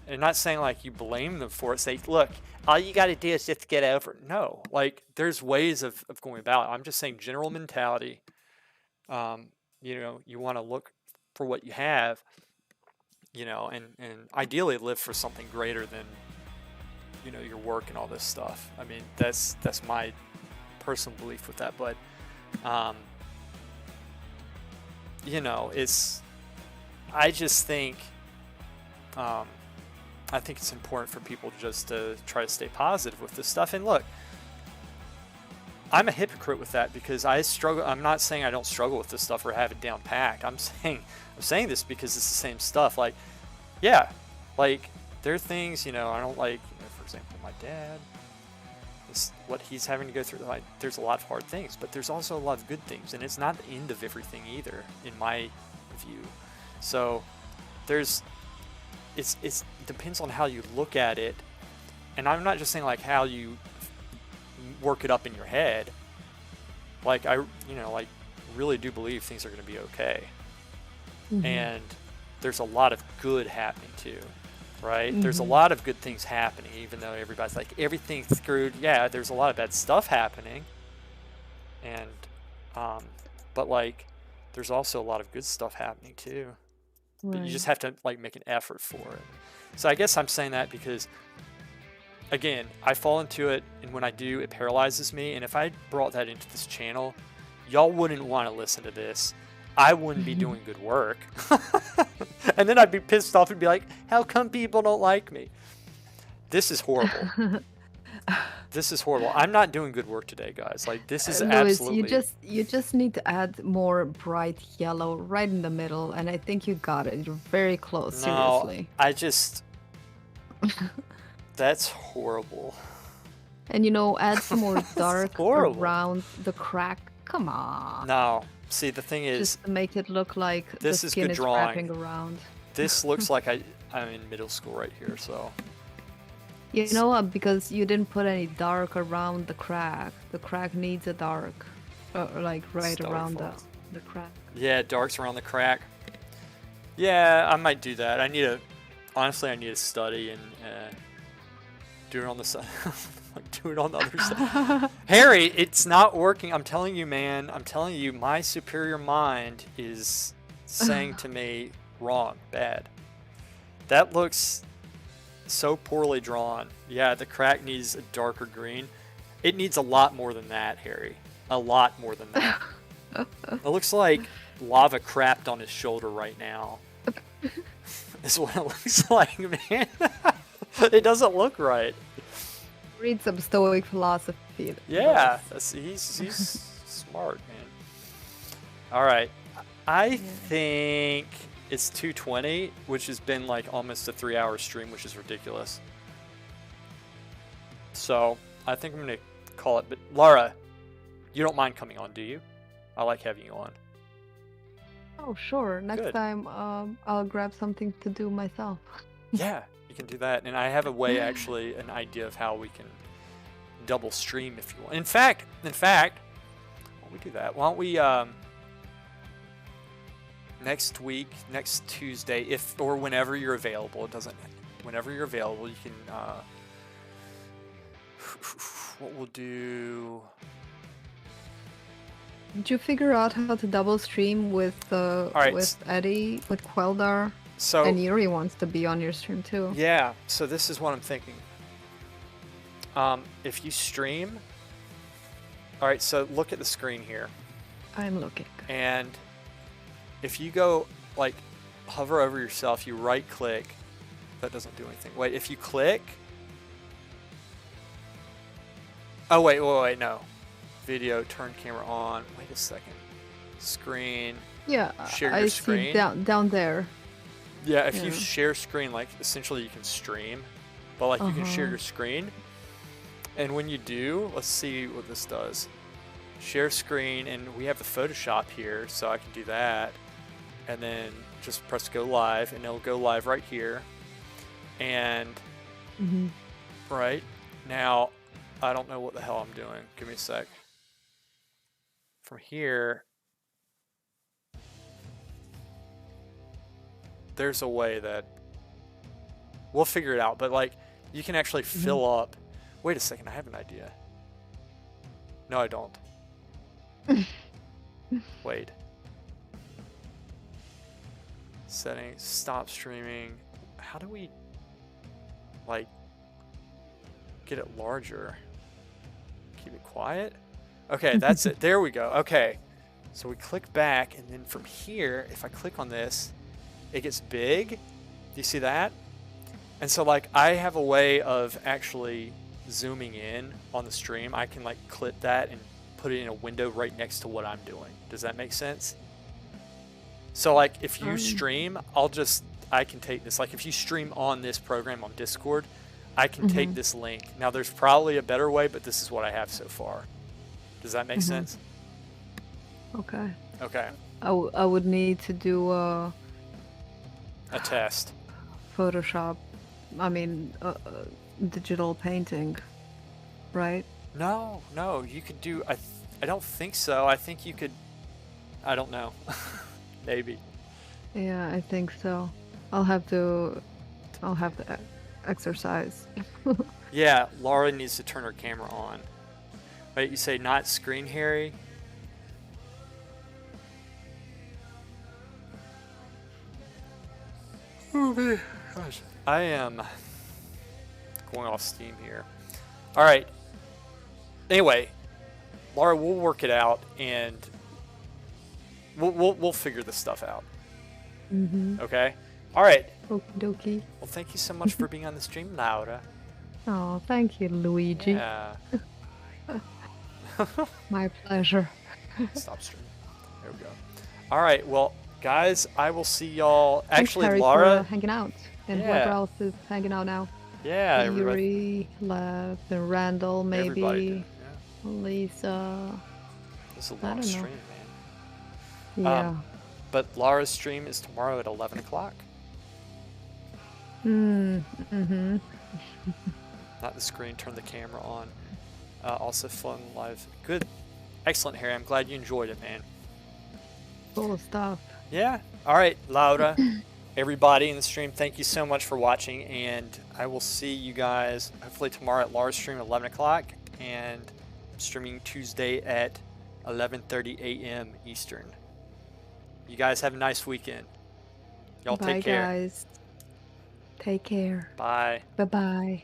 And not saying like you blame them for it. Say, look, all you got to do is just get over it. No, like, there's ways of going about it. I'm just saying general mentality. You know, you want to look for what you have, you know, and ideally live for something greater than, you know, your work and all this stuff. I mean, that's my personal belief with that. But, you know, I just think, I think it's important for people just to try to stay positive with this stuff. And look, I'm a hypocrite with that because I struggle. I'm not saying I don't struggle with this stuff or have it down packed. I'm saying this because it's the same stuff. Like, yeah, like, there are things, you know, I don't like, you know, for example, my dad, what he's having to go through. Like, there's a lot of hard things, but there's also a lot of good things, and it's not the end of everything either, in my view. So it depends on how you look at it, and I'm not just saying like how you work it up in your head. Like, like really do believe things are going to be okay. Mhm. And there's a lot of good happening too, right? There's a lot of good things happening, even though everybody's like, everything's screwed. Yeah, there's a lot of bad stuff happening. And, but like, there's also a lot of good stuff happening too. But you just have to like make an effort for it. So I guess I'm saying that because, again, I fall into it, and when I do, it paralyzes me. And if I brought that into this channel, y'all wouldn't want to listen to this. I wouldn't be doing good work. And then I'd be pissed off and be like, how come people don't like me? This is horrible. This is horrible. I'm not doing good work today, guys. Like, this is Louis, absolutely... you just need to add more bright yellow right in the middle, and I think you got it. You're very close, seriously. I just... That's horrible. And you know, add some more dark horrible. around the crack. Come on. No. See, the thing is... Just to make it look like this the is skin good is drawing. wrapping around. This looks like I'm in middle school right here, so... You know what? Because you didn't put any dark around the crack. The crack needs a dark, like right around the crack. Yeah, darks around the crack. Yeah, I might do that. Honestly, I need to study and do it on the side. Do it on the other side. Harry, it's not working. I'm telling you, man. I'm telling you, my superior mind is saying to me, wrong, bad. That looks so poorly drawn. Yeah, the crack needs a darker green. It needs a lot more than that, Harry. A lot more than that. It looks like lava crapped on his shoulder right now. Is what it looks like, man. It doesn't look right. Read some Stoic philosophy. Yeah, he's smart, man. All right, I think it's 2:20, which has been like almost a 3-hour stream, which is ridiculous. So I think I'm gonna call it. But Laura, you don't mind coming on, do you? I like having you on. Oh, sure. Next time, I'll grab something to do myself. Yeah, you can do that. And I have a way, actually, an idea of how we can double stream if you want. In fact, why don't we do that? Why don't we next week, next Tuesday, or whenever you're available. It doesn't. Whenever you're available, you can. What we'll do. Did you figure out how to double stream with with Eddie, with Queldar? So, and Yuri wants to be on your stream too. Yeah. So this is what I'm thinking. If you stream. All right. So look at the screen here. I'm looking. And if you go like hover over yourself, you right click. That doesn't do anything. Wait. If you click. Oh wait, no. Video, turn camera on. Wait a second. Screen. Yeah, share your screen. See down there. Yeah, if you share screen, like essentially you can stream, but like you can share your screen. And when you do, let's see what this does. Share screen, and we have the Photoshop here, so I can do that. And then just press go live, and it'll go live right here. And right now, I don't know what the hell I'm doing. Give me a sec. From here, there's a way that we'll figure it out, but like you can actually fill up. Wait a second, I have an idea. No, I don't. Wait. Settings, stop streaming. How do we like get it larger? Keep it quiet? Okay, that's it. There we go. Okay. So we click back, and then from here, if I click on this, it gets big. Do you see that? And so like I have a way of actually zooming in on the stream. I can like clip that and put it in a window right next to what I'm doing. Does that make sense? So like if you stream, I can take this. Like if you stream on this program on Discord, I can take this link. Now there's probably a better way, but this is what I have so far. Does that make sense? Okay. Okay. I would need to do a test. Photoshop. I mean, digital painting, right? No, you could do. I don't think so. I think you could. I don't know. Maybe. Yeah, I think so. I'll have to exercise. Yeah, Laura needs to turn her camera on. Wait, you say not screen Harry? Oh man, gosh. I am going off steam here. All right. Anyway, Laura, we'll work it out and we'll figure this stuff out. Mm-hmm. Okay. All right. Okie dokie. Well, thank you so much for being on the stream, Laura. Oh, thank you, Luigi. Yeah. My pleasure. Stop streaming. There we go. All right. Well, guys, I will see y'all. Thanks, Actually, Harry, Laura. for hanging out. And Yeah. whoever else is hanging out now. Yeah. Everybody. Yuri, Lev, and Randall, maybe. Everybody did, yeah. Lisa. It's a I long don't know. stream, man. Yeah. But Laura's stream is tomorrow at 11 o'clock. Mm-hmm. Not the screen. Turn the camera on. Also, fun live. Good. Excellent, Harry. I'm glad you enjoyed it, man. Cool stuff. Yeah. All right, Laura. Everybody in the stream, thank you so much for watching. And I will see you guys hopefully tomorrow at Laura's stream at 11 o'clock. And streaming Tuesday at 11:30 a.m. Eastern. You guys have a nice weekend. Y'all Bye, take care. guys. Take care. Bye. Bye-bye.